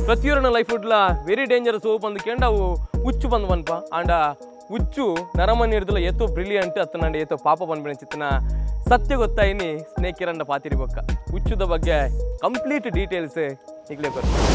ಪ್ರತಿಯೊಂದು life ಉಡ್ಲ very dangerous ಹೋಗಿ ಬಂದು ಅವು ಉಚ್ಚು ಬಂದು ಬಂದಪ್ಪ ಆಂಡ ಉಚ್ಚು ನರಮನಿ ಹಿಡಿದಲ್ಲ ಏತೋ ಬ್ರಿಲಿಯಂಟ್ ಅತ್ತ ಏತೋ ಪಾಪ ಬಂದ್ಬಿಡ ಚಿತ್ತನ ಸತ್ಯ ಗೊತ್ತಾಯಿನಿ ಸ್ನೇಕ್ ಕಿರಣ್ ಪಾತಿರಿ ಬೊಕ್ಕ ಉಚ್ಚುದ ಬಗ್ಗೆ ಕಂಪ್ಲೀಟ್ ಡೀಟೇಲ್ಸ್ ಈಗಲೇ ಬರ್ತದೆ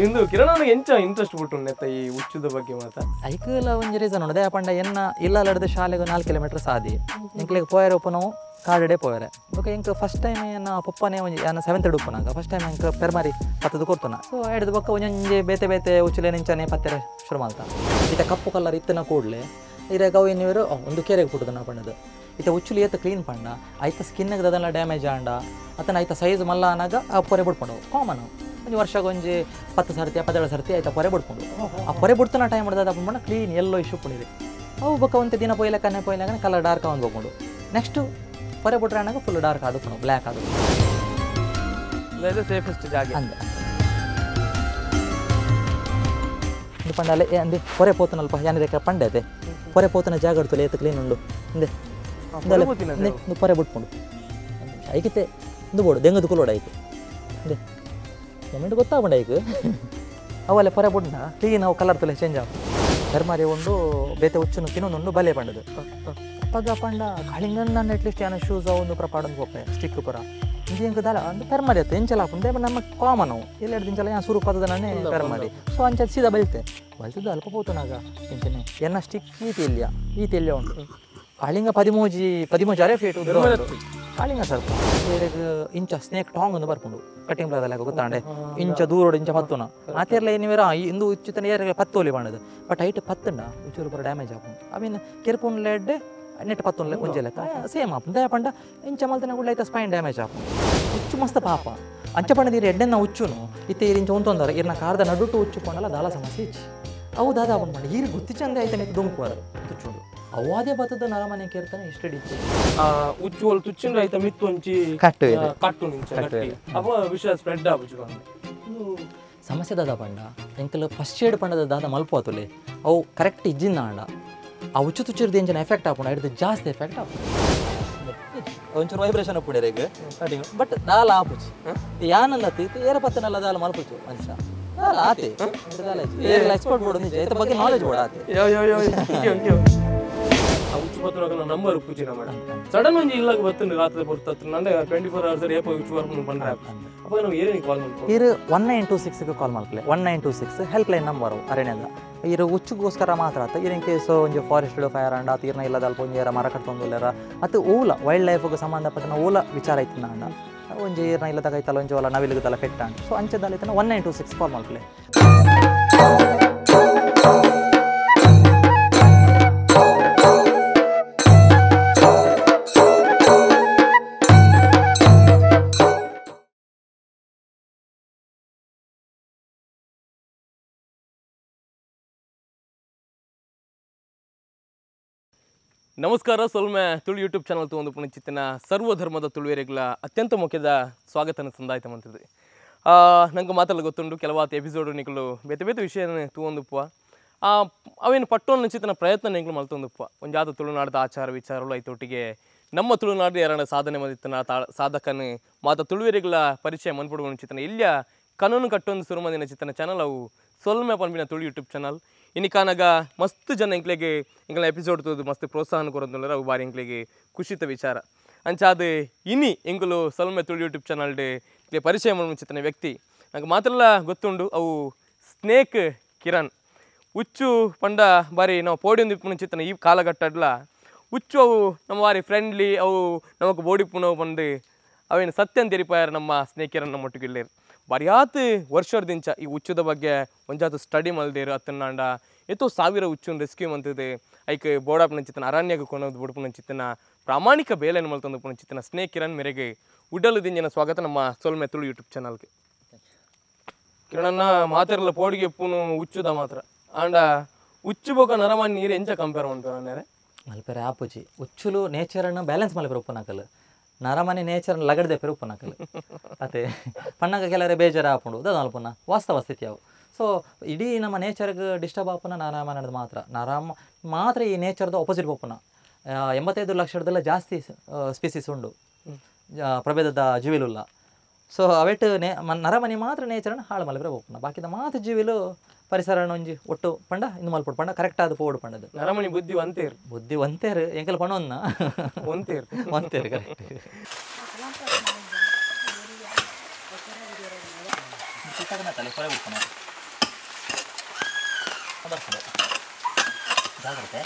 ಇಂದು ಕಿರಣ್ ಎಂಚ ಇಂಟ್ರೆಸ್ಟ್ ಬಿಟ್ಟು ನೆತ್ತ ಈ ಉಚ್ಚುದ ಬಗ್ಗೆ ಮಾತಾ ಐಕಲ್ಲ ಒಂದು ರೀಸನ್ ಉಂಟು ಅದೇ ಪಂಡ ಎನ್ನ ಇಲ್ಲದ ಶಾಲೆಗೆ 4 ಕಿಲೋಮೀಟರ್ ಸಾದಿ ಇಂಕ್ಲಿಗೆ ಪೋಯರೆ ಉಪ್ಪು ನಾವು ಕಾಡಡೆ ಪೋಯರೆ ಓಕೆ ಇಂಕ ಫಸ್ಟ್ ಟೈಮ್ ಏನ ಪಪ್ಪನೇ ಒಂದು ನಾನು 7th ಉಪ್ಪನಾಗ ಫಸ್ಟ್ ಟೈಮ್ ಇಂಕ ಪೆರ್ಮಾರಿ ಪತ್ತದು ಕೊಡ್ತಾನ ಸೊ ಹಿಡಿದು ಬೊಕ್ಕ ಒಂಜೊಂಜೆ ಬೇತೆ ಬೇತೆ ಉಚ್ಚಲೆ ನಿಂಚನೆ ಪತ್ತೆರೆ ಶುರು ಮಾಡ್ತಾ ಈತ ಕಪ್ಪು ಕಲರ್ ಇತ್ತನ ಕೂಡಲೇ ಇರಾಗ ಅವು ಇನ್ನಿವರು ಒಂದು ಕೆರೆಗೆ ಕೊಟ್ಟದನ್ನ ಪಣ್ಣದು ಈತ ಉಚ್ಚುಲಿ ಏತ ಕ್ಲೀನ್ ಪಂಡ ಐತ ಸ್ಕಿನ್ಗೆ ಅದೆಲ್ಲ ಡ್ಯಾಮೇಜ್ ಆಂಡ ಅತನ ಐತ ಸೈಜ್ ಮಲ್ಲ ಅನ್ನಾಗ ಆ ಪೊರೆ ಬಿಡ್ಕೊಂಡು ಕಾಮನ್ ಒಂದು ವರ್ಷಕ್ಕೆ ಒಂಜಿ 10 ಸರ್ತಿ 17 ಸರ್ತಿ ಆಯ್ತಾ ಪೊರೆ ಬಿಡ್ಕೊಂಡು ಆ ಪೊರೆ ಬಿಡ್ತಾನ ಟೈಮ್ ಹಿಡ್ದು ಅದು ಪಂಡ ಕ್ಲೀನ್ ಎಲ್ಲೋ ಇಶ್ಯೂ ಪುಣಿರಿ ಅವು ಬೊಕ್ಕ ಒಂದು ದಿನ ಪೊಯ್ಲ ಕನ್ನೆ ಪೊಯ್ಲಾಗ ಕಲರ್ ಡಾರ್ಕ್ ಒಂದು ಹೋಗ್ಕೊಂಡು ನೆಕ್ಸ್ಟ್ ಪೊರೆ ಬಿಟ್ರೆ ಅನ್ನಾಗ ಫುಲ್ ಡಾರ್ಕ್ ಆದುಕೊಂಡು ಬ್ಲ್ಯಾಕ್ ಆದು ಸೇಫೆಸ್ಟ್ ಜಾಗ ಅಂದ ಪಂಡಾಲೆ ಅಂದೆ ಪೊರೆ ಪೋತನಲ್ಪ ಯಾನಿದೆ ಪಂಡೆ ಅದೇ ಪೊರೆ ಪೋತನ ಜಾಗ ಇಡ್ತಲ್ಲ ಏತ ಕ್ಲೀನ್ ಉಂಡು ಹಿಂದೆ ಪೊರೆ ಬಿಟ್ಕೊಂಡು ಐಕಿತೆ ಇದು ಬೋಡು ದೆಂಗದು ಕುಲೋಡ ಐತೆ ಹಿಂದೆ ಮೊಮೆಂಟ್ ಗೊತ್ತಾಗ್ಬಂಡ ಈಗ ಅವಲ್ಲೇ ಪೊರೆ ಬಿಟ್ಟ ಕ್ಲೀನ್ ಅವು ಕಲರ್ ತಲೆ ಚೇಂಜ್ ಆಗ ಧರ್ಮಾರಿ ಉಂಡು ಬೇತೆ ಹುಚ್ಚುನು ತಿನ್ನೊಂದು ಬಲೆ ಪಂಡದು ಪಗ ಪಂಡ ಕಳಿಂಗನ್ ನಾನು ಅಟ್ಲೀಸ್ಟ್ ಏನೋ ಶೂಸ್ ಒಂದು ಪ್ರಪಾಡೊಂದು ಹೋಗ್ತೆ ಸ್ಟಿಕ್ ಪುರ ಇದು ಹೆಂಗೆ ದಲ ಅಂದ್ರೆ ಪೆರ್ಮಾರಿ ಆಯ್ತು ಎಂಚಲ ಹಾಕೊಂಡು ನಮ್ಮ ಕಾಮನ್ ಅವು ಎಲ್ಲೆರಡು ದಿನಚಲ ಏನು ಸುರು ಪದದ ನಾನೇ ಪೆರ್ಮಾರಿ ಸೊ ಅಂಚೆ ಸೀದಾ ಬಲ್ತೆ ಬಲ್ತದ್ದು ಅಲ್ಪ ಪೋತನಾಗ ಎಂಚನೆ ಎನ್ನ ಸ್ಟಿಕ್ ಈ ತೆಲ್ಯ ಉಂಟು ಕಾಳಿಂಗ 13 ಅರೆ ಫೀಟ್ ಕಾಳಿಂಗ ಸ್ವಲ್ಪ ಇಂಚ ಸ್ನೇಕ್ ಟಾಂಗ್ ಒಂದು ಬರ್ಕೊಂಡು ಕಟಿಂಗ್ ಬ್ಲಾದಲ್ಲ ಗೊತ್ತಾಂಡೆ ಇಂಚ ದೂರೋಡು ಇಂಚ ಪತ್ತುನ ಆತೇರ್ಲ ಏನಿವೇರ ಇಂದು ಉಚ್ಚಿತನ ಏರ್ 10 ಒಲಿ ಬಾಣದು ಬಟ್ ಐಟ್ 10 ಉಚ್ಚೂರು ಪರ ಡ್ಯಾಮೇಜ್ ಆಪುಂಡು ಐ ಮೀನ್ ಕೆರ್ಪುನ್ ಲೆಡ್ ನೆಟ್ 10 ಒಂಜೆ ಲೆಕ್ಕ ಸೇಮ್ ಆಪುಂಡು ದಯ ಪಂಡ ಇಂಚ ಮಲ್ತನ ಕೂಡ ಐತ ಸ್ಪೈನ್ ಡ್ಯಾಮೇಜ್ ಆಪುಂಡು ಉಚ್ಚು ಮಸ್ತ್ ಪಾಪ ಅಂಚ ಪಂಡ ನೀರು ಎಡ್ಡೆನ್ನ ಉಚ್ಚುನು ಇತ್ತೆ ಇಂಚ ಒಂತೊಂದರ ಇರ್ನ ಕಾರ್ದ ನಡುಟು ಉಚ್ಚು ಪಂಡಲ್ಲ ದಾಲ ಸಮಸ್ಯೆ ಇಚ್ಚಿ ಅವು ದಾದ ಆಪುಂಡು ಪಂಡ ಈರು ಗುತ್ತಿಚಂದೆ ಆಯ್ತಾನೆ ದುಂಕುವಾರ ತುಚ್ಚುಂಡು ಅವಾದೇ ಬತ್ತದ ನರಮನೆ ಕೇರ್ತಾನೆ ಇಷ್ಟು ಡಿಚ್ಚು ಉಚ್ಚುವಲ್ ತುಚ್ಚಿಂಡು ಐತ ಮಿತ್ತು ಒಂಚಿ ಕಟ್ಟು ಕಟ್ಟು ನಿಂಚ ಗಟ್ಟಿ ಅವ ವಿಷಯ ಸ್ಪ್ರೆಡ್ ಆಗುಚು ಸಮಸ್ಯೆ ದಾದ ಪಂಡ ಎಂಕಲ್ ಫಸ್ಟ್ ಏಡ್ ಪಂಡದ ದಾದ ಮಲ್ಪೋತುಲೆ ಅವು ಕರೆಕ್ಟ್ ಇಜ್ಜಿನ ಆಂಡ ಆ ಉಚ್ಚು ತುಚ್ಚಿರ್ದು ಎಂಜನ ಎಫೆಕ್ಟ್ ಆಪುಂಡ ಹಿಡಿದು ಜಾಸ್ತಿ ಎಫೆಕ್ಟ್ ಆಪುಂಡು ಒಂಚೂರು ವೈಬ್ರೇಷನ್ ಅಪ್ಪುಂಡಿರ ಈಗ ಬಟ್ ದಾಲ ಆಪುಚಿ ಯಾನಲ್ಲತಿ ಏರ ಪತ್ತನಲ್ಲ ದಾಲ ಮಲ್ಪುಚು ಮನುಷ್ಯ ದಾಲ ಆತೆ ಎಕ್ಸ್ಪೋರ್ಟ್ ಬೋರ್ಡ್ ನಿಜ ಇದ್ರ ಬಗ್ಗೆ ನಾಲೆಜ್ ಬೋರ್ಡ್ ಆತೆ ನಂಬರ್ ಪೂಜಿನ ಮಾಡ ಸಡನ್ ಒಂಜಿ ಇಲ್ಲಾಗ ಬರ್ತುಂಡು ರಾತ್ರಿ ಬರ್ತತ್ತು ನಂದೆ 24 hours ಏಪ ಉಚ್ಚು ವರ್ಕ್ ಬಂದ್ರೆ ಅಪ್ಪ ನಾವು ಏನೇನು ಕಾಲ್ ಮಾಡ್ತೀವಿ ಇರು 1926 ಗೆ ಕಾಲ್ ಮಾಡ್ಕಲೆ 1926 ಹೆಲ್ಪ್ ಲೈನ್ ನಂಬರು ಅರೇಣ್ಯದ ಇರು ಉಚ್ಚುಗೋಸ್ಕರ ಮಾತ್ರ ಆತ ಇರ್ ಇನ್ ಕೇಸ್ ಒಂಜಿ ಫಾರೆಸ್ಟ್ ಫೈರ್ ಅಂಡ ತೀರ್ನ ಇಲ್ಲದ ಅಲ್ಪ ಒಂಜಿ ಮರ ಕಟ್ಕೊಂಡುಲ್ಲಾರ ಮತ್ತು ಓಲ ವೈಲ್ಡ್ ಲೈಫ್ಗೆ ಸಂಬಂಧಪಟ್ಟ ಓಲ ವಿಚಾರ ಐತಿನ ಅಂಡ ಒಂಜಿ ಈರ್ನ ಇಲ್ಲದಾಗ ಐತಲ್ಲ ಒಂಜಿ ಓಲ ನವಿಲಿಗದಲ್ಲ ಫೆಟ್ ಅಂಡ ಸೊ ಅಂಚದಲ್ಲಿ 1926 ಕಾಲ್ ಮಾಡ್ಕಲೆ ನಮಸ್ಕಾರ ಸೊಲ್ಮೆ ತುಳು ಯೂಟ್ಯೂಬ್ ಚಾನಲ್ ತಗೊಂಡು ಪುಣಿಚಿತ್ತಿನ ಸರ್ವಧರ್ಮದ ತುಳುವೆರೆಗಳ ಅತ್ಯಂತ ಮುಖ್ಯದ ಸ್ವಾಗತನ ಸಂದಾಯಿತ ಮಂತ್ರಿದೆ ನಂಗೆ ಮಾತಲ್ಲ ಗೊತ್ತುಂಡು ಕೆಲವಾತ ಎಪಿಸೋಡು ನಿಗಳು ಬೇತೆ ಬೇತೆ ವಿಷಯ ತಗೊಂಡುಪ್ಪ ಅವೇನು ಪಟ್ಟೊಂದು ಚಿತ್ತನ ಪ್ರಯತ್ನ ನಿಗಳು ಮಲ್ತೊಂದುಪ್ಪ ಒಂಜಾದ ತುಳುನಾಡದ ಆಚಾರ ವಿಚಾರಗಳು ಐತೊಟ್ಟಿಗೆ ನಮ್ಮ ತುಳುನಾಡು ಎರಡು ಸಾಧನೆ ಮದಿತ್ತನ ಸಾಧಕನ ಮಾತ ತುಳುವೆರೆಗಳ ಪರಿಚಯ ಮನ್ಪಡುವ ಚಿತ್ತನ ಇಲ್ಲಿಯ ಕಾನೂನು ಕಟ್ಟೊಂದು ಸುರುಮದಿನ ಚಿತ್ತನ ಚಾನಲ್ ಅವು ಸೊಲ್ಮೆ ಪನ್ಬಿನ ತುಳು ಯೂಟ್ಯೂಬ್ ಚಾನಲ್ ಇನ್ನಿಕಾನಾಗ ಮಸ್ತ್ ಜನ ಇಂಕ್ಲೆಗೆ ಇಂಗ್ಲ ಎಪಿಸೋಡ್ ತೋದು ಮಸ್ತ್ ಪ್ರೋತ್ಸಾಹನ ಕೊರೋದು ಅವು ಬಾರಿ ಇಂಕ್ಲೆಗೆ ಖುಷಿತ ವಿಚಾರ ಅಂಚಾದ ಇನಿ ಎಂಗುಲು ಸೊಲ್ಮೆ ತುಳು ಯೂಟ್ಯೂಬ್ ಚಾನಲ್ಡೆ ಇಂಕ್ಲೆ ಪರಿಚಯ ಮುಂಚಿತನ ವ್ಯಕ್ತಿ ನಂಗೆ ಮಾತ್ರಲ್ಲ ಗೊತ್ತುಂಡು ಅವು ಸ್ನೇಕ್ ಕಿರಣ್ ಉಚ್ಚು ಪಂಡ ಬಾರಿ ನಾವು ಪೋಡಿಯೊಂದು ಮುಂಚಿತನ ಈ ಕಾಲಘಟ್ಟಡ್ಲ ಉಚ್ಚು ಅವು ನಮ್ಮ ಬಾರಿ ಫ್ರೆಂಡ್ಲಿ ಅವು ನಮಗೆ ಬೋಡಿ ಪುನವು ಬಂದು ಅವೇನು ಸತ್ಯ ಅಂತ ತೆರಿಪಾಯಾರ ನಮ್ಮ ಸ್ನೇಕ್ ಕಿರಣ್ ನಮ್ಮ ಒಟ್ಟಿಗಿಲ್ಲೇರು ಬರಿಯಾತ ವರ್ಷದಿಂದ ಈ ಉಚ್ಚದ ಬಗ್ಗೆ ಒಂಜಾತು ಸ್ಟಡಿ ಮಲ್ದೇರು ಅತ್ತನ್ನಾಂಡ ಎತ್ತೋ 1000 ಉಚ್ಚುನ್ ರೆಸ್ಕ್ಯೂ ಮಂತಿದೆ ಐಕೆ ಬೋಡಾಪನ ಚಿತ್ತನ ಅರಣ್ಯಕ್ಕೆ ಕೊನೋದು ಬುಡಪನ ಚಿತ್ತನ ಪ್ರಾಮಾಣಿಕ ಬೇಲೆಯನ್ನು ಮಲ್ತೊಂದು ಪುಣ ಚಿತ್ತನ ಸ್ನೇಕ್ ಕಿರಣ್ ಮೇರೆಗೆ ಉಡಲು ದಿಂಜನ ಸ್ವಾಗತ ನಮ್ಮ ಸೊಲ್ಮೆ ತುಳು ಯೂಟ್ಯೂಬ್ ಚಾನಲ್ಗೆ ಕಿರಣನ್ನ ಮಾತಿರಲ್ಲ ಪೋಡಿಗೆ ಪೂನು ಉಚ್ಚುದ ಮಾತ್ರ ಆಂಡ ಉಚ್ಚು ಬೋಕ ನರಮನ್ ನೀರು ಎಂಚ ಕಂಪೇರ್ ಮಾಡ್ತಾರೆ ಮಲ್ಪೆರೆ ಆಪುಜಿ ಉಚ್ಚುಲು ನೇಚರನ್ನು ಬ್ಯಾಲೆನ್ಸ್ ಮಲ್ಪೆರೆ ಉಪ್ಪನಾಕಲ್ ನರಮನೆ ನೇಚರ್ ಲಗಡ್ದೆ ಪೆರು ಉಪ್ಪನಾಕಲ್ ಅದೇ ಪಣ್ಣಗ ಕೆಲವರೆ ಬೇಜಾರು ಹಾಕೊಂಡು ಅದು ಅಲ್ಪನ ವಾಸ್ತವ ಸ್ಥಿತಿ ಅವು ಸೊ ಇಡೀ ನಮ್ಮ ನೇಚರ್ಗೆ ಡಿಸ್ಟರ್ಬ್ ಆಪನ ನರಾಮ ನಡೆದು ನರಾಮ ಮಾತ್ರ ಈ ನೇಚರ್ದು ಆಪೋಸಿಟ್ ಒಪ್ಪನ 85 ಲಕ್ಷದಲ್ಲ ಜಾಸ್ತಿ ಸ್ಪೀಸೀಸ್ ಉಂಡು ಪ್ರಭೇದದ ಜೀವಿಲುಲ್ಲ ಸೊ ಅವೆಟ್ಟು ನರಮನಿ ಮಾತ್ರ ನೇಚರನ್ನು ಹಾಳು ಮಲ್ಪರೆ ಹೋಗ್ಪುಂಡ ಬಾಕಿದ ಮಾತು ಜೀವಿಲು ಪರಿಸರ ಒಂಜಿ ಒಟ್ಟು ಪಂಡ ಇನ್ನು ಮಲ್ಪೊಡು ಪಂಡ ಕರೆಕ್ಟ್ ಆದ ಪೋಡು ಪಂಡದು ನರಮಣಿ ಬುದ್ಧಿ ಒಂತೇರು ಬುದ್ಧಿ ಒಂತೇರು ಎಂಕಲ್ ಪಣವನ್ನ ಒಂತೇರು ಒಂತೇರು ಕರೆಕ್ಟ್ ಜಾಗ್ರತೆ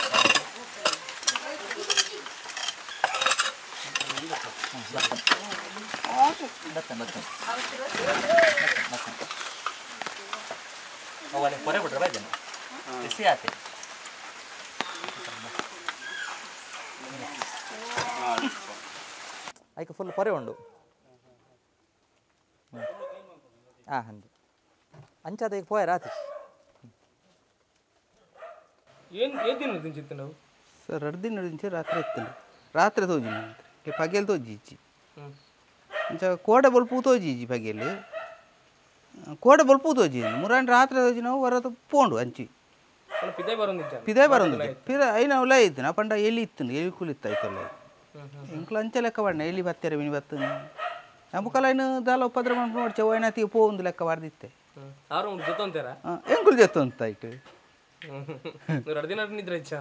ಪೊರೆ ಬಿಟ್ರೆ ಬಾಯ್ದೇನು ಬಿಸಿ ಆತೆ ಆಯ್ಕೆ ಫುಲ್ ಪೊರೆ ಉಂಡು ಹಾಂ ಹಂಗೆ ಅಂಚಾದ ಈಗ ಪೋಯ ರಾತ್ರಿ ಏನು ತಿನ್ನೋದು ಚಿತ್ತ ನಾವು ಸರ್ 2 ದಿನ నుంచి ರಾತ್ರಿ ಎತ್ತಂಡು ರಾತ್ರಿ ತೋಜಿ ಪಗೆಲ್ ತೋಜಿ ಇಚ್ಚಿ ಇಂಚ ಕೋಡೆ ಬಲ್ಪು ತೋಜಿ ಇಜ್ಜಿ ಪಗೆಲ್ ಕೋಡೆ ಬಲ್ಪು ತೋಜಿ ಮುರಾಂಡ್ ರಾತ್ರಿ ತೋಜಿ ನಾವು ವರದ ಪೋಂಡು ಅಂಚಿ ಪಿದೆ ಬರೋದಿಲ್ಲ ಪಿದ ಐನ ಉಲ ಇತ್ತು ನಾ ಪಂಡ ಎಲಿ ಇತ್ತು ಎಲಿ ಕುಲಿತ್ತ ಆಯ್ತಲ್ಲ ಇಂಕ್ಲ ಅಂಚ ಲೆಕ್ಕ ಬಣ್ಣ ಎಲಿ ಬತ್ತಾರೆ ಮಿನಿ ಬತ್ತು ನಮ್ಮಕಲ್ಲ ಇನ್ನು ದಾಲ ಉಪದ್ರ ಮಾಡ್ಕೊಂಡು ನೋಡಿ ಚವೈನಾತಿ ಪೋ ಒಂದು ಲೆಕ್ಕ ಬಾರ್ದಿತ್ತೆ ಎಂಕುಲ್ ಜೊತ್ತು ಅಂತ ಆಯ್ತು ನಿದ್ರೆ ಇಚ್ಛ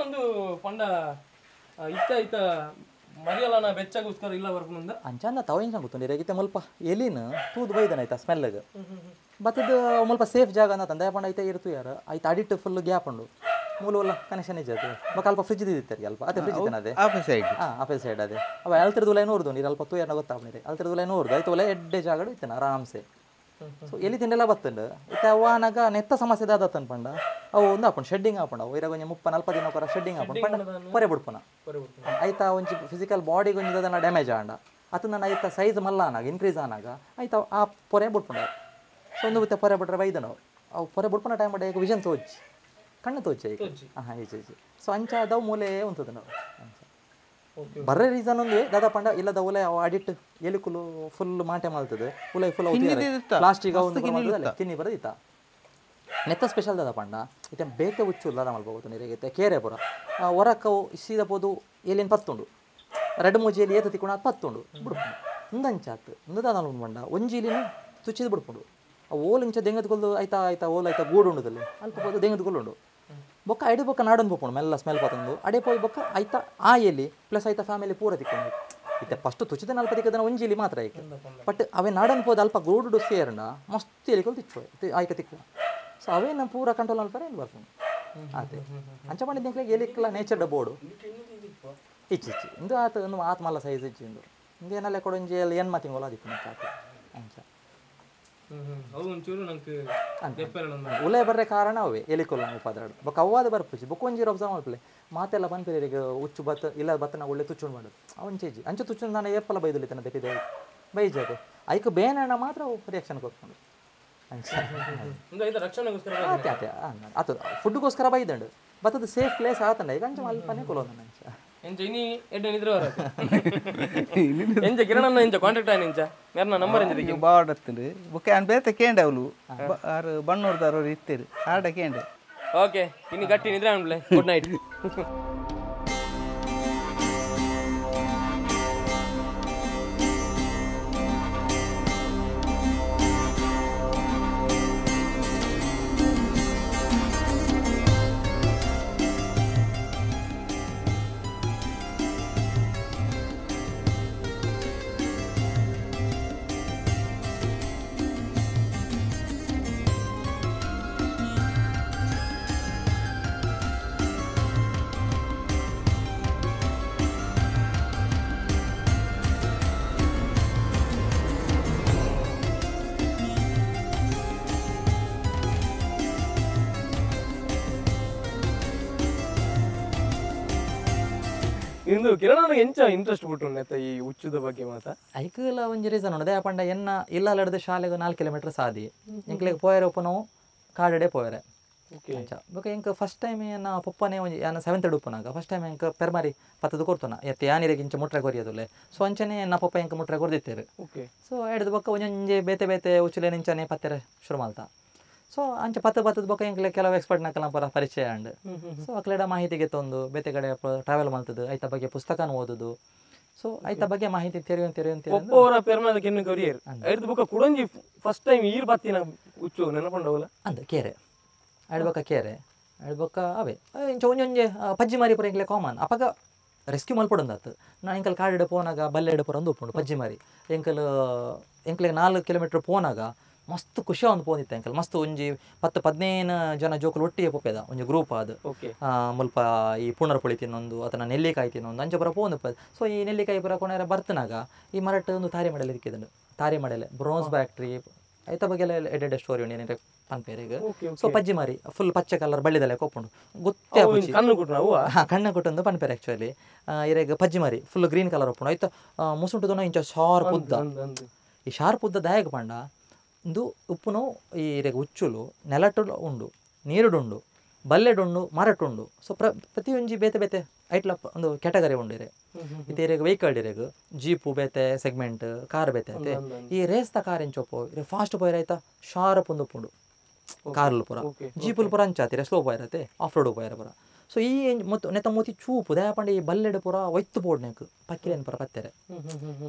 ಒಂದು ಪಂಡ ಇತ್ತ ಇತ್ತ ಮರಿಯಲ್ಲ ಬೆಚ್ಚಾಗೋಸ್ಕರ ಇಲ್ಲ ಬರ್ಕೊಂಡ ಅಂಚಂದ ತವ ಗೊತ್ತು ರೇಗಿತ್ತೆ ಮಲ್ಪ ಎಲಿನ ತೂದು ಬೈದನ ಆಯ್ತಾ ಸ್ಮೆಲ್ಗೆ ಬತ್ತದು ಮಲ್ಪ ಸೇಫ್ ಜಾಗ ಅಂತ ತಂದೆ ಪಂಡ ಐತೆ ಇರ್ತು ಯಾರು ಆಯ್ತು ಅಡಿಟ್ ಫುಲ್ ಗ್ಯಾಪ್ ಉಂಡು ಮೂಲವಲ್ಲ ಕನೆಕ್ಷನ್ ಇಜ್ಜ ಅದು ಬಕ್ಕ ಅಲ್ಪ ಫ್ರಿಜ್ ದಿತ್ತಾರೆ ಅಲ್ಪ ಅದೇ ಫ್ರಿಜ್ ಇದ್ದಾನೆ ಅದೇ ಆಫೀಸ್ ಸೈಡ್ ಹಾಂ ಆಫೀಸ್ ಸೈಡ್ ಅದೇ ಅವ ಅಲ್ತಿರದು ಲೈನ್ ನೋಡ್ದು ನೀರು ಅಲ್ಪ ತೂಯನ್ನ ಗೊತ್ತಾಗ್ನಿರಿ ಅಲ್ತಿರದು ಲೈನ್ ನೋಡ್ದು ಆಯ್ತು ಒಲೆ ಎಡ್ಡೆ ಜಾಗಡು ಇತ್ತಾನೆ ಆರಾಮ್ಸೆ ಸೊ ಎಲ್ಲಿ ತಿಂಡೆಲ್ಲ ಬತ್ತಂಡು ಇತ್ತ ಅವಾನಾಗ ನೆತ್ತ ಸಮಸ್ಯೆ ದಾದತ್ತನ್ ಪಂಡ ಅವು ಒಂದು ಹಾಕೊಂಡು ಶೆಡ್ಡಿಂಗ್ ಹಾಕೊಂಡ ಇರಾಗ ಒಂಜಿ 30-40 ದಿನ ಕೊರ ಶೆಡ್ಡಿಂಗ್ ಹಾಕೊಂಡು ಪಂಡ ಪೊರೆ ಬಿಡ್ಪುನ ಆಯ್ತಾ ಒಂಚಿ ಫಿಸಿಕಲ್ ಬಾಡಿಗೆ ಒಂಜಿ ಅದನ್ನ ಡ್ಯಾಮೇಜ್ ಆಂಡ ಅದು ನಾನು ಆಯ್ತಾ ಸೈಜ್ ಮಲ್ಲ ಆನಾಗ ಇನ್ಕ್ರೀಸ್ ಆನಾಗ ಆಯ್ತಾ ಆ ಪೊರೆ ಬಿಡ್ಪುಂಡ ಸೊ ಒಂದು ಬಿತ್ತೆ ಪೊರೆ ಬಿಟ್ರೆ ಬೈದ ನಾವು ಅವು ಪೊರೆ ಬಿಡ್ಪುನ ಟೈಮ್ ಈಗ ವಿಷನ್ ತೋಜಿ ಕಣ್ಣು ತೋಜಿ ಈಗ ಹಾಂ ಈಜಿ ಸೊ ಅಂಚ ಅದಾವ ಮೂಲೆ ಉಂತದ ನಾವು ಅಂಚ ಬರ್ರೆ ರೀಸನ್ ಒಂದು ದಾದಾ ಪಂಡ ಇಲ್ಲದ ಒಲೆ ಅವು ಅಡಿಟ್ ಎಲಿಕುಲು ಫುಲ್ ಮಾಟೆ ಮಾಡ್ತದೆ ಉಲೆ ಫುಲ್ ಪ್ಲಾಸ್ಟಿಕ್ ಒಂದು ತಿನ್ನಿ ಬರೋದಿತ್ತ ನೆತ್ತ ಸ್ಪೆಷಲ್ ದಾದಾ ಪಂಡ ಇತ್ತೆ ಬೇಕೆ ಹುಚ್ಚು ದಾದ ಮಲ್ಬೋದು ನೀರಿಗೆ ಕೇರೆ ಪುರ ಹೊರಕ್ಕವು ಸೀದ ಪೋದು ಎಲ್ಲಿನ ಪತ್ತುಂಡು 2-3 ಎಲಿ ಏತ ತಿಕ್ಕೊಂಡು ಅದು ಪತ್ತುಂಡು ಬಿಡ್ಪುಂಡು ಹಿಂದಂಚಾತ್ ಹಿಂದದ ಪಂಡ ಒಂಜಿಲಿನ ತುಚ್ಚಿದು ಬಿಡ್ಪುಂಡು ಆ ಓಲ್ ಇಂಚ ದೆಂಗದ್ಕೊಲ್ದು ಆಯ್ತಾ ಆಯ್ತಾ ಓಲ್ ಆಯ್ತಾ ಗೂಡು ಉಂಡುದಲ್ಲಿ ಅಲ್ಪ ಪೋದು ದೆಂಗದ್ಕೊಲ್ಲು ಬೊಕ್ಕ ಅಡಿ ಬೊಕ್ಕ ನಾಡನ್ ಪೋಪುಂಡು ಮೆಲ್ಲ ಸ್ಮೆಲ್ ಪತ್ತೊಂದು ಅಡೆ ಪೋಯ್ ಬೊಕ್ಕ ಆಯ್ತಾ ಆ ಎಲಿ ಪ್ಲಸ್ ಆಯ್ತಾ ಫ್ಯಾಮಿಲಿ ಪೂರ ತಿಕ್ಕೊಂಡು ಇತ್ತೆ ಫಸ್ಟ್ ತುಚ್ಚಿದ ಅಲ್ಪ ತಿಕ್ಕದನ ಒಂಜಿಲಿ ಮಾತ್ರ ಆಯ್ಕೆ ಬಟ್ ಅವೇ ನಾಡನ್ ಪೋದು ಅಲ್ಪ ಗೂಡು ಸೇರ್ನ ಮಸ್ತ್ ಎಲಿಕೊಲ್ ತಿಚ್ಚು ಆಯ್ಕೆ ತಿಕ್ಕು ಸೊ ಅವೇ ನಮ್ಮ ಪೂರ ಕಂಟ್ರೋಲ್ ಅಲ್ಪರೆ ಏನು ಬರ್ಕೊಂಡು ಅದೇ ಅಂಚ ಮಾಡಿದ್ದೆ ಎಲಿಕ್ಲ ನೇಚರ್ಡ್ ಬೋರ್ಡು ಇಚ್ಚಿ ಇಂದು ಆತ ಒಂದು ಆತ್ಮಲ್ಲ ಸೈಜ್ ಇಚ್ಚಿ ಇಂದು ಇಂದೇನಲ್ಲ ಕೊಡೊಂಜಿ ಅಲ್ಲಿ ಏನು ಮಾತಿಂಗೋಲ್ಲ ಅದಕ್ಕೆ ಮತ್ತೆ ಆತ ಅಂಚ ಉಲೆ ಬರ್ರೆ ಕಾರಣ ಅವೇ ಎಲಿಕೊಲ್ಲ ಉಪದ್ರಾಡು ಬೊಕ್ಕ ಅವ್ವಾದ ಬರ್ಪುಜಿ ಬೊಕ್ಕ ಒಂಜಿ ಒಬ್ಸರ್ವ್ ಮಾಡ್ಪಲೆ ಮಾತೆಲ್ಲ ಬಂದ್ಪಿರಿ ಈಗ ಹುಚ್ಚು ಬತ್ತ ಇಲ್ಲ ಬತ್ತನ ಒಳ್ಳೆ ತುಚ್ಚುಂಡು ಮಾಡೋದು ಅವನ್ಚೇಜಿ ಅಂಚ ತುಚ್ಚು ನಾನು ಏಪಲ್ಲ ಬೈದಲಿತನ ದೆಪ್ಪಿದೆ ಬೈಜದೆ ಐಕ್ ಬೇನಣ್ಣ ಮಾತ್ರ ರಿಯಾಕ್ಷನ್ ಕೊಟ್ಕೊಂಡು ಆತೆ ಆತು ಫುಡ್ಗೋಸ್ಕರ ಬೈದಂಡು ಬತ್ತದ ಸೇಫ್ ಪ್ಲೇಸ್ ಆತಂಡ ಈಗ ಅಂಚ ಅಲ್ಪನೇ ಕೊಲೋದ ಅಂಚ ಎಂಚ ಇನಿ ಎಡ್ಡೆ ನಿದ್ರೆ ಎಂಚ ಕಿರಣನ್ನ ಎಂಚ ಕಾಂಟ್ಯಾಕ್ಟ್ ಆಯ್ನ ಎಂಚ ಮೇರ್ನ ನಂಬರ್ ಎಂಚ ದಿಕ್ಕಿ ಬಾಡತ್ತಂಡು ಬೊಕ್ಕ ಅನ್ ಬೇತೆ ಕೇಂಡೆ ಅವಳು ಆರು ಬಣ್ಣೂರ್ದವ್ರು ಇತ್ತೇರು ಆಡ ಕೇಂಡೆ ಓಕೆ ಇನಿ ಗಟ್ಟಿ ನಿದ್ರೆ ಅನ್ಬ್ಲೆ ಗುಡ್ ನೈಟ್ ಇಂದು ಕಿರಣನ ಎಂಚ ಇಂಟ್ರೆಸ್ಟ್ ಬಿಟ್ಟು ಈ ಹುಚ್ಚುದ ಬಗ್ಗೆ ಮಾತಾ ಐಕಲ್ಲ ಒಂಜಿ ರೀಸನ್ ಉಂಡು ಪಂಡ ಎನ್ನ ಇಲ್ಲ ಲಡ್ದು ಶಾಲೆಗೆ 4 ಕಿಲೋಮೀಟರ್ ಸಾದಿ ಎಂಕ್ಲೆಗ್ ಪೋಯರೆ ಉಪ್ಪನವು ಕಾಡಡೆ ಪೋಯರೆ ಬೊಕ ಎಂಕ್ ಫಸ್ಟ್ ಟೈಮ್ ಎನ್ನ ಪಪ್ಪನೆ ಒಂಜಿ ಯಾನ 7th ಉಪ್ಪನಾಗ ಫಸ್ಟ್ ಟೈಮ್ ಎಂಕ್ ಪೆರ್ಮಾರಿ ಪತ್ತದು ಕೊರ್ತನ ಎತ್ತೆ ಯಾನಿರೆಗೆ ಇಂಚ ಮುಟ್ರೆ ಕೊರಿಯದುಲೆ ಸೊ ಅಂಚನೆ ಎನ್ನ ಪಪ್ಪ ಎಂಕ್ ಮುಟ್ರೆ ಕೊರ್ದಿತ್ತೇರು ಸೊ ಎಡ್ದು ಬೊಕ್ಕ ಒಂಜೊಂಜೆ ಬೇತೆ ಬೇತೆ ಉಚ್ಚುಲೆ ನಿಂಚನೆ ಪತ್ತೆರೆ ಶುರು ಮಾಲ್ತಾ ಸೊ ಅಂಚೆ ಪತ್ತದ ಬೊಕ್ಕ ಎಂಕ್ಲೆ ಕೆಲವು ಎಕ್ಸ್ಪರ್ಟ್ ನಕಲ ಪರ ಪರಿಚಯ ಅಂಡ್ ಸೊ ಅಕ್ಲೆಡ ಮಾಹಿತಿಗೆ ತಂದು ಬೇತೆ ಕಡೆ ಟ್ರಾವೆಲ್ ಮಾಡ್ತದ್ದು ಐತ ಬಗ್ಗೆ ಪುಸ್ತಕನ ಓದೋದು ಸೊ ಐತ ಬಗ್ಗೆ ಮಾಹಿತಿ ತೆರೆಯುವಂತೆ ಒಪ್ಪವರ ಪೆರ್ಮದ ಕೆನ್ನು ಕರಿಯರ್ ಐದು ಬೊಕ್ಕ ಕುಡಂಜಿ ಫಸ್ಟ್ ಟೈಮ್ ಈರ್ ಬತ್ತಿನ ಉಚ್ಚು ನೆನಪಂಡವಲ್ಲ ಅಂದ ಕೇರೆ ಅಳ್ಬೊಕ್ಕ ಕೇರೆ ಅಳ್ಬೊಕ್ಕ ಅವೇ ಇಂಚ ಒಂಜೊಂಜೆ ಪಜ್ಜಿ ಮಾರಿ ಪುರ ಎಂಕ್ಲೆ ಕಾಮನ್ ಅಪಗ ರೆಸ್ಕ್ಯೂ ಮಲ್ಪಡೊಂದಾತು ನಾ ಎಂಕಲ್ ಕಾಡಿಡು ಪೋನಾಗ ಬಲ್ಲೆಡು ಪುರ ಒಂದು ಉಪ್ಪುಂಡು ಪಜ್ಜಿ ಮಾರಿ ಎಂಕ್ಲೆ 4 ಕಿಲೋಮೀಟರ್ ಪೋನಾಗ ಮಸ್ತ್ ಖುಷಿ ಒಂದು ಪೋನಿತ್ತು ಎಂಕಲ್ ಮಸ್ತ್ ಒಂಜಿ 10-15 ಜನ ಜೋಕುಲು ಒಟ್ಟಿಗೆ ಪೋಪೆದ ಒಂಜಿ ಗ್ರೂಪ್ ಅದು ಮುಲ್ಪ ಈ ಪುನರ್ಪುಳಿ ತಿನ್ನೊಂದು ಅಥವಾ ನೆಲ್ಲಿಕಾಯಿ ತಿನ್ನೊಂದು ಅಂಚ ಪುರ ಪೋನು ಸೊ ಈ ನೆಲ್ಲಿಕಾಯಿ ಪುರ ಕೊನೆರ ಬರ್ತನಾಗ ಈ ಮರಟ್ ಒಂದು ತಾರಿ ಮಡಲೆ ದಿಕ್ಕಿದನು ತಾರಿ ಮಡಲೆ ಬ್ರೋನ್ಸ್ ಬ್ಯಾಕ್ಟ್ರಿ ಐತ ಬಗ್ಗೆ ಎಡೆಡೆ ಸ್ಟೋರಿ ಉಂಡು ಏನೇನು ಪನ್ಪೇರಿಗೆ ಸೊ ಪಜ್ಜಿ ಮಾರಿ ಫುಲ್ ಪಚ್ಚೆ ಕಲರ್ ಬಳ್ಳಿದಲ್ಲ ಕೊಪ್ಪುಂಡು ಗೊತ್ತೇ ಕಣ್ಣ ಕೊಟ್ಟೊಂದು ಪನ್ಪೇರೆ ಆ್ಯಕ್ಚುಲಿ ಇರೆಗ್ ಪಜ್ಜಿ ಮಾರಿ ಫುಲ್ ಗ್ರೀನ್ ಕಲರ್ ಒಪ್ಪುಂಡು ಆಯ್ತು ಮುಸುಂಟುದನ ಇಂಚ ಶಾರ್ಪ್ ಉದ್ದ ಈ ಶಾರ್ಪ್ ಉದ್ದ ದಾಯಕ ಪಂಡ ಇಂದು ಉಪ್ಪುನು ಈ ಇರೆಗ್ ಉಚ್ಚುಲು ನೆಲಟು ಉಂಡು ನೀರುಡುಂಡು ಬಲ್ಲೆಡುಂಡು ಮರಟುಂಡು ಸೊ ಪ್ರತಿ ಒಂಜಿ ಬೇತೆ ಬೇತೆ ಐಟ್ಲ ಒಂದು ಕ್ಯಾಟಗರಿ ಉಂಡು ಇರೆ ಇದು ಇರೆಗ್ ವೆಹಿಕಲ್ ಇರೆಗ್ ಜೀಪು ಬೇತೆ ಸೆಗ್ಮೆಂಟ್ ಕಾರ್ ಬೇತೆ ಐತೆ ಈ ರೇಸ್ದ ಕಾರ್ ಎಂಚೊಪ್ಪು ಇರೆ ಫಾಸ್ಟ್ ಪೋಯರ್ ಆಯ್ತಾ ಶಾರ್ಪ್ ಒಂದು ಉಪ್ಪುಂಡು ಕಾರ್ಲು ಪುರ ಜೀಪುಲ್ ಪುರ ಅಂಚಾತಿರೆ ಸ್ಲೋ ಪೋಯರತೆ ಆಫ್ ರೋಡ್ ಪೋಯರ ಪುರ ಸೊ ಈ ನೆತ್ತ ಮೋತಿ ಚೂಪು ದಯಪಂಡ ಈ ಬಲ್ಲೆಡ್ ಪುರ ಒಯ್ತು ಬೋರ್ಡ್ ನೆಕ್ ಪಕ್ಕಿಲೇನು ಪುರ ಕತ್ತೆರೆ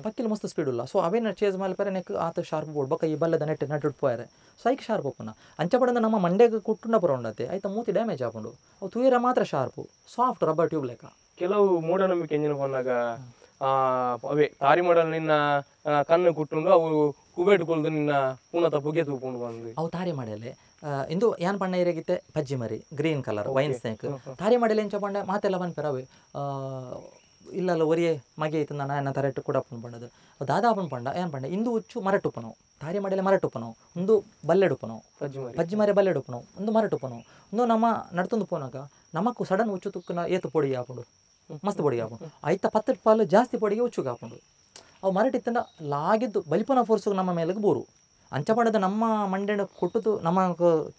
ಪಕ್ಕಿಲ್ ಮಸ್ತ್ ಸ್ಪೀಡ್ ಇಲ್ಲ ಸೊ ಅವೇನು ಚೇಸ್ ಮಲ್ಪರೆ ನೆಕ್ ಆತ ಶಾರ್ಪ್ ಬೋರ್ಡ್ ಬಕ್ಕ ಈ ಬಲ್ಲದ ನೆಟ್ ನಟ್ಟು ಪೋಯರೆ ಸೊ ಐಕ್ ಶಾರ್ಪ್ ಒಪ್ಪುನ ಅಂಚಪಡಂದ ನಮ್ಮ ಮಂಡೆಗೆ ಕುಟ್ಟುಂಡ ಪುರ ಉಂಡತೆ ಆಯ್ತಾ ಮೂತಿ ಡ್ಯಾಮೇಜ್ ಆಪುಂಡು ಅವು ತುಯರ ಮಾತ್ರ ಶಾರ್ಪು ಸಾಫ್ಟ್ ರಬ್ಬರ್ ಟ್ಯೂಬ್ ಲೆಕ್ಕ ಕೆಲವು ಮೂಢನಂಬಿಕೆ ಎಂಜಿನ ಬಂದಾಗ ಅವೇ ತಾರಿ ಮಾಡಲ್ ನಿನ್ನ ಕಣ್ಣು ಕುಟ್ಟುಂಡು ಅವು ಕುಬೇಟ್ ಕೊಲ್ದು ನಿನ್ನ ಪುನತ ಪುಗೆ ತೂಕೊಂಡು ಬಂದು ಅವು ತಾರಿ ಮಾಡಲೆ ಇಂದು ಯಾನ್ ಪಣ್ಣ ಇರಗಿತ್ತೆ ಪಜ್ಜಿ ಮರಿ ಗ್ರೀನ್ ಕಲರ್ ವೈನ್ ಸ್ನೇಕ್ ತಾರಿ ಮಾಡಲೆ ಎಂಚ ಪಂಡ ಮಾತೆಲ್ಲ ಬಂದ್ಪೆರವೆ ಇಲ್ಲಲ್ಲ ಒರಿಯೇ ಮಗೆ ಐತಂದ ನನ್ನ ತರೆಟ್ಟು ಕೂಡ ಅಪ್ಪನ ಪಂಡದು ದಾದಾಪನ್ ಪಂಡ ಏನ್ ಪಂಡ ಇಂದು ಉಚ್ಚು ಮರಟುಪ್ಪನವು ತಾರಿ ಮಾಡಲೆ ಮರಟುಪ್ಪನವು ಒಂದು ಬಲ್ಲೆಡುಪ್ಪನವು ಪಜ್ಜಿ ಮರಿ ಬಲ್ಲೆಡುಪ್ಪನವು ಒಂದು ಮರಟುಪ್ಪನವು ಒಂದು ನಮ್ಮ ನಡ್ತೊಂದು ಪೋನಾಗ ನಮಕ್ಕು ಸಡನ್ ಉಚ್ಚು ತುಕ್ಕನ ಏತು ಪೊಡಿ ಹಾಕೊಂಡು ಮಸ್ತ್ ಪೊಡಿಗೆ ಹಾಕೊಂಡು ಆಯ್ತಾ 10 ಪಾಲು ಜಾಸ್ತಿ ಪೊಡಿಗೆ ಉಚ್ಚುಗೆ ಹಾಕೊಂಡು ಅವು ಮರಟಿತ್ತಂದ ಲಾಗಿದ್ದು ಬಲಿಪನ ಫೋರ್ಸುಗೆ ನಮ್ಮ ಮೇಲೆಗೆ ಬೋರು ಅಂಚಪಡದ ನಮ್ಮ ಮಂಡೆನ ಕೊಟ್ಟದು ನಮ್ಮ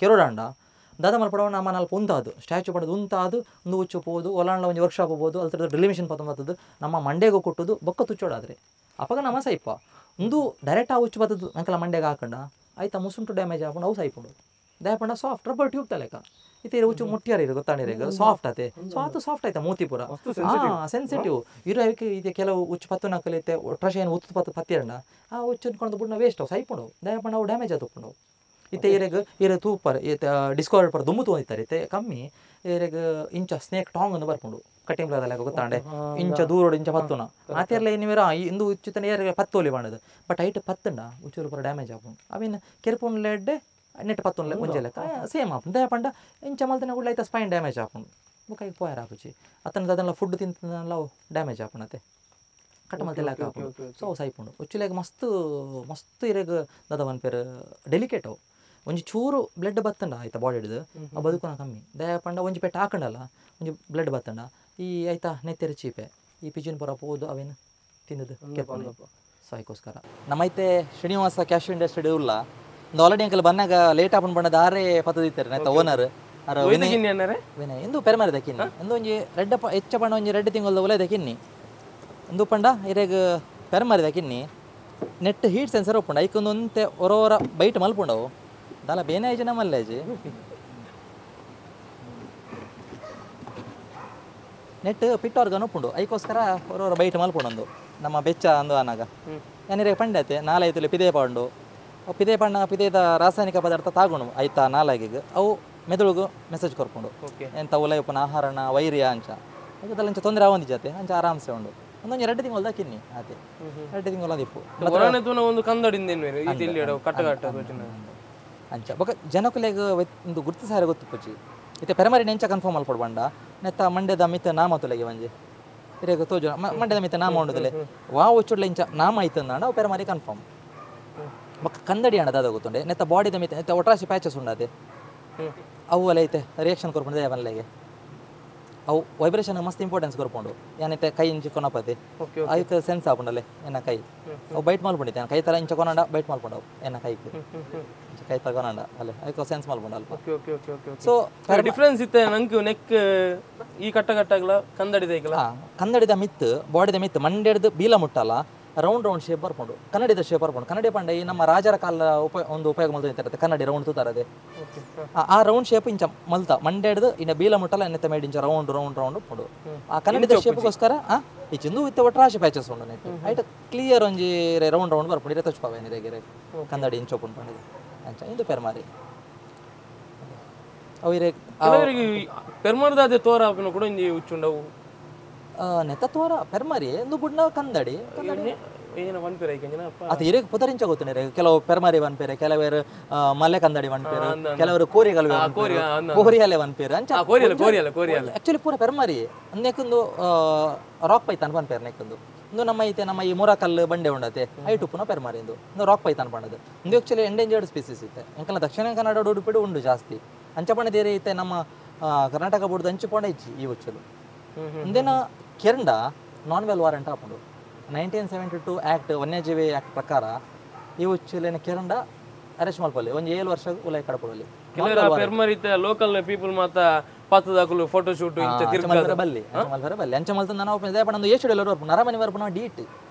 ಕೆರೋಡಾಂಡ ದಾದ ಮಲ್ಪಡವ ನಮ್ಮ ನಾಲ್ಕು ಉಂತಾದು ಸ್ಟ್ಯಾಚು ಪಡೋದು ಉಂತಾದು ಒಂದು ಉಚ್ಚು ಹೋದು ಒಲಾಂಡ ಒಂದು ವರ್ಕ್ಶಾಪ್ ಹೋಗ್ಬೋದು ಅದ್ರ ಡ್ರಿಲ್ ಮಿಷನ್ ಪತ್ತೊಂಬತ್ತದು ನಮ್ಮ ಮಂಡೆಗೆ ಕೊಟ್ಟದು ಬೊಕ್ಕ ತುಚ್ಚೋಡಾದ್ರೆ ಅವಾಗ ನಮ್ಮ ಸೈಪ ಒಂದು ಡೈರೆಕ್ಟ್ ಆ ಉಚ್ಚು ಬತ್ತದು ಅಂಕಲ ಮಂಡೆಗೆ ಹಾಕೊಂಡ ಆಯ್ತಾ ಮುಸುಂಟು ಡ್ಯಾಮೇಜ್ ಹಾಕೊಂಡು ಅವು ಸೈಪುಂಡು ದಯಪಂಡ ಸಾಫ್ಟ್ ರಬ್ಬರ್ ಟ್ಯೂಬ್ ತಲೆಕ ಇತ್ತೆ ಉಚ್ಚು ಮುಟ್ಟಿಯಾರ ಇದು ಗೊತ್ತಾಣಿರೇಗ ಸಾಫ್ಟ್ ಆತೆ ಸೊ ಅದು ಸಾಫ್ಟ್ ಆಯ್ತಾ ಮೂತಿಪುರ ಸೆನ್ಸಿಟಿವ್ ಇರೋ ಇದೆ ಕೆಲವು ಉಚ್ಚು ಪತ್ತು ನಕಲಿತ್ತೆ ಟ್ರಶ್ ಏನು ಉತ್ತು ಪತ್ತು ಪತ್ತಿರಂಡ ಆ ಉಚ್ಚು ಕೊಂಡು ಬಿಟ್ಟು ವೇಸ್ಟ್ ಅವು ಸೈಪುಂಡು ದಯಪಂಡ ಅವು ಡ್ಯಾಮೇಜ್ ಆತುಪ್ಪುಂಡು ಇತ್ತೆ ಇರೆಗ್ ಇರೆ ತೂಪರ್ ಡಿಸ್ಕವರ್ ಪರ ದುಮ್ಮು ತೊಗೊಂಡಿರ್ತಾರೆ ಇತ್ತೆ ಕಮ್ಮಿ ಇರೆಗ್ ಇಂಚ ಸ್ನೇಕ್ ಟಾಂಗ್ ಒಂದು ಬರ್ಕೊಂಡು ಕಟ್ಟಿಂಗ್ಲದಲ್ಲ ಗೊತ್ತಾಂಡೆ ಇಂಚ ದೂರೋಡು ಇಂಚ ಪತ್ತುನ ಆತೆರ್ಲ ಏನಿವೇರ ಇಂದು ಉಚ್ಚುತನ ಏರ್ ಪತ್ತೋಲಿ ಬಾಣದು ಬಟ್ ಐಟ್ ಪತ್ತಂಡ ಉಚ್ಚೂರು ಪರ ಡ್ಯಾಮೇಜ್ ಆಪುಂಡು ಅವಿನ ಕೆರ್ಪುನ್ಲೆಡ್ಡೆ ನೆಟ್ ಪತ್ತೊಂದು ಮುಂಜಾನೆ ಸೇಮ್ ಆಪುಂಡು ದಯಪಂಡ ಇಂಚ ಮಲ್ತನ ಕೂಡ ಐತ ಸ್ಪೈನ್ ಡ್ಯಾಮೇಜ್ ಆಪುಂಡು ಬುಕಾಯಿ ಪೋಯರ್ ಆಪುಜಿ ಅತನದ ಅದನ್ನೆಲ್ಲ ಫುಡ್ ತಿಂತನಲ್ಲ ಡ್ಯಾಮೇಜ್ ಆಪುಣತೆ ಕಟ್ಟ ಮಲ್ತೆಲ್ಲ ಹಾಕೊಂಡು ಸೊ ಸೈಪುಂಡು ಉಚ್ಚುಲೆಗ್ ಮಸ್ತ್ ಇರೆಗ್ ದಾದ ಮನ್ಪೇರು ಡೆಲಿಕೇಟ್ ಅವು ಒಂಜಿ ಚೂರು ಬ್ಲಡ್ ಬತ್ತಂಡ ಆಯ್ತಾ ಬಾಡಿ ಹಿಡಿದು ಆ ಬದುಕುನ ಕಮ್ಮಿ ದಯಪಂಡ ಒಂಜಿ ಪೆಟ್ಟು ಹಾಕೊಂಡಲ್ಲ ಒಂಜಿ ಬ್ಲಡ್ ಬತ್ತಂಡ ಈ ಆಯ್ತಾ ನೆತ್ತೆರ ಚೀಪೆ ಈ ಪಿಜಿನ್ ಪುರ ಹೋದು ಅವೇನು ತಿನ್ನದು ಸೊ ಅದಕ್ಕೋಸ್ಕರ ನಮ್ಮೈತೆ ಶ್ರೀನಿವಾಸ ಕ್ಯಾಶ್ ಇಂಡಸ್ಟ್ರಿ ಇಲ್ಲ ಒಂದು ಆಲ್ರೆಡಿ ಅಂಕಲ್ ಬಂದಾಗ ಲೇಟ್ ಆಪನ್ ಬಣ್ಣದ ಆರೇ ಪತ್ತದಿತ್ತಾರೆ ಆಯ್ತಾ ಓನರ್ ವಿನಯ್ ಎಂದು ಪೆರಮಾರಿ ದಕ್ಕಿನಿ ಒಂದು ಒಂಜಿ ರೆಡ್ಡ ಹೆಚ್ಚ ಪಂಡ ಒಂಜಿ 2 ತಿಂಗಳ ಒಲೆ ದಕ್ಕಿನಿ ಒಂದು ಪಂಡ ಇರೆಗ್ ಪೆರಮಾರಿ ದಕ್ಕಿನಿ ನೆಟ್ ಹೀಟ್ ಸೆನ್ಸರ್ ಒಪ್ಪುಂಡು ಐಕೊಂದು ಒಂತೆ ಹೊರ ಬೈಟ್ ಮಲ್ಪುಂಡವು ದಾಲ ಬೇನೆ ಆಯ್ತು ನಮ್ಮಲ್ಲೇಜಿ ನೆಟ್ ಪಿಟ್ ಆರ್ಗನ್ ಒಪ್ಪುಂಡು ಐಕೋಸ್ಕರ ಹೊರ ಬೈಟ್ ಮಲ್ಪುಂಡು ನಮ್ಮ ಬೆಚ್ಚ ಅಂದು ಅನಾಗ ಏನಿರೆ ಪಂಡತೆ 4-5 ಪಿದೆ ಪಂಡು ಪಿದೆ ಪಣ್ಣ ಪಿದೇದ ರಾಸಾಯನಿಕ ಪದಾರ್ಥ ತಾಗೊಂಡು ಆಯ್ತಾ 4 ಅವು ಮೆದುಳುಗು ಮೆಸೇಜ್ ಕೊರ್ಕೊಂಡು ಎಂತ ಒಲೆ ಉಪ್ಪನ ಆಹಾರನ ವೈರಿಯ ಅಂಚ ಅದೆಲ್ಲ ಅಂಚ ತೊಂದರೆ ಆವಂದಿ ಜೊತೆ ಅಂಚ ಆರಾಮ್ಸೆ ಉಂಡು ಒಂದೊಂದು 2 ತಿಂಗಳು ದಕ್ಕಿನಿ ಆತೆ 2 ತಿಂಗಳು ದಿಪ್ಪು ಒಂದು ಕಂದಡಿಂದ ಅಂಚ ಬೊಕ ಜನಕುಲೆಗ್ ಒಂದು ಗುರ್ತು ಸಾರ ಗೊತ್ತು ಪುಚ್ಚಿ ಇತ್ತೆ ಪೆರಮರಿ ನೆಂಚ ಕನ್ಫರ್ಮ್ ಅಲ್ಪಡ್ ಬಂಡ ನೆತ್ತ ಮಂಡ್ಯದ ಮಿತ್ತ ನಾಮ ತೊಲೆಗೆ ಒಂಜಿ ಇರೇಗ ತೋಜು ಮಂಡ್ಯದ ಮಿತ್ತ ನಾಮ ಉಂಡುದಲೆ ವಾ ಒಚ್ಚುಡ್ಲ ಇಂಚ ನಾಮ ಐತಂದ ಅವು ಪೆರಮರಿ ಕನ್ಫರ್ಮ್ ಬೊಕ್ಕ ಕಂದಡಿ ಅಣ್ಣ ದಾದ ಗೊತ್ತುಂಡೆ ನೆತ್ತ ಬಾಡಿದ ಮಿತ್ತ ನೆತ್ತ ಒಟ್ರಾಸಿ ಪ್ಯಾಚಸ್ ಉಂಡದೆ ಅವು ಅಲ್ಲ ಐತೆ ರಿಯಾಕ್ಷನ್ ಕೊರ್ಪುಂಡು ದೇವನ್ಲೆಗೆ ಅವು ವೈಬ್ರೇಷನ್ ಮಸ್ತ್ ಇಂಪಾರ್ಟೆನ್ಸ್ ಕೊರ್ಪುಂಡು ಏನೈತೆ ಕೈ ಇಂಚಿ ಕೊನಪದೆ ಅದಕ್ಕೆ ಸೆನ್ಸ್ ಆಪುಂಡಲೆ ಎನ್ನ ಕೈ ಅವು ಬೈಟ್ ಮಲ್ಪುಂಡಿತ್ತೆ ಕೈ ತರ ಇಂಚ ಕೊನಂಡ ಬೈಟ್ ಮಲ್ಪುಂಡವು ಎನ್ನ ಕೈಗೆ ಕೈ ತಗೊಂಡ ಅಲ್ಲೇ ಅದಕ್ಕೆ ಸೆನ್ಸ್ ಮಲ್ಪುಂಡು ಅಲ್ಪ ಸೊ ಡಿಫ್ರೆನ್ಸ್ ಇತ್ತೆ ನಂಗೆ ನೆಕ್ ಈ ಕಟ್ಟ ಕಟ್ಟಾಗಲ ಕಂದಡಿದ ಕಂದಡಿದ ಮಿತ್ ಬಾಡಿದ ಮಿತ್ ಮಂಡ್ಯದ ಬೀಲ ಮುಟ್ಟಲ್ಲ ರೌಂಡ್ ಶೇಪ್ ಬರ್ಕೊಂಡು ಕನ್ನಡಿದ ಶೇಪ್ ಬರ್ಕೊಂಡು ಕನ್ನಡಿ ಪಂಡ ಈ ನಮ್ಮ ರಾಜರ ಕಾಲ ಒಂದು ಉಪಯೋಗ ಮಲ್ತಿರುತ್ತೆ ಕನ್ನಡಿ ರೌಂಡ್ ತೂತಾರದೆ ಆ ರೌಂಡ್ ಶೇಪ್ ಇಂಚ ಮಲ್ತ ಮಂಡೆ ಹಿಡಿದು ಇನ್ನು ಬೀಲ ಮುಟ್ಟಲ್ಲ ಎನ್ನೆತ್ತ ಮೇಡ್ ಇಂಚ ರೌಂಡ್ ರೌಂಡ್ ರೌಂಡ್ ಪುಡು ಆ ಕನ್ನಡಿದ ಶೇಪ್ಗೋಸ್ಕರ ಈ ಚಿಂದು ಇತ್ತ ಒಟ್ಟು ರಾಶಿ ಪ್ಯಾಚಸ್ ಉಂಡು ನೆಟ್ಟು ಐಟ್ ಕ್ಲಿಯರ್ ಒಂಜಿ ರೌಂಡ್ ರೌಂಡ್ ಬರ್ಕೊಂಡು ಇರೇ ತಚ್ಪಾವೆ ನೀರೆಗೆ ಕನ್ನಡಿ ಇಂಚೊಪ್ಪು ಪಂಡಿಗೆ ಅಂಚ ಇಂದು ಪೆರ್ಮಾರಿ ಅವಿರೇ ಪೆರ್ಮಾರ್ದ ಅದೇ ತೋರ ಕೂಡ ಇಂಜಿ ಉಚ್ಚುಂಡವು ನೆತ್ತ ತೋರ ಪೆರ್ಮಾರಿ ಎಂದು ಬುಡ್ನ ಕನ್ನಡಿ ಏನು ವನ್ಪೇರೆ ಅದು ಇರೇಗ ಪುದರಿಂಚ ಗೊತ್ತಿನ ಕೆಲವು ಪೆರ್ಮಾರಿ ವನ್ಪೇರೆ ಕೆಲವರು ಮಲೆ ಕನ್ನಡಿ ವನ್ಪೇರು ಕೆಲವರು ಕೋರಿಗಲ್ ಕೋರಿಯಲೆ ವನ್ಪೇರು ಅಂಚ ಆಕ್ಚುಲಿ ಪೂರ ಪೆರ್ಮಾರಿ ನೆಕ್ಕೊಂದು ರಾಕ್ ಪೈತಾನ್ ವನ್ಪೇರು ನೆಕ್ಕೊಂದು ಇಂದು ನಮ್ಮ ಈ ಮೂರಕಲ್ಲು ಬಂಡೆ ಉಂಡತೆ ಐಟು ಪುನಃ ಪೆರ್ಮಾರಿ ಇಂದು ರಾಕ್ ಪೈತಾನ್ ಪಂಡದು ಇಂದು ಆಕ್ಚುಲಿ ಎಂಡೇಂಜರ್ಡ್ ಸ್ಪೀಸೀಸ್ ಇತ್ತೆ ಎಂಕಲ್ಲ ದಕ್ಷಿಣ ಕನ್ನಡ ಉಡುಪಿಡು ಉಂಡು ಜಾಸ್ತಿ ಅಂಚಪಣ ದೇರೆ ಇತ್ತೆ ನಮ್ಮ ಕರ್ನಾಟಕ ಬೋರ್ಡ್ ಹಂಚಿಪೊಂಡ ಇಚ್ಚಿ ಈ ಉಚ್ಚಲು ಇಂದೇನ ಕೆರಂಡ ನಾನ್ ವೆಲ್ ವಾರಂಟ್ ಹಾಕೊಂಡು 1972 ಆ್ಯಕ್ಟ್ ವನ್ಯಜೀವಿ ಆ್ಯಕ್ಟ್ ಪ್ರಕಾರ ಈ ಉಚ್ಚಲೇನ ಕೆರಂಡ ಅರೆಸ್ಟ್ ಮಲ್ಪಲ್ಲಿ ಒಂದು 7 ವರ್ಷ ಉಲೈ ಕಡಪಲ್ಲಿ ಲೋಕಲ್ ಪೀಪಲ್ ಮಾತ ಪಾತದಾಕಲು ಫೋಟೋ ಶೂಟ್ ಬಲ್ಲಿ ಬಲ್ಲಿ ಅಂಚ ಮಲ್ತ ನಾವು ಒಂದು ಏಷ್ ಎಲ್ಲರೂ ಬರ್ಕೊಂಡು ನರಮನಿ ಬರ್ಕೊಂಡು ಡೀಟ್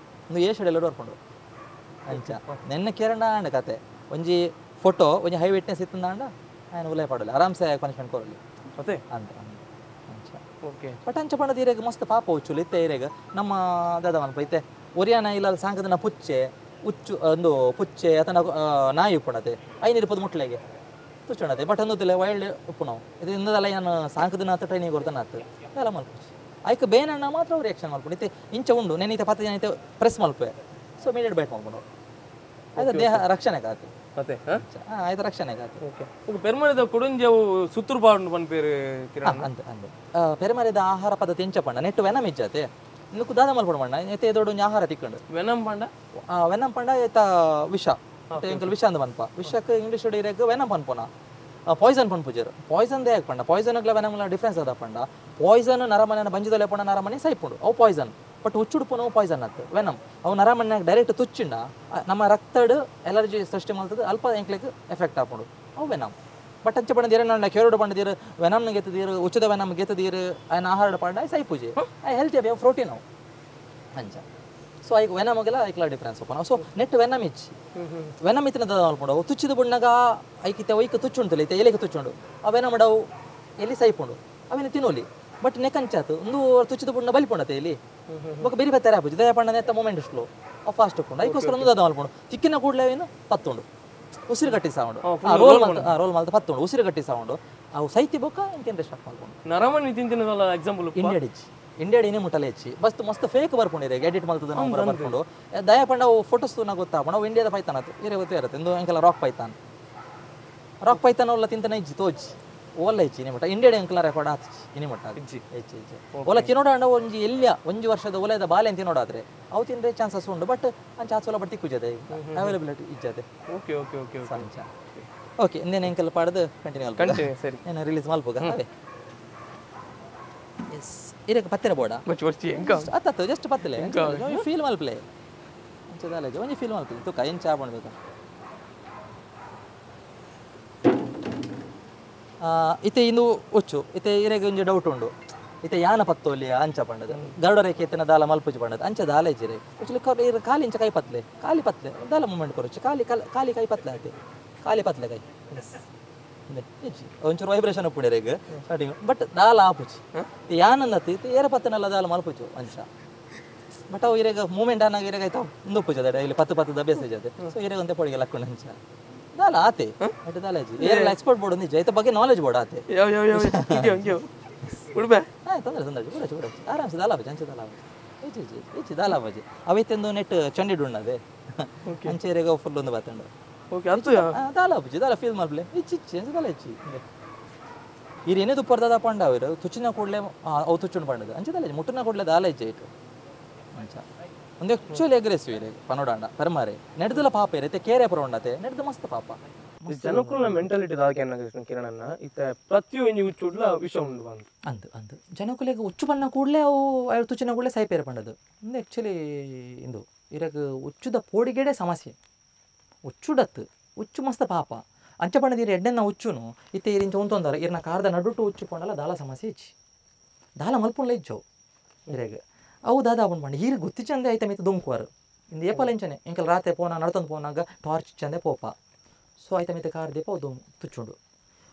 ಒಂದು ಏಷ್ ಎಲ್ಲರೂ ಬರ್ಕೊಂಡು ಅಂಚ ನೆನ್ನ ಕೆರಂಡ ಅಂಡ ಕತೆ ಒಂಜಿ ಫೋಟೋ ಒಂಜಿ ಹೈ ವಿಟ್ನೆಸ್ ಇತ್ತಂದ ఆయన ಉಲೈ ಪಡಲಿ ಆರಾಮ್ಸೆ ಪನಿಷ್ಮೆಂಟ್ ಕೊಡಲಿ ಅದೇ ಅಂತ ಓಕೆ ಬಟ್ ಅಂಚ ಪಂಡದ ಇರೇಗ ಮಸ್ತ್ ಪಾಪ ಉಚ್ಚುಲು ಇತ್ತೆ ಇರೇಗ ನಮ್ಮ ದಾದ ಮಲ್ಪ ಐತೆ ಒರಿಯಾನ ಇಲ್ಲ ಸಾಂಕದನ ಪುಚ್ಚೆ ಉಚ್ಚು ಒಂದು ಪುಚ್ಚೆ ಅಥವಾ ನಾಯಿ ಉಪ್ಪುಣತೆ 520 ಮುಟ್ಲೆಗೆ ತುಚ್ಚುಣತೆ ಬಟ್ ಅಂದಿಲ್ಲ ವೈಲ್ಡ್ ಉಪ್ಪು ನಾವು ಇದು ಇಂದಲ್ಲ ಏನು ಸಾಂಕದನ ಹತ್ತು ಟ್ರೈನಿಗೆ ಕೊಡ್ತಾನೆ ಆತು ಎಲ್ಲ ಮಲ್ಪ ಆಯ್ಕೆ ಬೇನಣ್ಣ ಮಾತ್ರ ಅವ್ರು ರಿಯಾಕ್ಷನ್ ಮಾಡ್ಕೊಂಡು ಇತ್ತೆ ಇಂಚ ಉಂಡು ನೆನೈತೆ 10 ಜನ ಐತೆ ಪ್ರೆಸ್ ಮಲ್ಪೆ ಸೊ ಮೀಡಿಯೇಟ್ ಬೈಟ್ ಮಾಡ್ಕೊಂಡು ಆಯ್ತು ದೇಹ ರಕ್ಷಣೆಗೆ ಆಯ್ತು ಮತ್ತೆ ಆಯ್ತು ರಕ್ಷಣೆಗೆ ಆಯ್ತು ಓಕೆ ಪೆರ್ಮಾರಿದ ಕುಡುಂಜವು ಸುತ್ತೂರು ಪಾಡು ಪನ್ಪೇರು ಅಂತ ಅಂದು ಪೆರ್ಮಾರಿದ ಆಹಾರ ಪದ್ಧತಿ ಎಂಚ ಪಂಡ ನೆಟ್ಟು ವೆನಮ್ ಇಜ್ಜತೆ ಇನ್ನು ಕುದಾದ ಮಲ್ಪಡ ಪಂಡ ಎತ್ತೆ ದೊಡ್ಡ ಆಹಾರ ತಿಕ್ಕೊಂಡು ವೆನಮ್ ಪಂಡ ಏತ ವಿಷ ಎಂಕಲ್ ವಿಷ ಅಂದ ಪನ್ಪ ವಿಷಕ್ಕೆ ಇಂಗ್ಲೀಷ್ ಇರೇಗ ವೆನಮ್ ಪನ್ಪೋನ ಪಾಯ್ಸನ್ ಪನ್ಪುಜರು ಪಾಯ್ಸನ್ ದೇ ಪಂಡ ಪಾಯ್ಸನ್ಗಳ ವೆನಮ್ಗಳ ಡಿಫ್ರೆನ್ಸ್ ಅದ ಪಂಡ ಪಾಯ್ಸನ್ ನರಮನೆ ಬಂಜಿದಲೆ ಪಂಡ ನರಮನೆ ಸೈಪುಂಡು ಅವು ಪಾಯ್ಸನ್ ಬಟ್ ಉಚ್ಚುಡುಪುನವು ಪಾಯ್ಸನ್ ಆಯ್ತು ವೆನಮ್ ಅವು ನರಮನ್ಯಾಗ ಡೈರೆಕ್ಟ್ ತುಚ್ಚಿಂಡ ನಮ್ಮ ರಕ್ತಡ್ ಎಲರ್ಜಿ ಸೃಷ್ಟಿ ಮಾಡ್ತದೆ ಅಲ್ಪ ಎಂಕ್ಲಿಗೆ ಎಫೆಕ್ಟ್ ಹಾಕೊಂಡು ಅವು ವೆನಮ್ ಬಟ್ ಹಂಚ ಪಂಡದೀರು ನನ್ನ ಕೆರಡು ಪಂಡದೀರು ವೆನಮ್ನ ಗೆತ್ತದೀರು ಉಚ್ಚದ ವೆನಮ್ ಗೆತ್ತದೀರು ಆಯ್ನ ಆಹಾರ ಪಂಡ ಸೈ ಪೂಜೆ ಹೆಲ್ತಿ ಅವು ಪ್ರೋಟೀನ್ ಅವು ಹಂಚ ಸೊ ಈಗ ವೆನಮ್ಗೆಲ್ಲ ಐಕ್ಲ ಡಿಫ್ರೆನ್ಸ್ ಓಪನ್ ಸೊ ನೆಟ್ ವೆನಮ್ ಇಚ್ಚಿ ವೆನಮ್ ಇತ್ತಿನ ಮಲ್ಪುಂಡು ಅವು ತುಚ್ಚಿದ ಬುಣ್ಣಗ ಐಕಿತ್ತೆ ಒಯ್ಕ ತುಚ್ಚುಂಟಲ್ಲ ಐತೆ ಎಲೆಗೆ ತುಚ್ಚುಂಡು ಆ ವೆನಮ್ ಅವು ಎಲ್ಲಿ ಸೈಪುಂಡು ಅವೇನು ತಿನ್ನೋಲಿ ಬಟ್ ನೆಕ್ಕಂಚಾತು ಒಂದು ತುಚ್ಚಿದ ಬುಣ್ಣ ಬಲಿಪುಂಡತೆ ಇಲ್ಲಿ ಬೊಕ್ಕ ಬೇರೆ ಬತ್ತಾರೆ ಹಾಪುಜಿ ದಯ ಪಂಡ ನೆತ್ತ ಮೂಮೆಂಟ್ ಸ್ಲೋ ಅವು ಫಾಸ್ಟ್ ಉಪ್ಪುಂಡು ಅದಕ್ಕೋಸ್ಕರ ಒಂದು ಅದ ಮಲ್ಪುಂಡು ತಿಕ್ಕಿನ ಕೂಡಲೇ ಏನು ಪತ್ತುಂಡು ಉಸಿರು ಗಟ್ಟಿ ಸೌಂಡು ರೋಲ್ ಮಲ್ತ ಪತ್ತುಂಡು ಉಸಿರು ಗಟ್ಟಿ ಸೌಂಡು ಅವು ಸೈತಿ ಬೊಕ್ಕ ಇಂಕೇನು ರೆಸ್ಟ್ ಮಾಡ್ಕೊಂಡು ನರಮನಿ ತಿಂತಿನದಲ್ಲ ಎಕ್ಸಾಂಪಲ್ ಇಂಡಿಯಾಡ್ ಇನ್ನೇ ಮುಟ್ಟಲೆ ಹೆಚ್ಚಿ ಬಸ್ ಮಸ್ತ್ ಫೇಕ್ ಬರ್ಕೊಂಡಿರಿ ಎಡಿಟ್ ಮಾಡ್ತದೆ ನಾವು ಬರ್ಕೊಂಡು ದಯ ಪಂಡ ಅವು ಫೋಟೋಸ್ ನಾ ಗೊತ್ತಾಗ್ಕೊಂಡು ಅವು ಇಂಡಿಯಾದ ಪೈತಾನ ಅದು ಇರೇ ಗೊತ್ತೇ ಇರುತ್ತೆ ಇಂದು ಎಂಕೆಲ್ಲ ರಾಕ್ ಪೈತಾನ ಎಲ್ಲ ತಿಂತಾನೆ ಇಜ್ಜಿ ತೋಜಿ ಓಲ್ಲ ಹೆಚ್ಚಿ ಇನ್ನೇ ಮಟ್ಟ ಇಂಡಿಯಾಡ್ ಎಂಕಲ ರೆಕಾರ್ಡ್ ಆಚಿ ಇನ್ನೇ ಮಟ್ಟ ಹೆಚ್ಚಿ ಓಲ ತಿನ್ನೋಡ ಒಂಜಿ ಎಲ್ಲಿಯ ಒಂಜಿ ವರ್ಷದ ಒಲೆದ ಬಾಲೆ ಅಂತ ತಿನ್ನೋಡಾದ್ರೆ ಅವು ತಿಂದ್ರೆ ಚಾನ್ಸಸ್ ಉಂಟು ಬಟ್ ಅಂಚ ಆಚೋಲ ಬಟ್ಟಿ ಕುಜದೆ ಅವೈಲಬಿಲಿಟಿ ಇಜ್ಜದೆ ಓಕೆ ಇನ್ನೇನು ಎಂಕೆಲ್ಲ ಪಾಡದು ಕಂಟಿನ್ಯೂ ಸರಿ ಏನು ರಿಲೀಸ್ ಮಲ್ಪೋಗ ಅದೇ ಎಸ್ ಇರಕ್ಕೆ ಪತ್ತಿರ ಬೋಡ ಅತ್ತ ಜಸ್ಟ್ ಪತ್ತಲೆ ಫೀಲ್ ಮಲ್ಪ್ಲೆ ಒಂಜಿ ಫೀಲ್ ಮಲ್ಪ್ಲೆ ತುಕ ಏನು ಚಾ ಮಾಡ್ಬೇಕು ಇತ್ತೆ ಇಂದು ಒಚ್ಚು ಇತ್ತೆ ಇರೆಗೆ ಒಂಜಿ ಡೌಟ್ ಉಂಡು ಇತ್ತೆ ಯಾನ ಪತ್ತೋಲಿ ಅಂಚ ಪಂಡದು ಗರುಡ ರೇಖೆ ಇತ್ತಿನ ದಾಲ ಮಲ್ಪುಜಿ ಪಂಡದು ಅಂಚ ದಾಲ ಇಜ್ಜಿರೆ ಆಕ್ಚುಲಿ ಕಾಲಿ ಇಂಚ ಕೈ ಪತ್ಲೆ ದಾಲ ಮೂಮೆಂಟ್ ಕೊರಚು ಕಾಲಿ ಕೈ ಪತ್ಲೆ ಆಯ್ತು ಕಾಲಿ ಪತ್ಲೆ ಕೈ ಒಂಚೂರು ವೈಬ್ರೇಷನ್ ಉಪ್ಪುಂಡಿರೆಗ್ ಸ್ಟಾರ್ಟಿಂಗ್ ಬಟ್ ದಾಲ ಆಪುಜಿ ಯಾನಂದತಿ ಏರ ಪತ್ತನೆಲ್ಲ ದಾಲ ಮಲ್ಪುಜು ಅಂಚ ಬಟ್ ಅವು ಇರೆಗ ಮೂಮೆಂಟ್ ಅನ್ನಾಗ ಇರೆಗ ಆಯ್ತು ಒಂದು ಉಪ್ಪುಜದ ಡೈಲಿ 10 ಅಭ್ಯಾಸ ಇಜದೆ ಸೊ ಇರೆಗ ಒಂದೇ ಪೊಡಿಗೆ ಲಕ್ಕೊಂಡು ಅಂಚ ದಾಲ ಆತೆ ಬಟ್ ದಾಲ ಇಜ್ಜಿ ಏರೆಲ್ಲ ಎಕ್ಸ್ಪರ್ಟ್ ಬೋರ್ಡ್ ನಿಜ ಐತ ಬಗ್ಗೆ ನಾಲೆಜ್ ಬೋರ್ಡ್ ಆತೆ ತೊಂದರೆ ಆರಾಮ್ಸೆ ದಾಲ ಬಜಿ ಅಂಚೆ ದಾಲ ಬಜಿ ಈಚಿ ದಾಲ ಬಜಿ ಅವೈತೆಂದು ನೆಟ್ ಚಂಡಿಡ್ ಉಣ್ಣದೆ ಅಂಚೆ ಇರೆಗ ಫುಲ್ ಒಂದು ಬಾತಂಡು ದಾಲ ಬಜಿ ದಾಲ ಫೀಲ್ ಮಾಡ್ಲೆ ಇಚ್ಚಿ ಅಂಚೆ ದಾಲ ಇಚ್ಚಿ ಇರು ಏನೇ ತುಪ್ಪರ್ದ ಪಂಡ ಅವರು ತುಚ್ಚಿನ ಕೂಡಲೇ ಅವು ತುಚ್ಚುಂಡು ಪಂಡದು ಅಂಚೆ ದಾಲ ಮುಟ್ಟನ ಕೂಡಲೇ ದಾಲ ಇಜ್ಜೆ ಇಟ್ಟು ಅಂಚ ಒಂದು ಆಕ್ಚುಲಿ ಅಗ್ರೆಸಿವ್ ಇರೆ ಪನೋಡಾಂಡ ಪರಮಾರೆ ನೆಡ್ದಲ ಪಾಪ ಇರತ್ತೆ ಕೇರೆ ಪರೊಂಡತೆ ನೆಡ್ದ ಮಸ್ತ್ ಪಾಪ ಜನಕ್ಕುಲ ಮೆಂಟಾಲಿಟಿ ದಾಕೆ ಕಿರಣನ್ನ ಇತ್ತ ಪ್ರತಿಯೊಂದು ಉಚ್ಚುಡ್ಲ ವಿಷ ಉಂಡು ಅಂತ ಜನಕ್ಕುಲೆಗೆ ಉಚ್ಚು ಬಣ್ಣ ಕೂಡಲೇ ಅವು ತುಚ್ಚಿನ ಕೂಡಲೇ ಸೈಪೇರೆ ಪಂಡದು ಒಂದು ಆ್ಯಕ್ಚುಲಿ ಇಂದು ಇರಗ ಉಚ್ಚುದ ಪೋಡಿಗೆಡೆ ಸಮಸ್ಯೆ ಉಚ್ಚುಡತ್ತು ಉಚ್ಚು ಮಸ್ತ್ ಪಾಪ ಅಂಚ ಪಂಡದ ಎಡ್ಡೆನ್ನ ಉಚ್ಚುನು ಇತ್ತೆ ಇರಿಂಚ ಉಂತೊಂದಾರ ಇರ್ನ ಕಾರದ ನಡುಟು ಉಚ್ಚು ಪಂಡಲ್ಲ ದಾಲ ಸಮಸ್ಯೆ ಇಚ್ಚಿ ದಾಲ ಮಲ್ಪುಂಡ್ಲ ಇಜ್ಜವು ಇರೆಗ ಅವು ದಾದ ಪಂಡ್ ಪಂಡ ಹೀರಿಗೆ ಗೊತ್ತಿಚ್ಚಂದೆ ಆಯ್ತಾ ಮಿತ್ತು ದುಂಕುವಾರು ಇಂದು ಏಪಲ್ ಎಂಚನೆ ಇಂಕಲ್ ರಾತ್ರಿ ಪೋನ ನಡ್ತೊಂದು ಪೋನಾಗ ಟಾರ್ಚ್ ಚಂದೆ ಪೋಪ ಸೊ ಆಯ್ತ ಮಿತ್ತೆ ಕಾರ್ ದೀಪ ಅದು ತುಚ್ಚುಂಡು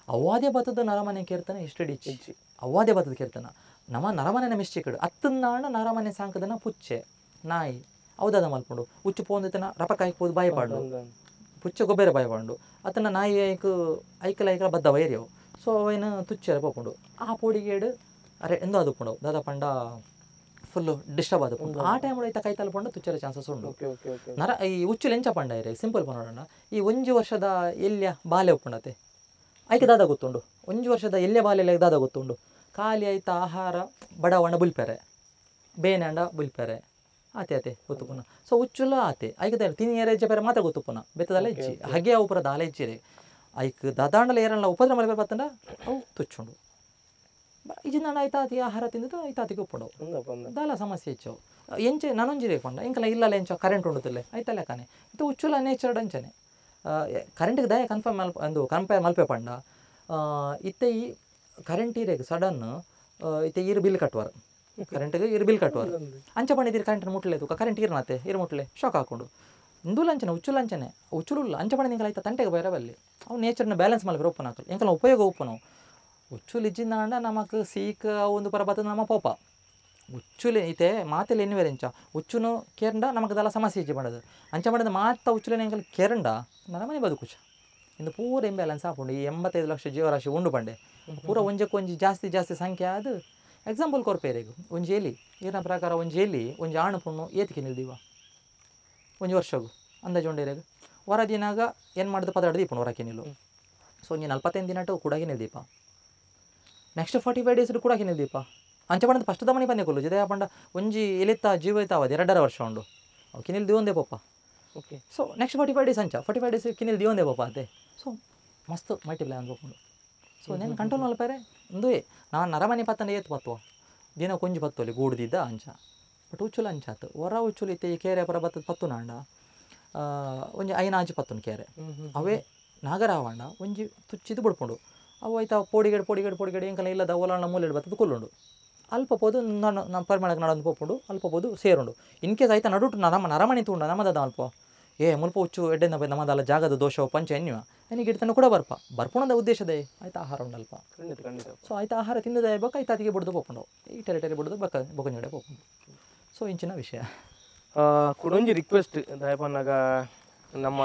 ಅವಾದೇ ಬತ್ತದ ನರಮನೆ ಕೇರ್ತಾನೆ ಇಷ್ಟು ಡಿಚ್ಚಿ ಅವಾದೇ ಬತ್ತದ ಕೇರ್ತಾನ ನಮ್ಮ ನರಮನೆ ಮಿಸ್ಟೇಕಡು ಅತ್ತನ್ನಾಣ ನರಮನೆ ಸಾಂಕದನ ಪುಚ್ಚೆ ನಾಯಿ ಹೌದಾದ ಮಲ್ಪುಂಡು ಉಚ್ಚು ಪೋಂದಿತನ ರಪಕಾಯಿ ಪೋದು ಬಾಯಿಪಾಡು ಪುಚ್ಚೆ ಗೊಬ್ಬರ ಬಾಯಿಪಾಂಡು ಅತನ ನಾಯಿ ಐಕಲ ಬದ್ದ ವೈರ್ಯವು ಸೊ ಅವನ ತುಚ್ಚೆ ಪೋಪುಂಡು ಆ ಪೋಡಿಗೇಡು ಅರೆ ಎಂದೋ ಅದು ಪುಂಡು ದಾದ ಪಂಡ ಫುಲ್ಲು ಡಿಸ್ಟರ್ಬ್ ಆದ ಪುಂಡು ಆ ಟೈಮ್ ಐತ ಕೈ ತಲ್ಪಂಡು ತುಚ್ಚರ ಚಾನ್ಸಸ್ ಉಂಡು ನರ ಈ ಉಚ್ಚು ಎಂಚ ಪಂಡ ಇರೆ ಸಿಂಪಲ್ ಪನೋಡಣ ಈ ಒಂಜು ವರ್ಷದ ಎಲ್ಯ ಬಾಲೆ ಉಪ್ಪುಂಡತೆ ಐಕೆ ದಾದ ಗೊತ್ತುಂಡು ಒಂಜು ವರ್ಷದ ಎಲ್ಯ ಬಾಲೆ ದಾದ ಗೊತ್ತುಂಡು ಖಾಲಿ ಆಯ್ತ ಆಹಾರ ಬಡವಣ್ಣ ಬುಲ್ಪೆರೆ ಬೇನಂಡ ಬುಲ್ಪೆರೆ ಆತೆ ಗೊತ್ತು ಪುನಃ ಸೊ ಉಚ್ಚುಲ್ಲ ಆತೆ ಐಕೆ ತಿನಿ ಎರೆಜ್ಜೆ ಬೇರೆ ಮಾತ್ರ ಗೊತ್ತು ಪುನಃ ಬೆತ್ತದಲ್ಲ ಇಜ್ಜಿ ಹಾಗೆ ಅವು ಪುರ ದಾಲ ಇಜ್ಜಿರೆ ಐಕ್ ದಾದಾಂಡಲ ಏರಲ್ಲ ಉಪದ್ರ ಮಲೆ ಬತ್ತಂಡ ಅವು ತುಚ್ಚುಂಡು ಇಜಿಂದ ಆಯ್ತಾ ಅತಿ ಆಹಾರ ತಿಂದಿದ್ದು ಐತ ಅತಿಗೆ ಉಪ್ಪುಂಡು ದಾಲ ಸಮಸ್ಯೆ ಹೆಚ್ಚು ಎಂಚೆ ನಾನೊಂಜಿರೆ ಕೊಂಡ ಇಂಕಲ ಇಲ್ಲಲ್ಲ ಎಂಚ ಕರೆಂಟ್ ಉಂಡುತ್ತಲ್ಲೇ ಐತಲ್ಲ ಕಾನೆ ಇದು ಉಚ್ಚುಲ ನೇಚರ್ಡ್ ಅಂಚನೆ ಕರೆಂಟ್ಗೆ ದಯ ಕಂಪೇರ್ ಮಲ್ಪೆ ಪಂಡ ಇತ್ತೆ ಈ ಕರೆಂಟ್ ಇರೆಗೆ ಸಡನ್ ಇತ್ತೆ ಈರು ಬಿಲ್ ಕಟ್ಟುವರು ಕರೆಂಟ್ಗೆ ಇರು ಬಿಲ್ ಕಟ್ಟುವರು ಅಂಚ ಪಂಡಿದ್ದೀರಿ ಕರೆಂಟ್ ಮುಟ್ಲೇದು ಕರೆಂಟ್ ಇರ್ನಾತೆ ಇರು ಮುಟ್ಲೆ ಶಾಕ್ ಹಾಕೊಂಡು ಇಂದು ಲಂಚನೆ ಉಚ್ಚು ಲಂಚನೆ ಉಚ್ಚುಲ್ಲ ಅಂಚ ಪಂಡ ನಿಂಕಲ ಆಯ್ತಾ ತಂಟೆಗೆ ಬರಬಲ್ಲಿ ಅವು ನೇಚರ್ನ ಬ್ಯಾಲೆನ್ಸ್ ಮಲ್ಪೆ ಒಪ್ಪನ ಹಾಕಲು ಎಂಕಲ ಉಪಯೋಗ ಉಪ್ಪು ನಾವು ಉಚ್ಚುಲು ಇಜ್ಜಿಂದ ನಮಕ್ ಸೀಕ ಒಂದು ಪರ ಬತ್ತದ ನಮ್ಮ ಪೋಪ ಉಚ್ಚುಲೆ ಐತೆ ಮಾತೆಲ್ಲ ಎನ್ನುವೇರೆ ಎಂಚ ಉಚ್ಚುನು ಕೇರಂಡ ನಮಗೆ ದಲ್ಲ ಸಮಸ್ಯೆ ಇಜ್ಜಿ ಮಾಡೋದು ಅಂಚ ಮಾಡಿದ ಮಾತ ಉಚ್ಚುಲೆ ಎಂಕಲ್ ಕೇರಂಡ ನರಮನೆ ಬದುಕುಚ ಇಂದು ಪೂರ ಇಂಬ್ಯಾಲೆನ್ಸ್ ಹಾಕೊಂಡು ಈ 85 ಲಕ್ಷ ಜೀವರಾಶಿ ಉಂಡು ಬಂಡೆ ಪೂರ ಒಂಜಕ್ಕೊಂಜಿ ಜಾಸ್ತಿ ಸಂಖ್ಯೆ ಅದು ಎಕ್ಸಾಂಪಲ್ ಕೊರ್ಪೇರೆಗು ಒಂಜಿ ಎಲಿ ಈರಿನ ಪ್ರಕಾರ ಒಂಜಿ ಎಲಿ ಒಂಜಿ ಆಣು ಪುಣ್ಣು ಏತಿಗೆ ನಿಲ್ದೀವ ಒಂಜಿ ವರ್ಷಗು ಅಂದಾಜು ಉಂಡೇರೆಗು ಹೊರದಿನಾಗ ಏನು ಮಾಡಿದ ಪದಾರ್ಥ ದೀಪನು ಹೊರಕ್ಕೆ ನಿಲ್ಲು ಸೊ ಒಂಜಿ 45 ದಿನ ಕೂಡಾಗಿ ನಿಲ್ದೀಪ ನೆಕ್ಸ್ಟ್ 45 ಡೇಸ್ ಕೂಡ ನಿಲ್ದೀಪ ಅಂಚ ಪಂಡ ಫಸ್ಟ್ ದಮನಿ ಬಂದೆ ಕೊಲ್ಲು ಜೊತೆ ಪಂಡ ಒಂಜಿ ಎಲಿತ್ತ ಜೀವ ಇತ್ತಾವ 2.5 ವರ್ಷ ಉಂಡು ಅವು ಕಿನಿಲ್ ದಿವಂದೇ ಪಪ್ಪ ಓಕೆ ಸೊ ನೆಕ್ಸ್ಟ್ 45 ಡೇಸ್ ಅಂಚ 45 ಡೇಸ್ ಕಿನಿಲ್ ದಿವಂದೇ ಪಪ್ಪ ಅದೇ ಸೊ ಮಸ್ತ್ ಮಲ್ಟಿಪ್ಲೈ ಅನ್ಕೊಂಡು ಸೊ నేను ಕಂಟ್ರೋಲ್ ಮಲ್ಪೇರೆ ಇಂದುವೆ ನಾನು ನರಮನೆ ಪತ್ತಂಡ ಏತು ಪತ್ತುವ ದಿನ ಕೊಂಜಿ ಪತ್ತೋಲಿ ಗೂಡ್ದಿದ್ದ ಅಂಚ ಬಟ್ ಉಚ್ಚುಲ ಅಂಚಾತು ಹೊರ ಉಚ್ಚುಲು ಇತ್ತೆ ಈ ಕೇರೆ ಪರ ಬತ್ತದ ಪತ್ತು ನಾಂಡ ಒಂಜಿ ಐನಾಜಿ ಪತ್ತುನ್ ಕೇರೆ ಅವೇ ನಾಗರಾವಂಡ ಒಂಜಿ ತುಚ್ಚಿದು ಬಿಡ್ಕೊಂಡು ಅವು ಆಯ್ತಾ ಪೋಡಿಗೇಡು ಎಂಕಲ ಇಲ್ಲದ ಓಲಾಣ ಮೂಲೆಡು ಬತ್ತದ ಕೊಲ್ಲುಂಡು ಅಲ್ಪ ಪೋದು ನಮ್ಮ ಪರಿಮಳಕ್ಕೆ ನಡೊಂದು ಪೋಪುಂಡು ಅಲ್ಪ ಪೋದು ಸೇರುಂಡು ಇನ್ ಕೇಸ್ ಆಯ್ತಾ ನಡುಟು ನರಮಣಿ ತೂಂಡ ನಮ್ಮದ ಅಲ್ಪ ಮುಲ್ಪ ಉಚ್ಚು ಎಡ್ಡೆಂದ ನಮ್ಮದಲ್ಲ ಜಾಗದ ದೋಷವು ಪಂಚ ಎನ್ನುವ ನನಗೆ ಇಡ್ತಾನೆ ಕೂಡ ಬರ್ಪುಣದ ಉದ್ದೇಶದೇ ಆಯ್ತಾ ಆಹಾರ ಉಂಡಲ್ಪ ಸೊ ಆಯ್ತಾ ಆಹಾರ ತಿಂದದ ಬೇಕು ಆಯ್ತಾ ಅತಿಗೆ ಬಿಡ್ದು ಪೋಪುಂಡು ಈ ಟೆರಿಟರಿ ಬಿಡ್ದು ಬೊಕಂಜಡೆ ಪೋಪುಂಡು ಸೊ ಇಂಚಿನ ವಿಷಯ ಕುಡೊಂಜಿ ರಿಕ್ವೆಸ್ಟ್ ದಯಪನ್ನಾಗ ನಮ್ಮ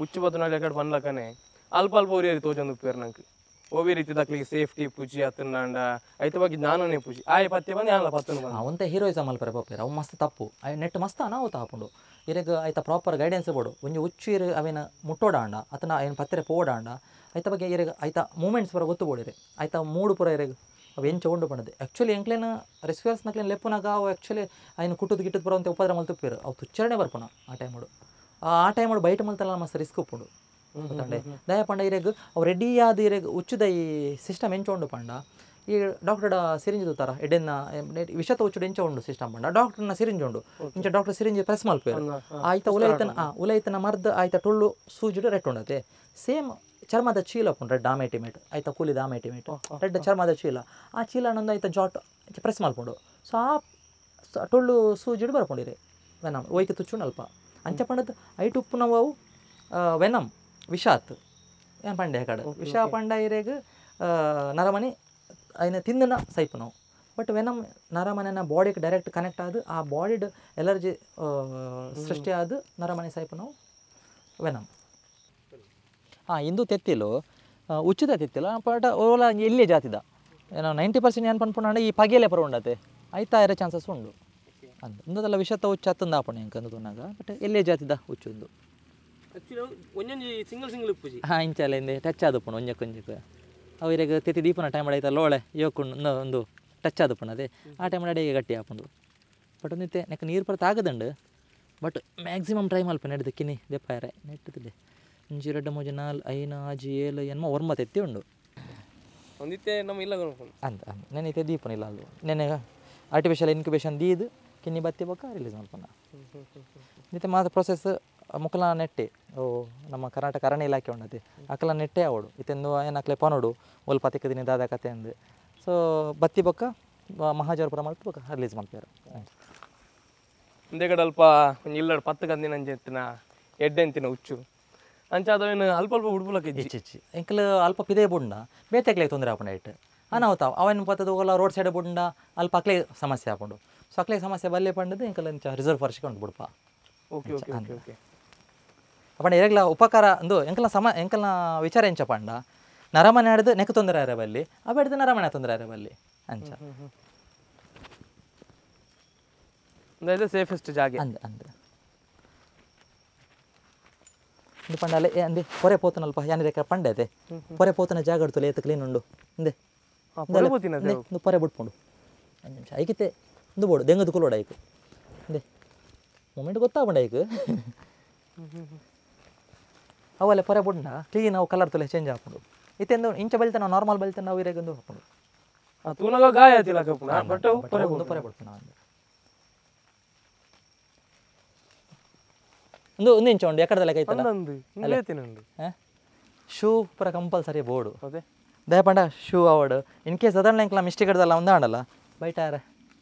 ಉಚ್ಚು ಬತ್ತನಾಗ ಎಕಡೆ ಬಂದ್ಲಕನೆ ಅಲ್ಪ ಒರಿಯರಿ ತೋಜೊಂದು ಪೇರು ನಂಗೆ ಓವಿ ರೀತಿ ದಕ್ಲಿಗೆ ಸೇಫ್ಟಿ ಪೂಜಿ ಅತ್ತಂಡ ಐತವಾಗಿ ಜ್ಞಾನನೇ ಪೂಜಿ ಆಯ ಪತ್ತೆ ಬಂದು ಯಾನಲ್ಲ ಪತ್ತನು ಅವಂತೆ ಹೀರೋಯಿಸಮ್ ಅಲ್ಪರೆ ಪಪ್ಪೇರ ಅವು ಮಸ್ತ್ ತಪ್ಪು ನೆಟ್ ಮಸ್ತ್ ಅನಾಹುತ ಹಾಕೊಂಡು ಇರಗ ಆಯ್ತಾ ಪ್ರಾಪರ್ ಗೈಡೆನ್ಸ್ ಬೋಡು ಒಂಜಿ ಉಚ್ಚು ಇರು ಅವೇನ ಮುಟ್ಟೋಡಾಂಡ ಅತನ ಏನು ಪತ್ತೆರೆ ಪೋಡಾಂಡ ಆಯ್ತ ಬಗ್ಗೆ ಇರಗ ಆಯ್ತಾ ಮೂಮೆಂಟ್ಸ್ ಪರ ಗೊತ್ತು ಬೋಡಿರಿ ಆಯ್ತಾ ಮೂಡು ಪುರ ಇರಗ ಅವು ಎಂಚ ಉಂಡು ಪಂಡದೆ ಆ್ಯಕ್ಚುಲಿ ಎಂಕ್ಲೇನ ರೆಸ್ಕ್ಯೂರ್ಸ್ ನಕ್ಲೇನು ಲೆಪ್ಪನಾಗ ಅವು ಆ್ಯಕ್ಚುಲಿ ಅಯ್ನು ಕುಟ್ಟುದು ಗಿಟ್ಟದು ಬರೋ ಅಂತ ಉಪದ್ರ ಮಲ್ತುಪ್ಪಿರು ಅವು ತುಚ್ಚರಣೆ ಬರ್ಪುಣ ಆ ಟೈಮಡು ಬೈಟ್ ಮಲ್ತಲ್ಲ ಮಸ್ತ್ ರಿಸ್ಕ್ ಉಪ್ಪುಂಡು ಗೊತ್ತಂಡೆ ದಯ ಪಂಡ ಇರೆಗ್ ಅವು ರೆಡಿ ಆದ ಇರೆಗ್ ಉಚ್ಚುದ ಈ ಸಿಸ್ಟಮ್ ಎಂಚ ಉಂಡು ಪಂಡ ಈ ಡಾಕ್ಟರ್ ಸಿರಿಂಜ್ ತರ ಎಡೆನ್ನ ವಿಷತ ಉಚ್ಚುಡು ಎಂಚ ಉಂಡು ಸಿಸ್ಟಮ್ ಪಂಡ ಡಾಕ್ಟರ್ನ ಸಿರಿಂಜ್ ಉಂಡು ಇಂಚ ಡಾಕ್ಟರ್ ಸಿರಿಂಜ್ ಪ್ರೆಸ್ ಮಲ್ಪೇರು ಆಯ್ತಾ ಉಲೈತನ ಮರ್ದ ಆಯ್ತಾ ಟೊಳ್ಳು ಸೂಜುಡು ರೆಟ್ ಉಂಡತೆ ಸೇಮ್ ಚರ್ಮದ ಚೀಲ ಪುಂಡು ರೆಡ್ ಆಮೆಟಿಮೇಟ್ ಆಯ್ತಾ ಕೂಲಿದ ಆಮೆಟಿಮೇಟ್ ರೆಡ್ ಚರ್ಮದ ಚೀಲ ಆ ಚೀಲನೊಂದು ಆಯ್ತಾ ಜಾಟ್ ಪ್ರೆಸ್ ಮಲ್ಪುಂಡು ಸೊ ಆ ಟೊಳ್ಳು ಸೂಜುಡು ಬರ್ಕೊಂಡಿರಿ ವೆನಮ್ ಒಯ್ಕೆ ತುಚ್ಚುಂಡು ಅಲ್ಪ ಅಂಚ ಪಂಡದ ಐಟು ಉಪ್ಪು ನಾವು ವೆನಮ್ ವಿಷಾತ್ ಏನು ಪಂಡೆ ಕಡೆ ವಿಷ ಪಂಡ ಇರೆಗ್ ನರಮನಿ ಅಯ್ನ ತಿಂದನ ಸೈಪು ನಾವು ಬಟ್ ವೆನಮ್ ನರಮನೆನ ಬಾಡಿಗೆ ಡೈರೆಕ್ಟ್ ಕನೆಕ್ಟ್ ಆದ ಆ ಬಾಡಿಡ್ ಎಲರ್ಜಿ ಸೃಷ್ಟಿ ಆದ ನರಮನೆ ಸೈಪು ನಾವು ವೆನಮ್ ಇಂದು ತೆತ್ತಿಲು ಉಚಿತ ತೆತ್ತಿಲ್ಲ ಬಟ್ ಓಲ ಇಲ್ಲೇ ಜಾತಿದ ಏನೋ 90% ಏನು ಪನ್ಪುಂಡ ಈ ಪಗೆಲೆ ಪರ ಉಂಡತೆ ಆಯ್ತಾ ಇರೋ ಚಾನ್ಸಸ್ ಉಂಡು ಅಂತ ಇಂದದೆಲ್ಲ ವಿಷತ ಉಚ್ಚ ಹತ್ತಂದು ಆಪಣೆ ಹೆಂಗೆ ಅಂದುಕೊಂಡಾಗ ಬಟ್ ಎಲ್ಲೇ ಜಾತಿದ ಉಚ್ಚುಂದು ಇಂಚಲ್ಲ ಹಿಂದೆ ಟಚ್ ಆದಪ್ಪಣ ಒಂಜಕ್ಕೊಂಜಕ್ಕೆ ಅವರಿಗೆ ತೆತ್ತಿ ದೀಪನ ಟೈಮ್ ಆಯ್ತಲ್ಲ ಒಳ್ಳೆ ಯೋಕೊಂಡು ಒಂದು ಟಚ್ ಆದಪ್ಪಣ ಅದೇ ಆ ಟೈಮ್ ಅಡಿಗೆ ಗಟ್ಟಿ ಹಾಕೊಂಡು ಬಟ್ ಒಂದಿತ್ತೆ ನೆಕ್ಕ ನೀರು ಪರತ ಆಗದಂಡು ಬಟ್ ಮ್ಯಾಕ್ಸಿಮಮ್ ಟ್ರೈ ಮಲ್ಪ ನಡೆದು ಕಿನಿ ದೆಪ್ಪಾಯರೆ ನೆಟ್ಟದಿದೆ 1 2 3 4 5 6 7 ಎನ್ಮ ಒರ್ಮತ್ ಎತ್ತಿ ಉಂಡು ಒಂದಿತ್ತೆ ನಮ್ಮ ಇಲ್ಲ ಅಂತ ನೆನೈತೆ ದೀಪನ ಇಲ್ಲ ಅದು ನೆನೆ ಆರ್ಟಿಫಿಷಿಯಲ್ ಇನ್ಕ್ಯುಬೇಷನ್ ದೀದು ಕಿನ್ನಿ ಬತ್ತಿ ಬೊಕ್ಕ ರಿಲೀಸ್ ಮಲ್ಪನ ನಿತ್ತೆ ಮಾತ್ರ ಪ್ರೊಸೆಸ್ ಮುಕ್ಕಲ ನೆಟ್ಟೆ ಓ ನಮ್ಮ ಕರ್ನಾಟಕ ಅರಣ್ಯ ಇಲಾಖೆ ಉಂಡತಿ ಅಕ್ಕಲ ನೆಟ್ಟೆ ಅವಡು ಇತ್ತೆಂದು ಏನು ಅಕ್ಲೆ ಪನೋಡು ಒಲ್ಪ ತಿಕ್ಕದಿನಿ ದಾದ ಕತೆ ಅಂದು ಸೊ ಬತ್ತಿ ಬೊಕ್ಕ ಮಹಾಜರ ಪುರ ಮಲ್ತು ಬೊಕ್ಕ ರಿಲೀಸ್ ಮಾಡ್ತಾರೆ ಇಂದೆಗಡೆ ಅಲ್ಪ ಒಂಜಿ ಇಲ್ಲಡ್ 10 ಕಂದಿನ ಅಂಚೆತ್ತಿನ ಎಡ್ಡೆಂತಿನ ಉಚ್ಚು ಅಂಚ ಅದವೇನು ಅಲ್ಪ ಅಲ್ಪ ಉಡ್ಪುಲಕ್ಕೆ ಇಜ್ಜಿ ಇಚ್ಚಿ ಎಂಕಲ್ ಅಲ್ಪ ಪಿದೇ ಬುಂಡ ಬೇತೆಕ್ಲೆ ತೊಂದರೆ ಆಪುಂಡ ಇಟ್ಟು ಅನಾಹುತ ಅವನ್ ಪತ್ತದ ಹೋಗಲ್ಲ ರೋಡ್ ಸೈಡ್ ಬುಂಡ ಅಲ್ಪ ಅಕ್ಲೆ ಸಮಸ್ಯೆ ಆಪುಂಡು ಸೊ ಅಕ್ಲೆ ಸಮಸ್ಯೆ ಬಲ್ಲೆ ಪಂಡದು ಎಂಕಲ್ ಅಂಚ ರಿಸರ್ವ್ ಫಾರೆಸ್ಟ್ ಉಂಟು ಬಿಡಪ್ಪ ಓಕೆ ಓಕೆ ಓಕೆ ಓಕೆ ಅಪ್ಪಂಡ ಇರಗ್ಲ ಉಪಕಾರ ಅಂದು ಎಂಕಲ್ನ ವಿಚಾರ ಎಂಚ ಪಂಡ ನರಮನೆ ಆಡಿದು ನೆಕ್ ತೊಂದರೆ ಆರೆ ಬಲ್ಲಿ ಅಬೇಡ್ದು ನರಮನೆ ತೊಂದರೆ ಆರೆ ಬಲ್ಲಿ ಅಂಚ ಅದಾയത് ಸೇಫೆಸ್ಟ್ ಜಾಗೆ ಅಂದ ಅಂದ ಇಂದು ಪಂಡಾಲೆ ಅಂದೆ ಪೊರೆ ಪೋತನಲ್ಪ ಯಾನಿರೇಕ ಪಂಡೆ ಅದೇ ಪೊರೆ ಪೋತನ ಜಾಗ ಇಡ್ತಲ್ಲ ಏತ ಕ್ಲೀನ್ ಉಂಡು ಇಂದೆ ಇಂದು ಪೊರೆ ಬಿಟ್ಕೊಂಡು 5 ನಿಮಿಷ ಐಕಿತ್ತೆ ಇಂದು ಬೋಡು ದೆಂಗದು ಕುಲೋಡ ಐಕು ಇಂದೆ ಮೂಮೆಂಟ್ ಗೊತ್ತಾಗ್ಬಂಡ ಐಕು ಅವಲ್ಲೇ ಪೊರೆ ಬುಂಡ ಕ್ಲೀನ್ ಅವು ಕಲರ್ ತುಲೆ ಚೇಂಜ್ ಹಾಕೊಂಡು ಇತ್ತೆಂದು ಇಂಚ ಬಲ್ತೆ ನಾವು ನಾರ್ಮಲ್ ಬಲ್ತೆ ನಾವು ಇರೇಗಂದು ಹಾಕೊಂಡು ತೂನಗ ಗಾಯ ಆತಿಲ್ಲ ಕಪ್ಪುನ ಬಟ್ ಪೊರೆ ಬಿಡ್ತು ನಾವು ಒಂದು ಇಂಚ ಉಂಡು ಎಕಡದಲ್ಲ ಕೈತಲ್ಲ ಅಂದಂದು ಇಂಗ್ಲೇತಿನಂದು ಶೂ ಪೂರ ಕಂಪಲ್ಸರಿ ಬೋರ್ಡು ಅದೇ ದಯಪಂಡ ಶೂ ಅವಾರ್ಡ್ ಇನ್ ಕೇಸ್ ಅದನ್ನ ಎಂಕ್ಲ ಮಿಸ್ಟೇಕ್ ಹಿಡ್ದಲ್ಲ ಒಂದಾಡಲ್ಲ ಬೈಟಾರ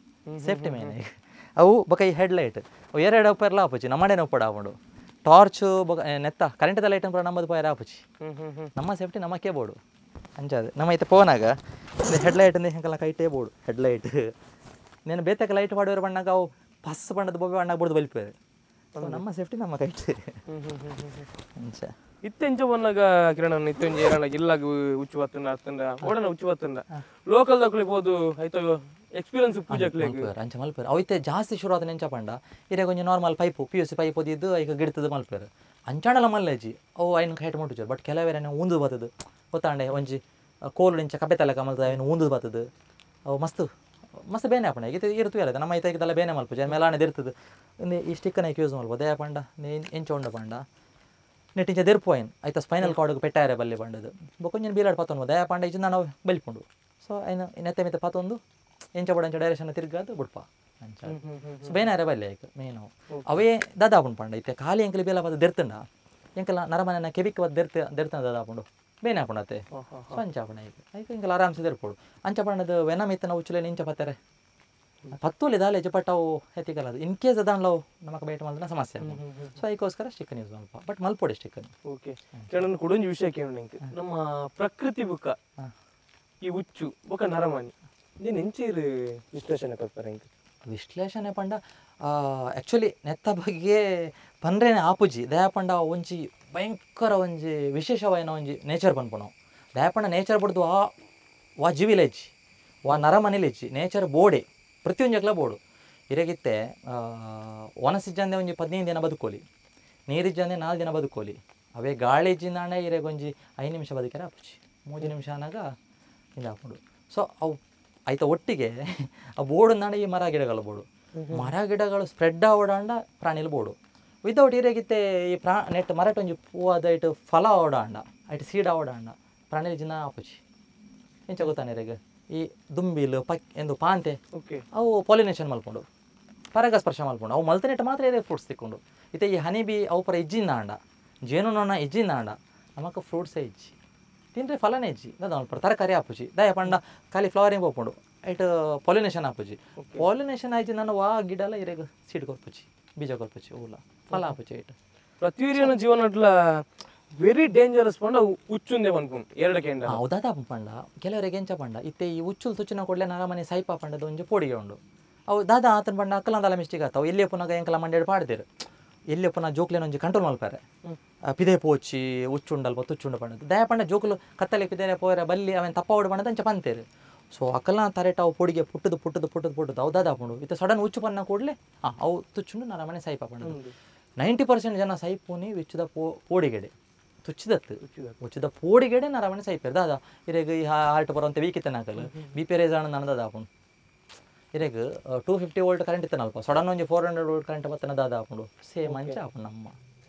ಸೇಫ್ಟಿ ಮೇನ್ ಅವು ಬೊಕ ಈ ಹೆಡ್ಲೈಟ್ ಅವು ಎರಡು ಉಪ್ಪೆರ್ಲ ಆಪುಚಿ ನಮ್ಮಡೇನ ಉಪ್ಪಡ ಆಪುಂಡು ಟಾರ್ಚ್ ಬೊಕ ನೆತ್ತ ಕರೆಂಟ್ ಲೈಟ್ ಪೂರ ನಮ್ಮದು ಪೋಯರ್ ಆಪುಚಿ ನಮ್ಮ ಸೇಫ್ಟಿ ನಮ್ಮಕ್ಕೆ ಬೋರ್ಡು ಅಂಚದು ನಮ್ಮ ಐತೆ ಫೋನಾಗ ಹೆಡ್ಲೈಟ್ ಅಂದು ಹೆಂಕಲ್ಲ ಕೈಟೇ ಬೋರ್ಡು ಹೆಡ್ಲೈಟ್ నేను ಬೇತಕ್ಕೆ ಲೈಟ್ ಮಾಡುವವರು ಬಣ್ಣಾಗ ಅವು ಪಸ್ ಬಣ್ಣದ ಬೊಬ್ಬೆ ಬಣ್ಣಾಗ ಬಿಡ್ದು ಬಲಿಪೇರು ನಮ್ಮ ಸೇಫ್ಟಿ ನಮ್ಮ ಕೈಟ್ ಅಂಚ ಇತ್ತೆಂಚ ಬನ್ನಾಗ ಕಿರಣ ಇತ್ತೊಂಜಿ ಏರಣ ಇಲ್ಲಾಗ ಉಚ್ಚು ಬತ್ತಂಡ ಅತ್ತಂಡ ಓಡನ ಉಚ್ಚು ಬತ್ತಂಡ ಲೋಕಲ್ ದಕ್ಲಿ ಬೋದು ಐತ ಎಕ್ಸ್ಪೀರಿಯನ್ಸ್ ಪೂಜೆಕ್ಲೆ ಅಂಚ ಮಲ್ಪೇರು ಅವೈತೆ ಜಾಸ್ತಿ ಶುರು ಆದ ನೆಂಚ ಪಂಡ ಇರೇ ಕೊಂಚ ನಾರ್ಮಲ್ ಪೈಪು PUC ಪೈಪ್ ಓದಿದ್ದು ಈಗ ಗಿಡ್ತದ ಮಲ್ಪೇರು ಅಂಚಾಣಲ ಮಲ್ಲೇಜಿ ಅವು ಐನ್ ಹೈಟ್ ಮುಟ್ಟುಜರು ಬಟ್ ಕೆಲವೇರೆ ಊಂದು ಬತ್ತದು ಗೊತ್ತಾಂಡೆ ಒಂಜಿ ಕೋಲು ಇಂಚ ಕಬ್ಬೆ ತಲೆ ಕಮಲ್ದ ಏನು ಊಂದು ಬತ್ತದು ಅವು ಮಸ್ತ್ ಬೇನೆ ಆಪಣ ಈಗ ಇರುತ್ತು ಹೇಳದ ನಮ್ಮ ಐತಕ್ಕೆಲ್ಲ ಬೇನೆ ಮಲ್ಪುಜ ಮೇಲಾಣದ ಇರ್ತದೆ ಈ ಸ್ಟಿಕ್ಕನ್ನ ಯೂಸ್ ಮಾಡ್ಬೋದು ದಯ ಪಂಡ ಎಂಚ ಉಂಡ ಪಂಡ ನೆಟ್ಟಿಂಚ ದೆರ್ಪೋಯನ್ ಆಯ್ತ ಸ್ಪೈನಲ್ ಕಾರ್ಡ್ಗೆ ಪೆಟ್ಟಾರೆ ಬಲ್ಲಿ ಪಂಡದು ಬೊಕೊಂಜನ್ ಬೀಲಾಡ್ ಪತ್ತೊಂದು ದಯ ಪಂಡ ಇಜ್ಜಿಂದ ನಾವು ಬಲಿಪುಂಡು ಸೊ ಐನು ನೆತ್ತೆ ಮೆತ್ತೆ ಪತ್ತೊಂದು ಎಂಚ ಬಡಂಚ ಡೈರೆಕ್ಷನ್ ತಿರ್ಗಾದು ಬಿಡ್ಪ ಅಂಚ ಸೊ ಬೇನಾರೆ ಬಲ್ಲೆ ಐಕ್ ಮೇನು ಅವೇ ದಾದಾಪುಂಡು ಪಂಡ ಐತೆ ಖಾಲಿ ಎಂಕಲಿ ಬೇಲ ಪದ ದೆರ್ತಂಡ ಎಂಕಲ ನರಮನೆನ ಕೆಬಿಕ್ ಬದ್ ದೆರ್ತಂಡ ದಾದಾಪುಂಡು ಬೇನೆ ಹಾಪುಂಡತ್ತೆ ಸೊ ಅಂಚ ಆಪಣ ಐಕ ಎಂಕಲ ಆರಾಮ್ಸೆ ದೆರ್ಪೋಡು ಅಂಚ ಪಂಡದು ವೆನಮ್ ಇತ್ತನ ಉಚ್ಚುಲೆ ಇಂಚ ಪತ್ತಾರೆ ಪತ್ತೂಲಿ ದಾಲೇಜ್ ಬಟ್ ಅವು ಹೆತಿಕಲ್ಲ ಅದು ಇನ್ ಕೇಸ್ ಅದಾಣ್ಲವು ನಮಕ್ ಬೇಟ ಮಾಡಿದ್ರೆ ಸಮಸ್ಯೆ ಸೊ ಅದಕ್ಕೋಸ್ಕರ ಸ್ಟಿಕ್ಕನ್ ಯೂಸ್ ಮಾಡಪ್ಪ ಬಟ್ ಮಲ್ಪೊಡೆ ಸ್ಟಿಕ್ಕನ್ ಓಕೆ ಕೇಳೋಣ ಕುಡೊಂಜಿ ವಿಷಯ ಕೇಳೋಣ ನಮ್ಮ ಪ್ರಕೃತಿ ಬುಕ್ಕ ಈ ಉಚ್ಚು ಬೊಕ ನರಮನಿ ಇದೇನು ಎಂಚೀರು ವಿಶ್ಲೇಷಣೆ ಕೊಡ್ತಾರೆ ಇಂಕ ವಿಶ್ಲೇಷಣೆ ಪಂಡ ಆ್ಯಕ್ಚುಲಿ ನೆತ್ತ ಬಗ್ಗೆ ಪಂಡ್ರೇನೆ ಆಪುಜಿ ದಯಾಪಂಡ ಒಂಜಿ ಭಯಂಕರ ಒಂಜಿ ವಿಶೇಷವಾಯಿನ ಒಂಜಿ ನೇಚರ್ ಪನ್ಪುಣ ದಯಾಪಂಡ ನೇಚರ್ ಬಡ್ದು ವಾ ಜಿವಿಲೆಜ್ಜಿ ವಾ ನರಮನಿಲೆಜ್ಜಿ ನೇಚರ್ ಬೋಡೆ ಪ್ರತಿಯೊಂದು ಬೋಡು ಇರಗಿತ್ತೆ ಒಣಸಿಜ್ಜಂದೆ ಒಂಜಿ 15 ದಿನ ಬದುಕೋಲಿ ನೀರಿಜ್ಜಂದೆ 4 ದಿನ ಬದುಕೋಲಿ ಅವೇ ಗಾಳಿ ಇಜ್ಜಿಂದಾಂಡ ಇರೆಗೊಂಜಿ 5 ನಿಮಿಷ ಬದುಕಿರ ಆಪುಜಿ 3 ನಿಮಿಷ ಅನ್ನಾಗ ಇಂದ ಹಾಕೊಂಡು ಸೊ ಅವು ಆಯ್ತಾ ಒಟ್ಟಿಗೆ ಆ ಬೋರ್ಡ್ ಈ ಮರ ಗಿಡಗಳು ಬೋಡು ಮರ ಗಿಡಗಳು ಸ್ಪ್ರೆಡ್ ಆವಡಾಂಡ ಪ್ರಾಣಿಲು ಬೋಡು ವಿತೌಟ್ ಇರೇಗಿತ್ತೆ ಈ ನೆಟ್ ಮರಟ್ ಒಂಜಿ ಪೂವಾದ ಇಟ್ಟು ಫಲ ಆವಡಾಂಡ ಐಟ್ ಸೀಡ್ ಆವಡಾಂಡ ಪ್ರಾಣಿಲು ಜಿನ್ನ ಆಪುಜಿ ಎಂಚ ಗೊತ್ತಾನೆ ಇರೆಗ ಈ ದುಂಬಿಲು ಎಂದು ಪಾಂತೆ ಅವು ಪಾಲಿನೇಷನ್ ಮಲ್ಕೊಂಡು ಪರಾಗಸ್ಪರ್ಶ ಮಲ್ಕೊಂಡು ಅವು ಮಲ್ತನೆಟ್ಟು ಮಾತ್ರ ಇದೇ ಫ್ರೂಟ್ಸ್ ತಿಕ್ಕೊಂಡು ಇತ್ತೆ ಈ ಹನಿ ಬಿ ಅವು ಪರ ಇಜ್ಜಿಂದ ಆಂಡ ಜೇನುನೊಣ ಇಜ್ಜಿಂದ ಆಂಡ ನಮಕ್ ಫ್ರೂಟ್ಸೇ ಇಜ್ಜಿ ತಿಂದರೆ ಫಲನೇ ಇಜ್ಜಿ ಮಲ್ಪಡ ತರಕಾರಿ ಆಪುಜಿ ದಯ ಪಂಡ ಖಾಲಿ ಫ್ಲವರಿಂಗ್ ಹೋಗ್ಕೊಂಡು ಐಟ್ ಪಾಲಿನೇಷನ್ ಆಪುಜಿ ಪಾಲಿನೇಷನ್ ಆಯ್ತು ನಾನು ವಾ ಗಿಡ ಎಲ್ಲ ಇರೆಗ ಸೀಡ್ ಕೊರ್ಪುಜಿ ಬೀಜ ಕೊರ್ಪುಜಿ ಹೂಲ ಫಲ ಆಪುಜಿ ಐಟ್ ಪ್ರತಿಯೊಂದು ಜೀವನ ವೆರಿ ಡೇಂಜರಸ್ ಪಂಡ ಉಚ್ಚುಂದೆ ಪನ್ಪುಂಡು ಎರಡು ಕೆಂಡ ಹೌದಾದ ಪಂಡ ಕೆಲವರಿಗೆ ಎಂಚ ಪಂಡ ಇತ್ತೆ ಈ ಉಚ್ಚುಲ್ ತುಚ್ಚಿನ ಕೊಡ್ಲೆ ನರಮನೆ ಸೈಪ ಪಂಡದ ಒಂಜಿ ಪೋಡಿಗೆ ಉಂಡು ಅವು ದಾದ ಆತನ ಪಂಡ ಅಕ್ಕಲಂದಲ ಮಿಸ್ಟೇಕ್ ಆತಾವು ಎಲ್ಲೇ ಪುನಗ ಎಂಕಲ ಮಂಡ್ಯ ಪಾಡ್ದೇರು ಎಲ್ಲೇ ಪುನಃ ಜೋಕ್ಲೇನ ಒಂಜಿ ಕಂಟ್ರೋಲ್ ಮಲ್ಪಾರೆ ಪಿದೆ ಪೋಚಿ ಉಚ್ಚುಂಡಲ್ಪ ತುಚ್ಚುಂಡು ಪಂಡದು ದಯ ಪಂಡ ಜೋಕುಲು ಕತ್ತಲೆ ಪಿದೆ ಪೋರೆ ಬಲ್ಲಿ ಅವನ್ ತಪ್ಪ ಓಡು ಪಂಡದ ಅಂಚ ಪಂತೇರು ಸೊ ಅಕ್ಕಲ ತರೆಟ ಅವು ಪೊಡಿಗೆ ಪುಟ್ಟದು ಅವು ದಾದ ಪುಂಡು ಇತ್ತು ಸಡನ್ ಉಚ್ಚು ಪನ್ನ ಕೂಡಲೇ ಅವು ತುಚ್ಚುಂಡು ನರಮನೆ ಸೈಪ ಪಂಡದು 90% ಜನ ಸೈಪೂನಿ ವಿಚ್ಚುದ ಪೋಡಿಗೆಡೆ ತುಚ್ಚಿದತ್ತು ಉಚ್ಚಿದ ಪೋಡಿಗೆಡೆ ನರಮನೆ ಸೈಪೇರು ದಾದ ಇರೇಗ ಈ ಹಾರ್ಟ್ ಬರುವಂಥ ವೀಕ್ ಇತ್ತನಾಕಲು BP ರೇಸ್ ಆಣ ನನ್ನ ದಾದ ಆಪುಂಡು ಇರೇಗ 250 ವೋಲ್ಟ್ ಕರೆಂಟ್ ಇತ್ತನಲ್ಪ ಸಡನ್ ಒಂಜಿ 400 ವೋಲ್ಟ್ ಕರೆಂಟ್ ಬತ್ತನ ದಾದ ಆಪುಂಡು ಸೇಮ್ ಅಂಚ ಆಪುಂಡು ನಮ್ಮ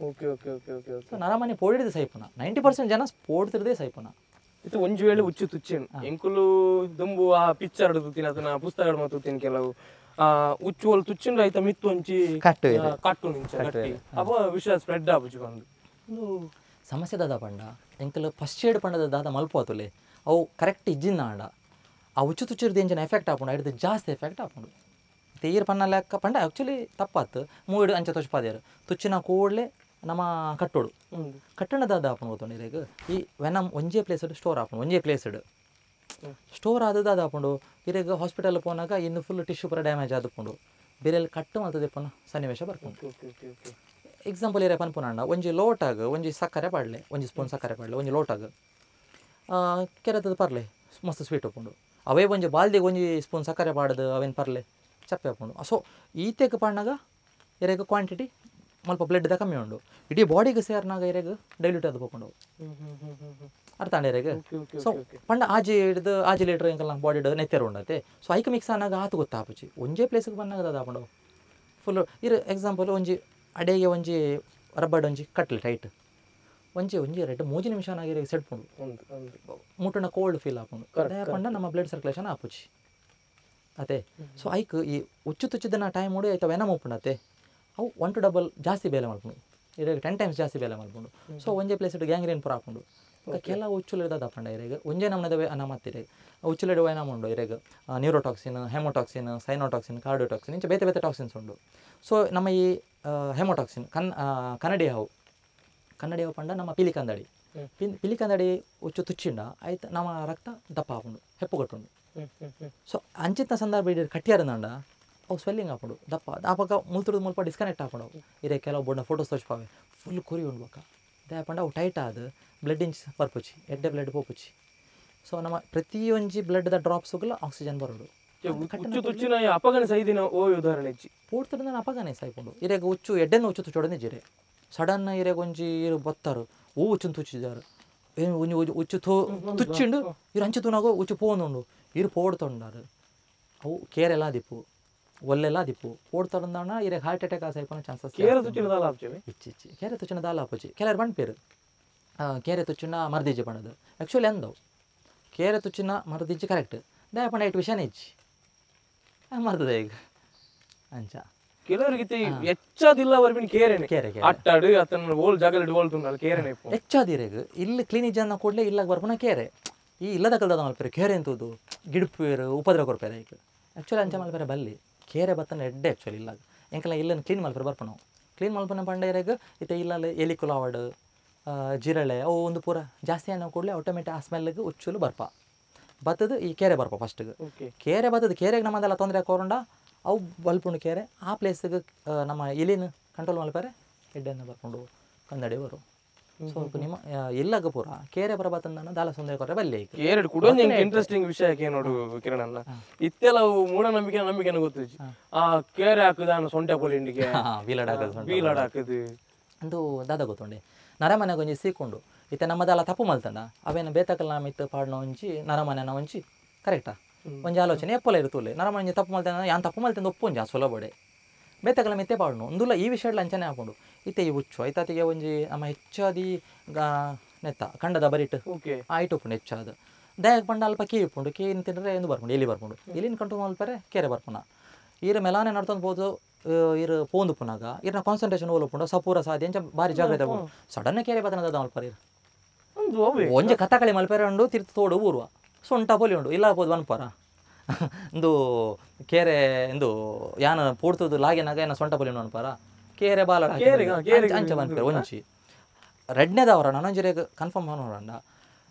okay okay okay okay so ನರಮನೆ ಪೋಡಿದ ಸೈಪುನ 90% ಜನ ಪೋಡ್ತಿರದೇ ಸೈಪುನ ಇದು ಒಂಜಿ ವೇಳೆ ಉಚ್ಚು ತುಚ್ಚೇನು ಎಂಕುಲು ದುಂಬು ಆ ಪಿಕ್ಚರ್ ತುತ್ತಿನ ಅದನ್ನ ಪುಸ್ತಕಗಳು ಮತ್ತು ತುತ್ತಿನ ಕೆಲವು ಉಚ್ಚು ಒಲ್ ತುಚ್ಚಿಂಡ್ರೆ ಆಯ್ತಾ ಮಿತ್ತು ಒಂಚಿ ಕಟ್ಟು ನಿಂಚ ಗಟ್ಟಿ ಅಪ್ಪ ವಿಷಯ ಸ್ಪ್ರೆಡ್ ಆಪುಜಿ ಬಂದು ಸಮಸ್ಯೆ ದಾದ ಪಂಡ ಎಂಕಲ್ ಫಸ್ಟ್ ಏಡ್ ಪಂಡದ ದಾದ ಮಲ್ಪೋತುಲೆ ಅವು ಕರೆಕ್ಟ್ ಇಜ್ಜಿಂದ ಆಂಡ ಆ ಉಚ್ಚು ತುಚ್ಚಿರ್ದು ಎಂಜಿನ ಎಫೆಕ್ಟ್ ಆಪುಂಡು ಹಿಡಿದು ಜಾಸ್ತಿ ಎಫೆಕ್ಟ್ ಆಪುಂಡು ಈರು ಪನ್ನ ಲೆಕ್ಕ ಪಂಡ ಆ್ಯಕ್ಚುಲಿ ತಪ್ಪಾತು ಮೂಡು ಅಂಚೆ ತುಚ್ಪಾದೇರು ತುಚ್ಚಿನ ಕೂಡಲೇ ನಮ್ಮ ಕಟ್ಟೋಡು ಕಟ್ಟಣದ ಆಪಣ ಗೊತ್ತುಂಡು ಈಗ ಈ ವೆನಮ್ ಒಂಜೇ ಪ್ಲೇಸ್ಡ್ ಸ್ಟೋರ್ ಆಪಣ ಒಂಜೇ ಪ್ಲೇಸ್ಡ್ ಸ್ಟೋರ್ ಆದದ್ದು ಅದು ಹಾಕೊಂಡು ಇವಾಗ ಹಾಸ್ಪಿಟಲ್ ಪೋನಾಗ ಇನ್ನು ಫುಲ್ ಟಿಶ್ಯೂ ಪೂರ ಡ್ಯಾಮೇಜ್ ಆದುಕೊಂಡು ಬೇರೆ ಕಟ್ಟು ಮಾಡ್ತದೆ ಪನ ಸನ್ನಿವೇಶ ಬರ್ಕೊಂಡು ಎಕ್ಸಾಂಪಲ್ ಇರೇ ಪನ್ಪುನಣ್ಣ ಒಂಜಿ ಲೋಟಾಗ ಒಂಜಿ ಸಕ್ಕರೆ ಪಾಡಲೆ ಒಂಜಿ ಸ್ಪೂನ್ ಸಕ್ಕರೆ ಪಾಡಲೆ ಒಂಜಿ ಲೋಟಾಗ ಕೆರೆತದ ಪರ್ಲೆ ಮಸ್ತ್ ಸ್ವೀಟ್ ಉಪ್ಪುಂಡು ಅವೇ ಒಂಜಿ ಬಾಲ್ದಿಗೆ ಒಂಜಿ ಸ್ಪೂನ್ ಸಕ್ಕರೆ ಪಾಡದು ಅವೇನು ಪರ್ಲೆ ಚಪ್ಪೆ ಹಾಕೊಂಡು ಸೊ ಈತೆಗೆ ಪಾಡ್ನಾಗ ಇರೇಗ ಕ್ವಾಂಟಿಟಿ ಸ್ವಲ್ಪ ಬ್ಲಡ್ದ ಕಮ್ಮಿ ಉಂಡು ಇಡೀ ಬಾಡಿಗೆ ಸೇರ್ನಾಗ ಇರೇಗ ಡೈಲ್ಯೂಟ್ ಅದು ಹೋಗ್ಕೊಂಡು ಅರ್ಥ ಅಂಡೇರೆಗ ಸೊ ಪಂಡ ಆಜಿ ಹಿಡ್ದು ಆಜಿ ಲೀಟ್ರ್ ಹಿಂಗೆಲ್ಲ ಬಾಡಿ ಹಿಡಿದು ನೆತ್ತೆರು ಉಂಡತೆ ಸೊ ಐಕ್ ಮಿಕ್ಸ್ ಆನಾಗ ಆತು ಗೊತ್ತಾಪುಚಿ ಒಂಜೇ ಪ್ಲೇಸಿಗೆ ಬಂದಾಗ ಅದು ಹಾಕೊಂಡು ಫುಲ್ಲು ಇರು ಎಕ್ಸಾಂಪಲ್ ಒಂಜಿ ಅಡೆಗೆ ಒಂಜಿ ರಬ್ಬಡ್ ಒಂಜಿ ಕಟ್ಲಿ ಟೈಟ್ ಒಂಜಿ ರೆಡ್ 3 ನಿಮಿಷ ಆಗಿರೋ ಸೆಡ್ಪುಂಡು ಮುಟ್ಟಣ ಕೋಲ್ಡ್ ಫೀಲ್ ಹಾಕೊಂಡು ಪಂಡ ನಮ್ಮ ಬ್ಲಡ್ ಸರ್ಕ್ಯುಲೇಷನ್ ಆಪುಚಿ ಅದೇ ಸೊ ಐಕ್ ಈ ಉಚ್ಚು ತುಚ್ಚಿದನ ಟೈಮ್ ನೋಡಿ ಆಯ್ತು ವೆನಮ್ ಉಪ್ಪುಂಡತೆ ಅವು 1 to double ಜಾಸ್ತಿ ಬೇಲೆ ಮಾಡ್ಕೊಂಡು ಇವಾಗ 10 times ಜಾಸ್ತಿ ಬೇಲೆ ಮಾಡ್ಕೊಂಡು ಸೊ ಒಂಜೇ ಪ್ಲೇಸ್ ಇಟ್ಟು ಗ್ಯಾಂಗ್ರೀನ್ ಪುರ ಹಾಕೊಂಡು ಕೆಲ ಉಚ್ಚುಲಿಡ್ದ ಪಂಡ ಇರೇಗ ಒಂಜೇ ನಮ್ಮನದ ಅನಾಮತ್ತಿರೆ ಉಚ್ಚುಲಿಡುವ ಏನಾಮ ಉಂಡು ಇರೇಗ ನ್ಯೂರೋಟಾಕ್ಸಿನ್ ಹೆಮೋಟಾಕ್ಸಿನ್ ಸೈನೋಟಾಕ್ಸಿನ್ ಕಾರ್ಡಿಯೋಟಾಕ್ಸಿನ್ ಇಂಚ ಬೇತೆ ಬೇತೆ ಟಾಕ್ಸಿನ್ಸ್ ಉಂಡು ಸೊ ನಮ್ಮ ಈ ಹೆಮೋಟಾಕ್ಸಿನ್ ಕನ್ನಡಿ ಹಾವು ಪಂಡ ನಮ್ಮ ಪಿಲಿಕಂದಡಿ ಪಿಲಿಕಂದಡಿ ಉಚ್ಚು ತುಚ್ಚಿಂಡ ಆಯ್ತು ನಮ್ಮ ರಕ್ತ ದಪ್ಪ ಹಾಕೊಂಡು ಹೆಪ್ಪುಗಟ್ಟುಂಡು ಸೊ ಅಂಚಿನ ಸಂದರ್ಭ ಇಡೀ ಕಟ್ಟಿಯಾರಂದಂಡ ಅವು ಸ್ವೆಲ್ಲಿಂಗ್ ಹಾಕೊಂಡು ದಪ್ಪ ಆವಾಗ ಮುಲ್ಪ ಡಿಸ್ಕನೆಕ್ಟ್ ಹಾಕೊಂಡು ಇರೇ ಕೆಲವು ಬಣ್ಣ ಫೋಟೋಸ್ ತೋಚ್ಪಾವೆ ಫುಲ್ ಕುರಿ ಉಂಡ್ಬೇಕ ಪಂಡ ಅವು ಟೈಟ್ ಆದ ಬ್ಲಡ್ ಇಂಚ್ ಬರ್ಪುಚಿ ಎಡ್ಡೆ ಬ್ಲಡ್ ಪೋಪುಚಿ ಸೊ ನಮ್ಮ ಪ್ರತಿಯೊಂಜಿ ಬ್ಲಡ್ದ ಡ್ರಾಪ್ಸ್ಗೆಲ್ಲ ಆಕ್ಸಿಜನ್ ಬರೋಡು ಅಪಗನ ಸೈದಿನ ಓ ಉದಾಹರಣೆ ಪೂರ್ತಿ ಅಪಗನೆ ಸಾಯ್ಕೊಂಡು ಇರೇಗ ಉಚ್ಚು ಎಡ್ಡೆನ ಉಚ್ಚು ತುಚ್ಚೋಡನೆ ಜಿರೆ ಸಡನ್ ಇರೇಗ ಒಂಜಿ ಇರು ಬತ್ತಾರು ಹೂ ಉಚ್ಚು ತುಚ್ಚಿದಾರು ಏನು ಒಂಜಿ ಉಚ್ಚು ತುಚ್ಚಿಂಡು ಇರು ಅಂಚು ತೂನಾಗೋ ಉಚ್ಚು ಪೋನುಂಡು ಇರು ಪೋಡ್ತೊಂಡಾರು ಅವು ಕೇರೆಲ್ಲ ದಿಪ್ಪು ಒಲ್ಲೆಲ್ಲ ದಿಪ್ಪು ಪೋಡ್ತೊಂದಾಣ ಇರೇಗ ಹಾರ್ಟ್ ಅಟ್ಯಾಕ್ ಆಸೈಪನ ಚಾನ್ಸಸ್ ಇಚ್ಚಿ ಕೇರೆ ತುಚ್ಚಿನ ದಾಲ ಆಪುಚಿ ಕೆಲರು ಬಣ್ಪೇರು ಕೇರೆ ತುಚ್ಚಿನ ಮರ್ದಿಜ್ಜಿ ಪಣದು ಆ್ಯಕ್ಚುಲಿ ಎಂದವು ಕೇರೆ ತುಚ್ಚಿನ ಮರ್ದಿಜ್ಜಿ ಕರೆಕ್ಟ್ ದೇ ಪಂಡ ಇಟ್ಟು ವಿಷಯನೇ ಇಚ್ಚಿ ಮರ್ತದೆ ಈಗ ಅಂಚ ಕೆಲವರಿಗೆ ಹೆಚ್ಚಾದಿಲ್ಲ ಬರ್ಬಿನ ಕೇರೆನೆ ಅಟ್ಟಾಡು ಅತನ ಓಲ್ ಜಾಗದಲ್ಲಿ ಓಲ್ತುಂಡಲ್ಲ ಕೇರೆನೆ ಹೆಚ್ಚಾದಿರೇಗ ಇಲ್ಲಿ ಕ್ಲಿನಿಕ್ ಜನ ಕೂಡಲೇ ಇಲ್ಲಾಗ ಬರ್ಪುನ ಕೇರೆ ಈ ಇಲ್ಲದ ಕಲ್ದ ಮಲ್ಪೇರೆ ಕೇರೆ ಅಂತದ್ದು ಗಿಡಪೇರು ಉಪದ್ರ ಕೊಡ್ಪೇರೆ ಈಗ ಆ್ಯಕ್ಚುಲಿ ಅಂಚ ಮಲ್ಪೇರೆ ಬಲ್ಲಿ ಕೇರೆ ಬತ್ತನ ಎಡ್ಡೆ ಆ್ಯಕ್ಚುಲಿ ಇಲ್ಲಾಗ ಎಂಕಲ್ಲ ಇಲ್ಲನ್ನು ಕ್ಲೀನ್ ಮಲ್ಪೇರೆ ಬರ್ಪ ನಾವು ಕ್ಲೀನ್ ಮಲ್ಪನ ಪಂಡ ಇರೇಗ ಇತ್ತೆ ಇಲ್ಲಲ್ಲಿ ಎಲಿಕುಲಾವಡ್ ಜಿರಳೆ ಅವು ಒಂದು ಪೂರ ಜಾಸ್ತಿ ಅನ್ನೋ ಕೂಡಲೇ ಆಟೋಮೆಟಿಕ್ ಆ ಸ್ಮೆಲ್ಗೆ ಉಚ್ಚುಲು ಬರ್ಪ ಬತ್ತದು ಈ ಕೇರೆ ಬರ್ಪ ಫಸ್ಟಿಗೆ ಕೇರೆ ಬತ್ತದು ಕೇರೆಗೆ ನಮ್ಮದೆಲ್ಲ ತೊಂದರೆ ಹಾಕೋಂಡ ಅವು ಬಲ್ಪುಂಡು ಕೇರೆ ಆ ಪ್ಲೇಸಿಗೆ ನಮ್ಮ ಇಲಿನ ಕಂಟ್ರೋಲ್ ಮಲ್ಪೇರೆ ಹೆಡ್ಡನ್ನು ಬರ್ಕೊಂಡು ಕಂದಡಿ ಬರು ಸ್ವಲ್ಪ ನಿಮ್ಮ ಇಲ್ಲಾಗ ಪೂರ ಕೇರೆ ಬರಬತ್ತಂದ ದಾಲ ಸುಂದರ ಕೊರೆ ಬಲ್ಲಿ ಕೇರೆ ಕೂಡ ಇಂಟ್ರೆಸ್ಟಿಂಗ್ ವಿಷಯ ನೋಡು ಕಿರಣಣ್ಣ ಇತ್ತೆಲ್ಲ ನಂಬಿಕೆ ಗೊತ್ತು ಆ ಕೇರೆ ಹಾಕುದ ಸೊಂಟೆ ಪೊಲಿಂಡಿಗೆ ಬೀಲಾಡ ಹಾಕುದು ಅಂದು ದಾದ ಗೊತ್ತುಂಡೆ ನರಮನೆಗೆ ಒಂಜಿ ಸೀಕೊಂಡು ಇತ್ತೆ ನಮ್ಮದೆಲ್ಲ ತಪ್ಪು ಮಲ್ತಂಡ ಅವೇನು ಬೇತಕಲ್ಲ ಮಿತ್ತು ಪಾಡ್ನ ಒಂಚಿ ನರಮನೆನ ಒಂಚಿ ಕರೆಕ್ಟಾ ಒಂಜಿ ಆಲೋಚನೆ ಎಪ್ಪಲ ಇರ್ತುಲೆ ನರಮನೆ ತಪ್ಪು ಮಲ್ತಂದ ಯಾನ್ ತಪ್ಪು ಮಲ್ತಂದ ಒಪ್ಪುಂಜ ಸುಲಭಡೆ ಬೇತಕಲ್ಲ ಮಿತ್ತೆ ಪಾಡ್ನು ಒಂದುಲ್ಲ ಈ ವಿಷಯ ಅಂಚನೆ ಹಾಕೊಂಡು ಇತ್ತೆ ಈ ಹುಚ್ಚು ಐತಾತಿಗೆ ಒಂಜಿ ನಮ್ಮ ಹೆಚ್ಚಾದಿ ನೆತ್ತ ಕಂಡದ ಬರಿಟ್ ಆಯ್ತು ಉಪ್ಪುಂಡು ಹೆಚ್ಚಾದ ದಯಕ್ಕೆ ಪಂಡ ಅಲ್ಪ ಕೀ ಉಪ್ಪುಂಡು ಕೀ ತಿಂದ್ರೆ ಎಂದು ಬರ್ಕೊಂಡು ಎಲ್ಲಿ ಬರ್ಕೊಂಡು ಎಲ್ಲಿನ ಕಂಟ್ರೋಲ್ ಮಲ್ಪರೆ ಕೇರೆ ಬರ್ಪುನ ಈರ ಮೆಲಾನೆ ನಡ್ತೊಂದು ಬೋದು ಇರು ಪೋಂದು ಪುನಾಗ ಇರ್ನ ಕಾನ್ಸಂಟ್ರೇಷನ್ ಓಲುಪುಂಡು ಸಪೂರ ಸಾಧ್ಯ ಎಂಚ ಬಾರಿ ಜಾಗ್ರತೆ ಆಗ್ಬೋದು ಸಡನ್ ಕೇರೆ ಬದನದ ಮಲ್ಪರೆ ಒಂಜಿ ಕಥಕಳಿ ಮಲ್ಪೆರೆ ಉಂಡು ತಿರ್ತು ತೋಡು ಊರುವ ಸೊಂಟ ಪೊಲಿ ಉಂಡು ಇಲ್ಲ ಆಗ್ಬೋದು ಅನ್ಪಾರ ಇಂದು ಕೇರೆ ಇಂದು ಯಾನ ಪೂಡ್ತದ್ದು ಲಾಗಿನಾಗ ಏನ ಸೊಂಟ ಪೊಲಿ ಉಂಡು ಅನ್ಪಾರ ಕೇರೆ ಬಾಲ ಅಂಚ ಮನ್ಪೇರೆ ಒಂಚಿ ರೆಡ್ನೆದವರ ನನಂಜಿರೇಗ ಕನ್ಫರ್ಮ್ ನೋಡಂಡ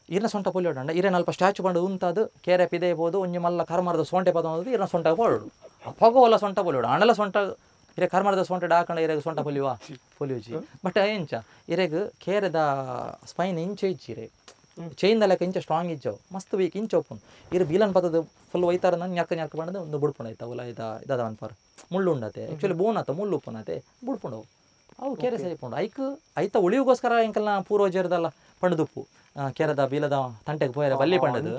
ಇರ್ನ ಸೊಂಟ ಪೊಲಿ ಉಂಡ ಇರೇನ ಅಲ್ಪ ಸ್ಟ್ಯಾಚು ಬಂದು ಉಂತದು ಕೇರೆ ಪಿದೆ ಬೋದು ಒಂಜಿ ಮಲ್ಲ ಕರ್ಮರದ ಸೊಂಟೆ ಪದ ಇರ್ನ ಸೊಂಟ ಪೋಡು ಪಗೋಲ್ಲ ಸೊಂಟ ಪೊಲಿ ಉಂಡು ಅಣ್ಣಲ ಸೊಂಟ ಇರೇ ಕರ್ಮರದ ಸೊಂಟ ಹಾಕೊಂಡ ಇರೇಗ ಸೊಂಟ ಪೊಲಿಯುಜಿ ಬಟ್ ಎಂಚ ಇರೇಗ ಕೇರೆದ ಸ್ಪೈನ್ ಇಂಚ ಇಚ್ಚಿರೆ ಚೈನ್ ಲೆಕ್ಕ ಇಂಚ ಸ್ಟ್ರಾಂಗ್ ಇಜ್ಜವು ಮಸ್ತ್ ವೀಕ್ ಇಂಚ ಒಪ್ಪುಂಡು ಇರು ಬೀಲನ್ ಪದದ ಫುಲ್ ಒಯ್ತಾರ ನಾನು ñರ್ಕ ಬಂದು ಒಂದು ಬುಡ್ಪುಂಡು ಆಯ್ತಾ ಉಲ ಇದಾದ ಅನ್ಪಾರ ಮುಳ್ಳು ಉಂಡತೆ ಆ್ಯಕ್ಚುಲಿ ಬೋನ್ ಆತ ಮುಳ್ಳು ಉಪ್ಪುನತೆ ಬುಡ್ಪುಂಡವು ಅವು ಕೇರೆ ಸೇರಿಪುಂಡು ಐತ ಉಳಿಯೋಗೋಸ್ಕರ ಎಂಕಲ್ನ ಪೂರ್ವಜರದಲ್ಲ ಪಂಡದುಪ್ಪು ಕೇರದ ಬೀಲದ ತಂಟೆಗೆ ಪೋಯರ ಬಲ್ಲಿ ಪಂಡದು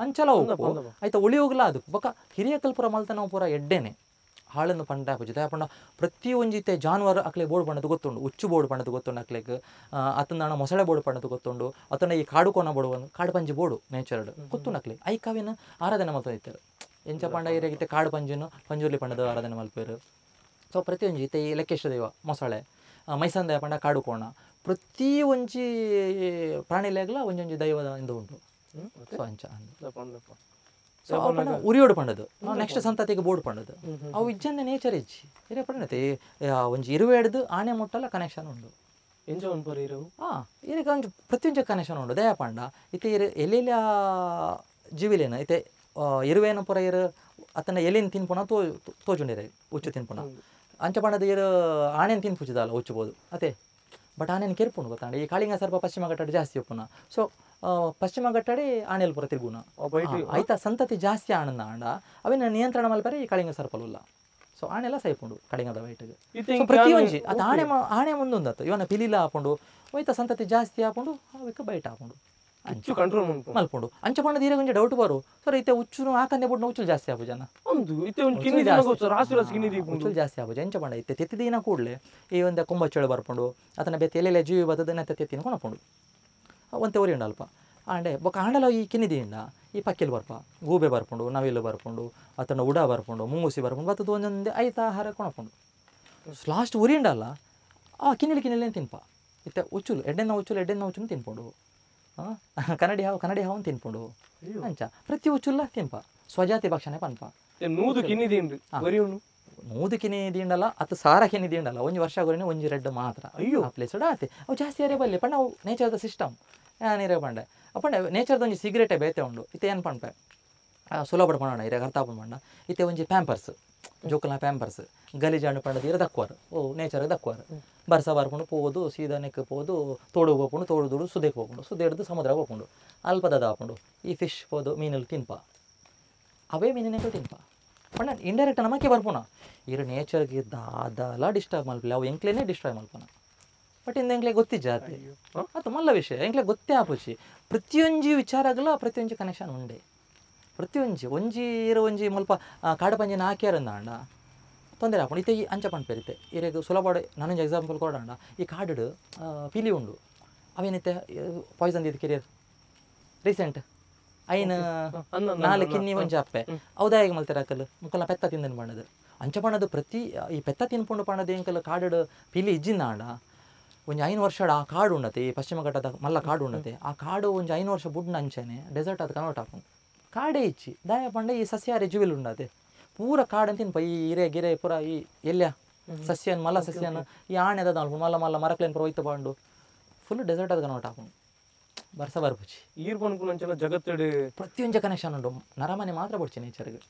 ಅಂಚಲ ಉಪ್ಪು ಆಯ್ತ ಉಳಿಯೋಗ್ಲ ಅದು ಬೊಕ್ಕ ಹಿರಿಯ ಕಲ್ಪುರ ಮಲ್ತನ ಪೂರ ಎಡ್ಡೆನೆ ಹಾಳನ್ನು ಪಂಡ ಹಾಕುಜಿ ಪಂಡ ಪ್ರತಿ ಒಂಜಿತೆ ಜಾನುವಾರು ಅಕ್ಲೆ ಬೋರ್ಡ್ ಪಣ್ಣದು ಗೊತ್ತುಂಡು ಉಚ್ಚು ಬೋರ್ಡ್ ಪಣ್ಣದು ಗೊತ್ತುಂಡು ಅಕ್ಲೆಗ್ ಅತನ ಮೊಸಳೆ ಬೋರ್ಡ್ ಪಣ್ಣದು ಗೊತ್ತುಂಡು ಅತನ ಈ ಕಾಡು ಕೋನ ಬೋರ್ಡ್ ಕಾಡು ಪಂಜಿ ಬೋರ್ಡು ನೇಚರ್ಡ್ ಗೊತ್ತುಂಡು ಅಕ್ಲೆ ಐಕಾವಿನ ಆರಾಧನೆ ಮಲ್ತೊಂದಿತ್ತಾರೆ ಎಂಚ ಪಂಡ ಇರೇಗಿತ್ತೆ ಕಾಡು ಪಂಜಿನ ಪಂಜುರ್ಲಿ ಪಂಡದ ಆರಾಧನೆ ಮಲ್ಪೇರು ಸೊ ಪ್ರತಿ ಒಂಜಿ ಇತ್ತೆ ಈ ಲೆಕ್ಕೇಶ ದೇವ ಮೊಸಳೆ ಮೈಸಂದಯ ಪಂಡ ಕಾಡು ಕೋಣ ಪ್ರತಿ ಒಂಜಿ ಪ್ರಾಣಿಲೆಗ್ಲ ಒಂಜೊಂಜಿ ದೈವದ ಇಂದು ಉಂಟು ಸೊ ಅಂಚ ಸೊ ಅವು ಪಂಡ ಉರಿಯೋಡು ಪಂಡದು ನೆಕ್ಸ್ಟ್ ಸಂತತಿಗೆ ಬೋರ್ಡ್ ಪಂಡದು ಅವು ಇಜ್ಜಂದ ನೇಚರ್ ಇಜ್ಜಿ ಇರೇ ಪಂಡತೆ ಒಂಜಿ ಇರುವೆಡ್ದು ಆಣೆ ಮುಟ್ಟಲ್ಲ ಕನೆಕ್ಷನ್ ಉಂಡು ಎಂಜ ಅನ್ಪರ ಇರವು ಈಗ ಒಂದು ಪ್ರತಿಯೊಂದು ಕನೆಕ್ಷನ್ ಉಂಡು ದಯ ಪಂಡ ಇತ್ತೆ ಎಲ್ಲೆಲ್ಲ ಜೀವಿಲೇನ ಇತ್ತೆ ಇರುವೇನ ಪುರ ಇರು ಅತನ ಎಲೆನ ತಿನ್ಪುಣ ತೋಜುಂಡಿರ ಉಚ್ಚು ತಿನ್ಪುಣ ಅಂಚ ಪಂಡದ ಇರು ಆಣೆನ ತಿನ್ಪುಚಿದಲ್ಲ ಉಚ್ಚಬೋದು ಅದೇ ಬಟ್ ಆನೆನ ಕೆರ್ಪುಂಡು ಗೊತ್ತಾಂಡ ಈ ಕಾಳಿಂಗ ಸರ್ಪ ಪಶ್ಚಿಮ ಘಟ್ಟ ಜಾಸ್ತಿ ಒಪ್ಪುನ ಸೊ ಪಶ್ಚಿಮ ಘಟ್ಟಡೆ ಆನೆಲ್ ಪುರ ತಿರ್ಗುನ ಐತ ಸಂತತಿ ಜಾಸ್ತಿ ಆಣಂದ ಆಂಡ ಅವಿನ ನಿಯಂತ್ರಣ ಮಲ್ಪರೆ ಈ ಕಾಳಿಂಗ ಸರ್ಪಲುಲ್ಲ ಸೊ ಆಣೆಲ್ಲ ಸೈಪುಂಡು ಕಳಿಂಗದ ವೈಟ್ಗೆ ಪ್ರತಿಯೊಂಜಿ ಅದು ಆಣೆ ಮುಂದೊಂದತ್ತು ಇವನ ಪಿಲಿಲ ಹಾಕೊಂಡು ಒಯ್ತ ಸಂತತಿ ಜಾಸ್ತಿ ಹಾಕೊಂಡು ಅವಕ್ಕೆ ಬೈಟ್ ಹಾಕೊಂಡು ಅಂಚು ಕಂಟ್ರೋಲ್ ಮಲ್ಪುಂಡು ಅಂಚ ಪಂಡದ ಈಗ ಒಂಜಿ ಡೌಟ್ ಬರು ಸರ್ ಇತ್ತೆ ಉಚ್ಚು ಹಾಕಂದೆ ಬಿಟ್ಟು ಉಚ್ಚು ಜಾಸ್ತಿ ಆಗು ಜನ ಉಚ್ಚು ಜಾಸ್ತಿ ಆಗು ಎಂಚ ಪಂಡ ಇತ್ತೆ ತೆತ್ತಿದಿನ ಕೂಡಲೇ ಈ ಒಂದು ಕೊಂಬಚ್ಚೇಳು ಬರ್ಪುಂಡು ಅದನ್ನ ಬೆತ್ತ ಎಲ್ಲೆಲ್ಲ ಜೀವಿ ಬರ್ತದೆ ನೆತ್ತ ತೆತ್ತಿನ ಕೊನಪುಂಡು ಒಂತೆ ಒರಿ ಉಂಡಲ್ಪ ಆಂಡೆ ಬೊಕ್ಕ ಆಂಡಲ ಈ ಕಿನ್ನಿದಿಯಿಂದ ಈ ಪಕ್ಕಿಲ್ ಬರ್ಪ ಗೂಬೆ ಬರ್ಪುಂಡು ನವಿಲು ಬರ್ಪುಂಡು ಅತನ ಉಡ ಬರ್ಪುಂಡು ಮುಂಗುಸಿ ಬರ್ಪುಂಡು ಬತ್ತದು ಒಂದೊಂದೇ ಐತ ಆಹಾರ ಕೊನಪುಂಡು ಲಾಸ್ಟ್ ಉರಿ ಉಂಡಲ್ಲ ಆ ಕಿನ್ನಿಲಿ ತಿನ್ಪ ಇತ್ತೆ ಉಚ್ಚುಲು ಎಡ್ಡೆನ್ನ ಉಚ್ಚುಲು ತಿನ್ಪುಂಡು ಕನ್ನಡಿ ಹಾವು ತಿನ್ಪುಂಡು ಅಂಚ ಪ್ರತಿ ಉಚ್ಚುಲ್ಲ ತಿನ್ಪ ಸ್ವಜಾತಿ ಭಕ್ಷಣೆ ಪನ್ಪ ನೂದು ಕಿನಿದಿಂಡಲ್ಲ ಅದು ಸಾರ ಕಿನಿದಿಂಡಲ್ಲ ಒಂಜಿ ವರ್ಷ ಗುರಿನ ಒಂಜಿ ರೆಡ್ ಮಾತ್ರ ಅಯ್ಯೋ ಆ ಪ್ಲೇಸ್ ಆತೆ ಅವು ಜಾಸ್ತಿ ಅರೆ ಬಲ್ಲಿ ಪಂಡ ಅವು ನೇಚರ್ದ ಸಿಸ್ಟಮ್ ಏನಿರ ಪಂಡೆ ಅಪ್ಪಂಡೆ ನೇಚರ್ದ ಒಂಜಿ ಸಿಗರೇಟೆ ಬೇತೆ ಉಂಡು ಇತ್ತೆ ಏನು ಪಂಪೆ ಸುಲಭ ಪಣೋಣ ಇರ ಅರ್ಥಾಪನ ಪಂಡ ಇತ್ತೆ ಒಂಜಿ ಪ್ಯಾಂಪರ್ಸ್ ಜೋಕಲ್ನ ಪ್ಯಾಂಪರ್ಸ್ ಗಲೀಜಾಂಡು ಪಂಡದ ಇರ ದಕ್ಕುವಾರು ನೇಚರ್ಗೆ ದಕ್ಕುವಾರು ಬರ್ಸ ಬರ್ಕೊಂಡು ಪೋದು ಸೀದಾ ನೆಕ್ ಪೋದು ತೋಡುಗೆ ಹೋಗ್ಕೊಂಡು ತೋಡು ಸುದೆಗೆ ಹೋಗ್ಕೊಂಡು ಸುದ್ದೆ ಹಿಡಿದು ಸಮುದ್ರಕ್ಕೆ ಹೋಗ್ಕೊಂಡು ಅಲ್ಪದ ಹಾಕೊಂಡು ಈ ಫಿಶ್ ಪೋದು ಮೀನಲ್ಲಿ ತಿನ್ಪ ಅವೇ ಮೀನಿನ ತಿನ್ಪ ಪಂಡ ಇಂಡೈರೆಕ್ಟ್ ನಮಕ್ಕೆ ಬರ್ಪುಣ ಇರು ನೇಚರ್ಗೆ ದಾದಲ ಡಿಸ್ಟರ್ಬ್ ಮಲ್ಪಲೆ ಅವು ಎಂಕ್ಲೇನೇ ಡಿಸ್ಟ್ರಾಯ್ ಮಲ್ಪನ ಬಟ್ ಇಂದ ಎಂಕ್ಲೆ ಗೊತ್ತಿಜ್ಜಾತಿ ಅದು ಮಲ್ಲ ವಿಷಯ ಎಂಕ್ಲೆ ಗೊತ್ತೇ ಆಪುಚಿ ಪ್ರತಿಯೊಂಜಿ ವಿಚಾರಗಳ ಪ್ರತಿಯೊಂಜಿ ಕನೆಕ್ಷನ್ ಉಂಡೆ ಒಂಜಿ ಇರೋ ಒಂಜಿ ಮಲ್ಪ ಕಾಡಪಂಜಿನ ಹಾಕ್ಯಾರಂದ ಅಂಡ ತೊಂದರೆ ಹಾಕೊಂಡು ಇತ್ತೆ ಈ ಅಂಚ ಪಂಪೇರಿತೆ ಇರೆಗೆ ಸುಲಭ ನಾನೊಂದು ಎಕ್ಸಾಂಪಲ್ ಕೊಡೋಣ ಈ ಕಾಡು ಪಿಲಿ ಉಂಡು ಅವೇನಿತ್ತೆ ಪಾಯ್ಸನ್ ಇದು ಕೆರಿಯರ್ ರೀಸೆಂಟ್ ಐನ 4 ಕಿನ್ನಿ ಒಂಜಿ ಅಪ್ಪೆ ಅವದಾಯಿಗೆ ಮಲ್ತಾರೆ ಹಾಕಲು ಮುಕ್ಕಲ ಪೆತ್ತ ತಿಂದನು ಬಣ್ಣದು ಅಂಚ ಬಣ್ಣದು ಪ್ರತಿ ಈ ಪೆತ್ತ ತಿನ್ಪುಂಡು ಪಣ್ಣದು ಎಂಕಲ್ ಕಾಡು ಪಿಲಿ ಇಜ್ಜಿನ ಆಂಡ ಒಂಜಿ 5 ವರ್ಷ ಆ ಕಾಡು ಉಂಡತೆ ಈ ಪಶ್ಚಿಮ ಘಟ್ಟದ ಮಲ್ಲ ಕಾಡು ಉಂಡತೆ ಆ ಕಾಡು ಒಂಜಿ 5 ವರ್ಷ ಬುಡ್ನ ಅಂಚೆನೆ ಡೆಸರ್ಟ್ ಅದು ಕನ್ವರ್ಟ್ ಹಾಕೊಂಡು ಕಾಡೇ ಇಚ್ಚಿ ದಾಯ ಪಂಡ ಈ ಸಸ್ಯಾಹಾರಿ ಜೀವಿಲು ಉಂಡತೆ ಪೂರ ಕಾಡಂತ ತಿನ್ಪ ಈ ಹಿರೆ ಗಿರೆ ಪೂರ ಈ ಎಲ್ಲ ಸಸ್ಯನ್ ಮಲ್ಲ ಸಸ್ಯನ ಈ ಆಣೆ ಅದ ಮಲ್ಲ ಮರಕ್ಲೇನು ಪುರ ಹೋಯ್ತು ಬಂಡು ಫುಲ್ ಡೆಸರ್ಟ್ ಅದು ಕನ್ವರ್ಟ್ ಹಾಕೊಂಡು ಬರ್ಸ ಬರ್ಪುಚಿ ಈರ್ಕೊಂಡು ಜಗತ್ತಡೆ ಪ್ರತಿಯೊಂದು ಕನೆಕ್ಷನ್ ಉಂಟು ನರಮನೆ ಮಾತ್ರ ಬಿಡ್ಚಿ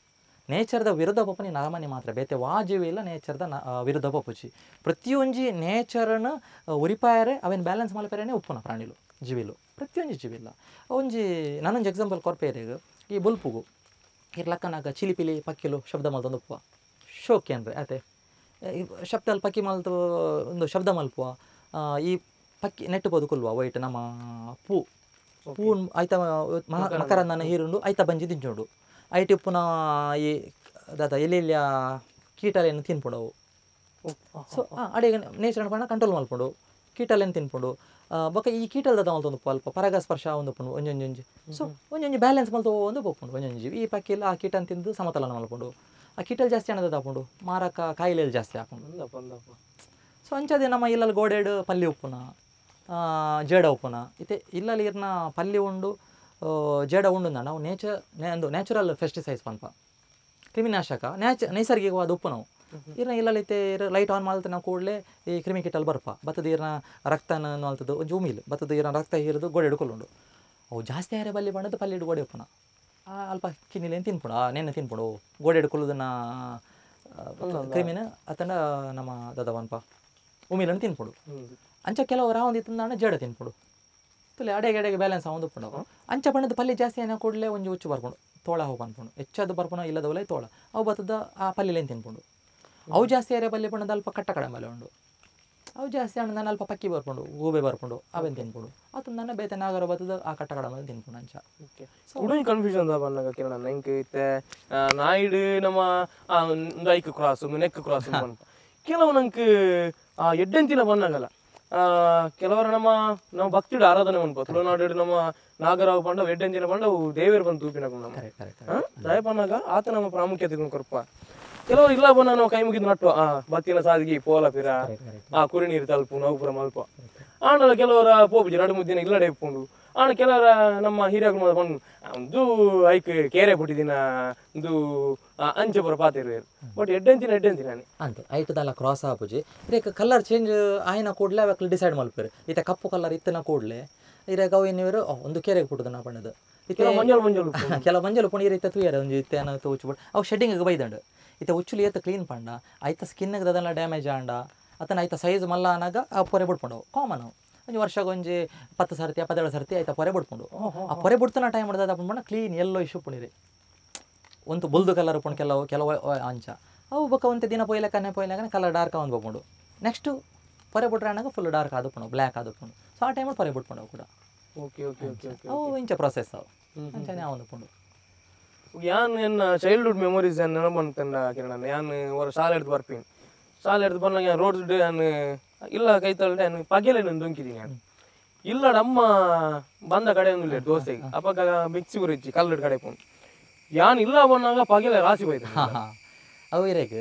ನೇಚರ್ದ ವಿರುದ್ಧ ಪಪ್ಪನಿ ನರಮನೆ ಮಾತ್ರ ಬೇತೆ ವಾಜೀವಿ ಇಲ್ಲ ನೇಚರ್ದ ವಿರುದ್ಧ ಪಪ್ಪುಚಿ ಪ್ರತಿಯೊಂಜಿ ನೇಚರ್ನ ಉರಿಪಾಯರೆ ಅವೇನು ಬ್ಯಾಲೆನ್ಸ್ ಮಲ್ಪೇರೇನೆ ಉಪ್ಪುನ ಪ್ರಾಣಿಲು ಜೀವಿಲು ಪ್ರತಿಯೊಂದು ಜೀವಿಲ್ಲ ಒಂಜಿ ನಾನೊಂದು ಎಕ್ಸಾಂಪಲ್ ಕೊರ್ಪೇರೆಗೆ ಈ ಬುಲ್ಪುಗು ಇರ್ಲಕ್ಕನಾಗ ಚಿಲಿಪಿಲಿ ಪಕ್ಕಿಲು ಶಬ್ದ ಮಲ್ತೊಂದು ಉಪ್ಪುವ ಶೋಕಿ ಅಂದರೆ ಅದೇ ಶಬ್ದಲ್ಲಿ ಪಕ್ಕಿ ಮಲ್ತು ಒಂದು ಶಬ್ದ ಮಲ್ಪುವ ಈ ಪಕ್ಕಿ ನೆಟ್ಟು ಬದುಕುಲ್ವ ವೈಟ್ ನಮ್ಮ ಪೂ ಐತ ಮಕರಂದನ ಹೀರುಂಡು ಐತ ಬಂಜಿ ದಿಂಚುಂಡು ಐಟಿ ಉಪ್ಪುನ ಈ ದಾದ ಎಲ್ಲೆಲ್ಲ ಕೀಟಲೇನು ತಿನ್ಪುಂಡು ಸೊ ಅಡಿಗೆ ನೇಚರ್ ಪಂಡ ಕಂಟ್ರೋಲ್ ಮಲ್ಪುಂಡು ಕೀಟಲೇನು ತಿನ್ಪುಂಡು ಬೊಕ್ಕ ಈ ಕೀಟಲ್ ದಾದ ಮಲ್ತೊಂದು ಅಲ್ಪ ಪರಾಗಸ್ಪರ್ಶ ಒಂದು ಉಪ್ಪುಂಡು ಒಂಜೊಂಜಿ ಸೊ ಒಂಜೊಂಜಿ ಬ್ಯಾಲೆನ್ಸ್ ಮಲ್ತು ಒಂದು ಬೊಪ್ಪುಂಡು ಒಂಜೊಂಜಿ ಈ ಪಕ್ಕಿಲ್ಲ ಆ ಕೀಟನ್ ತಿಂದು ಸಮತಲನ ಮಲ್ಪುಂಡು ಆ ಕೀಟಲ್ ಜಾಸ್ತಿ ಹಣದ ಹಾಕೊಂಡು ಮಾರಕ ಕಾಯಿಲೆಯಲ್ಲಿ ಜಾಸ್ತಿ ಹಾಕೊಂಡು ಸೊ ಅಂಚದೆ ನಮ್ಮ ಇಲ್ಲಲ್ಲಿ ಗೋಡೆಡು ಪಲ್ಲಿ ಉಪ್ಪುನ ಜೇಡ ಉಪ್ಪುನ ಇತ್ತೆ ಇಲ್ಲಲ್ಲಿ ಇರ್ನ ಪಲ್ಲಿ ಉಂಡು ಜೇಡ ಉಂಡು ನಾವು ಒಂದು ನ್ಯಾಚುರಲ್ ಫೆಸ್ಟಿಸೈಡ್ಸ್ ಪನ್ಪ ಕ್ರಿಮಿನಾಶಕ ನೈಸರ್ಗಿಕವಾದ ಉಪ್ಪು ನಾವು ಇರ್ನ ಇಲ್ಲೈತೆ ಲೈಟ್ ಆನ್ ಮಾಡ್ತಾ ನಾವು ಕೂಡಲೇ ಈ ಕ್ರಿಮಿ ಕಿಟಲ್ ಬರ್ಪ ಬತ್ತದ ಇರ್ನ ರಕ್ತನ ಅಲ್ತದ್ದು ಒಂದು ಜೂಮಿಲ್ ಬತ್ತದ ಇರ್ನ ರಕ್ತ ಹೀರಿದು ಗೋಡೆ ಹಿಡ್ಕೊಳ್ಳುಂಡು ಅವು ಜಾಸ್ತಿ ಆರೆ ಬಲ್ಲಿ ಬಣ್ಣದ್ದು ಪಲ್ಲಿ ಹಿಡು ಗೋಡೆ ಉಪ್ಪುನ ಅಲ್ಪ ಕಿನ್ನಿಲೇನು ತಿನ್ಪುಡು ನೆನ್ನೆ ತಿನ್ಪುಡು ಗೋಡೆ ಹಿಡ್ಕೊಳ್ಳೋದನ್ನ ಕ್ರಿಮಿನ ಅತಂಡ ನಮ್ಮ ದದವನ್ಪ ಉಮಿಲನ್ನು ತಿನ್ಪುಡು ಅಂಚ ಕೆಲವು ರಾವಂದು ತಂದಾಣ ಜೇಡ ತಿನ್ಪುಡು ತುಲೆ ಅಡೆಗೆ ಬ್ಯಾಲೆನ್ಸ್ ಆಗೊಂದು ಉಪ್ಪುಂಡು ಅಂಚ ಬಣ್ಣದ ಪಲ್ಲಿ ಜಾಸ್ತಿ ಏನೋ ಕೂಡಲೇ ಒಂಜಿ ಉಚ್ಚು ಬರ್ಪುಂಡು ತೋಳ ಹೋಗಿ ಬಂದ್ಪುಂಡು ಹೆಚ್ಚದು ಬರ್ಪುಣ ಇಲ್ಲದವಲೇ ತೋಳ ಅವು ಬತ್ತದ ಆ ಪಲ್ಲಿಲೇನು ತಿನ್ಪುಂಡು ಅವು ಜಾಸ್ತಿ ಏರಿಯಾ ಬಲ್ಲಿ ಬಣ್ಣದ ಅಲ್ಪ ಕಟ್ಟ ಕಡೆ ಮೇಲೆ ಉಂಡು ಅವು ಜಾಸ್ತಿ ಹಣ್ಣು ನಾನು ಅಲ್ಪ ಪಕ್ಕಿ ಬರ್ಪುಂಡು ಗೂಬೆ ಬರ್ಪುಂಡು ಅವೇನು ತಿನ್ಪುಡು ಅದು ನನ್ನ ಬೇತೆ ನಾಗರ ಬತ್ತದ ಆ ಕಟ್ಟ ಕಡೆ ಮೇಲೆ ತಿನ್ಪುಂಡು ಅಂಚ ಉಡುಂಜಿ ಕನ್ಫ್ಯೂಷನ್ ಬಂದಾಗ ಕಿರಣ ಇಂಕ್ ಇತ್ತೆ ನಾಯಿಡು ನಮ್ಮ ಐಕ್ ಕ್ರಾಸ್ ನೆಕ್ ಕ್ರಾಸ್ ಕೆಲವು ನಂಗೆ ಎಡ್ಡೆಂತಿನ ಬಂದಾಗಲ್ಲ ಕೆಲವರ ನಮ್ಮ ಭಕ್ತಿಡು ಆರಾಧನೆ ಮನ್ಪ ತುಳುನಾಡು ನಮ್ಮ ನಾಗರಾವ್ ಪಂಡ ಎಡ್ಡೆಂತಿನ ಪಂಡ ದೇವೇರು ಬಂದು ತೂಪಿನ ದಯ ಪನ್ನಾಗ ಆತ ನಮ್ಮ ಪ್ರಾಮುಖ್ಯತೆ ಕೊರಪ ಕೆಲವರು ಇಲ್ಲ ಬಂದ ನಾವು ಕೈ ಮುಗಿದು ನಟ್ಟು ಬತ್ತಿನ ಸಾದಿಗೆ ಪೋಲ ಪಿರ ಕುರಿ ನೀರು ತಲುಪು ನೌಪುರ ಮಲ್ಪ ಆಂಡಲ ಕೆಲವರ ಪೋಪುಜಿ 2-3 ದಿನ ಇಲ್ಲಡೆ ಇಪ್ಪುಂಡು ಆಣ ಕೆಲವರ ನಮ್ಮ ಹಿರಿಯರು ಬಂದು ಒಂದು ಐಕ್ ಕೇರೆ ಬಿಟ್ಟಿದಿನ ಒಂದು ಅಂಚೆ ಬರೋ ಪಾತಿರು ಬಟ್ ಎಡ್ಡೆಂಚಿನ ಅಂತ ಐಟದಲ್ಲ ಕ್ರಾಸ್ ಆಪುಜಿ ಇದಕ್ಕೆ ಕಲರ್ ಚೇಂಜ್ ಆಯ್ನ ಕೂಡಲೇ ಅವಕ್ಕೆ ಡಿಸೈಡ್ ಮಲ್ಪೇರು ಈತ ಕಪ್ಪು ಕಲರ್ ಇತ್ತನ ಕೂಡಲೇ ಇರಾಗ ಅವು ಇನ್ನಿವರು ಒಂದು ಕೆರೆಗೆ ಬಿಟ್ಟದ ನಾ ಬಣ್ಣದು ಕೆಲವು ಮಂಜಲು ಪುಣಿ ಇತ್ತ ತೂಯರ ಒಂದು ಇತ್ತೆ ಅನ್ನೋ ಉಚ್ಚುಬಿಟ್ಟು ಅವು ಶೆಡ್ಡಿಂಗ್ ಬೈದಂಡು ಇತ್ತ ಉಚ್ಚುಲಿ ಏತ ಕ್ಲೀನ್ ಪಂಡ ಆಯ್ತ ಸ್ಕಿನ್ಗೆ ಅದೆಲ್ಲ ಡ್ಯಾಮೇಜ್ ಆಂಡ ಅತನ ಆಯ್ತ ಸೈಜ್ ಮಲ್ಲ ಅನ್ನಾಗ ಆ ಪೊರೆ ಬಿಡ್ಕೊಂಡವು ಕಾಮನ್ ಒಂದು ವರ್ಷಕ್ಕೆ ಒಂಜಿ 10 ಸರ್ತಿ 17 ಸರ್ತಿ ಆಯ್ತಾ ಪೊರೆ ಬಿಡ್ಕೊಂಡು ಆ ಪೊರೆ ಬಿಡ್ತಾನ ಟೈಮ್ ಮಾಡ್ದ ಅಪ್ಪ ಕ್ಲೀನ್ ಎಲ್ಲೋ ಇಶ್ಯೂ ಪುಣಿರಿ ಒಂದು ಬುಲ್ದು ಕಲರ್ ಪುಣ್ ಕೆಲವು ಅಂಚ ಅವು ಬಕ್ಕ ಒಂದು ದಿನ ಪೊಯ್ಲಕ್ಕನೆ ಕಲರ್ ಡಾರ್ಕ್ ಒಂದು ಬಗ್ಕೊಂಡು ನೆಕ್ಸ್ಟು ಪೊರೆ ಬಿಟ್ರೆ ಅನ್ನಾಗ ಫುಲ್ ಡಾರ್ಕ್ ಆದುಕೊಂಡು ಬ್ಲ್ಯಾಕ್ ಆದುಕೊಂಡು ಸೊ ಆ ಟೈಮಲ್ಲಿ ಪೊರೆ ಬಿಟ್ಕೊಂಡು ಕೂಡ ಓಕೆ ಓಕೆ ಓಕೆ ಅವು ಇಂಚ ಪ್ರೊಸೆಸ್ ಅವು ಅಂಚನೆ ಅವು ಅಂದ್ಕೊಂಡು ಯಾನ್ ಎನ್ನ ಚೈಲ್ಡ್ಹುಡ್ ಮೆಮೊರೀಸ್ ಏನು ನೆನಪಂತಂಡ ಕಿರಣ ಯಾನ್ ಹೊರ ಶಾಲೆ ಹಿಡ್ದು ಬರ್ತೀನಿ ಶಾಲೆ ಹಿಡ್ದು ಬಂದಾಗ ರೋಡ್ ನಾನು ಇಲ್ಲ ಕೈ ತಳ್ಳೆ ನಾನು ಪಗೆಲೆ ನಾನು ದೊಂಕಿದ್ದೀನಿ ನಾನು ಇಲ್ಲ ನಮ್ಮ ಬಂದ ಕಡೆ ಒಂದು ದೋಸೆಗೆ ಅಪ್ಪ ಮಿಕ್ಸಿ ಉರಿಚ್ಚಿ ಕಲ್ಲಡ್ ಕಡೆ ಪೋನ್ ಯಾನ್ ಇಲ್ಲ ಬಂದಾಗ ಪಗೆಲೆ ರಾಸಿ ಹೋಯ್ತು ಅವು ಇರೇಗ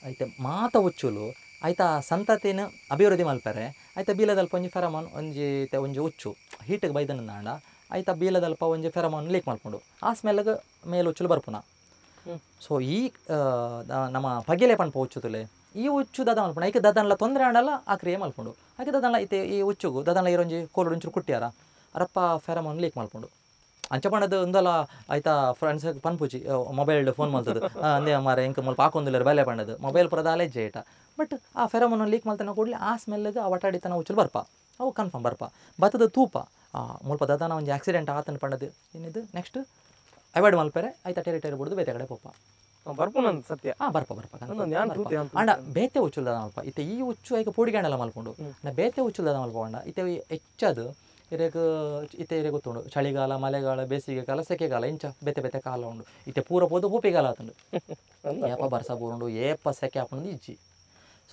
ಆಯ್ತಾ ಮಾತ ಉಚ್ಚುಲು ಆಯ್ತಾ ಸಂತತಿನ ಅಭಿವೃದ್ಧಿ ಮಲ್ಪರೆ ಆಯ್ತಾ ಬೀಲದಲ್ಪ ಒಂಜಿ ಫೆರಮಾನ್ ಒಂಜಿ ಉಚ್ಚು ಹೀಟಿಗೆ ಬೈದನ ನಾಂಡ ಆಯ್ತಾ ಬೀಲದಲ್ಪ ಒಂಜಿ ಫೆರಮಾನ್ ಲೀಕ್ ಮಾಡ್ಕೊಂಡು ಆ ಸ್ಮೆಲ್ಗೆ ಮೇಲೆ ಉಚ್ಚಲು ಬರ್ಪುನ ಸೊ ಈ ನಮ್ಮ ಪಗಿಲೆ ಪಣ್ಪ ಉಚ್ಚುತಲೆ ಈ ಉಚ್ಚು ದದ ಮಲ್ಪುಂಡು ಐಕೆ ದದನ್ಲ ತೊಂದರೆ ಆಡಲ್ಲ ಆ ಕ್ರಿಯೆ ಮಲ್ಪುಂಡು ಆಕೆ ದದನ್ಲ ಐತೆ ಈ ಉಚ್ಚುಗು ದದನ್ಲ ಇರೊಂಜಿ ಕೋಲು ಒಂಚೂರು ಕುಟ್ಟ್ಯಾರ ಅರಪ್ಪ ಫೆರಮಾನ್ ಲೀಕ್ ಮಲ್ಪುಂಡು ಅಂಚಪಣದು ಒಂದಲ್ಲ ಆಯ್ತಾ ಫ್ರೆಂಡ್ಸ್ ಪನ್ಪುಜಿ ಮೊಬೈಲ್ ಫೋನ್ ಮಲ್ತದು ಅಂದೇ ಮಾರ ಎಂಕ ಮಲ್ಪ ಹಾಕೊಂದಿಲ್ಲ ಬೆಲೆ ಪಂಡದು ಮೊಬೈಲ್ ಪುರದಾಲೆ ಜೇಟ ಬಟ್ ಆ ಫೆರಮೋನ್ ಲೀಕ್ ಮಲ್ತನ ಕೂಡಲೇ ಆ ಸ್ಮೆಲ್ಗೆ ಆ ಒಟ್ಟಾಡಿತನ ಉಚ್ಚಲು ಬರ್ಪ ಅವು ಕನ್ಫರ್ಮ್ ಬರ್ಪ ಬತ್ತದ ತೂಪ ಮುಲ್ಪ ದದನ ಒಂದು ಆಕ್ಸಿಡೆಂಟ್ ಆತನ ಪಂಡದು ಏನಿದು ನೆಕ್ಸ್ಟ್ ಅವಾಯ್ಡ್ ಮಲ್ಪರೆ ಆಯ್ತಾ ಟೆರಿಟರಿ ಬಿಡ್ದು ಬೇತೆ ಕಡೆ ಪೋಪ ಬರ್ಪುನಂತ ಸತ್ಯ ಬರ್ಪ ಅಂಡ ಬೇತೆ ಉಚ್ಚುಲ್ ದದ ಮಲ್ಪ ಇತ್ತೆ ಈ ಉಚ್ಚು ಈಗ ಪೂಡಿಗಾಣೆಲ್ಲ ಮಲ್ಕೊಂಡು ಬೇತೆ ಉಚ್ಚುಲ್ ದದ ಮಲ್ಪಂಡ ಇತ್ತೆ ಹೆಚ್ಚದು ಇರೇಗ ಇತ್ತೆ ಇರೇ ಗೊತ್ತುಂಡು ಚಳಿಗಾಲ ಮಳೆಗಾಲ ಬೇಸಿಗೆ ಕಾಲ ಸೆಕೆಗಾಲ ಇಂಚ ಬೇತೆ ಬೇತೆ ಕಾಲ ಉಂಡು ಇತ್ತೆ ಪೂರ ಪೋದು ಹೂಪಿಗಾಲ ಆತುಂಡು ಏಪ ಬರ್ಸ ಬೂರುಂಡು ಏಪ ಸೆಕೆ ಆಪುಂಡು ಇಜ್ಜಿ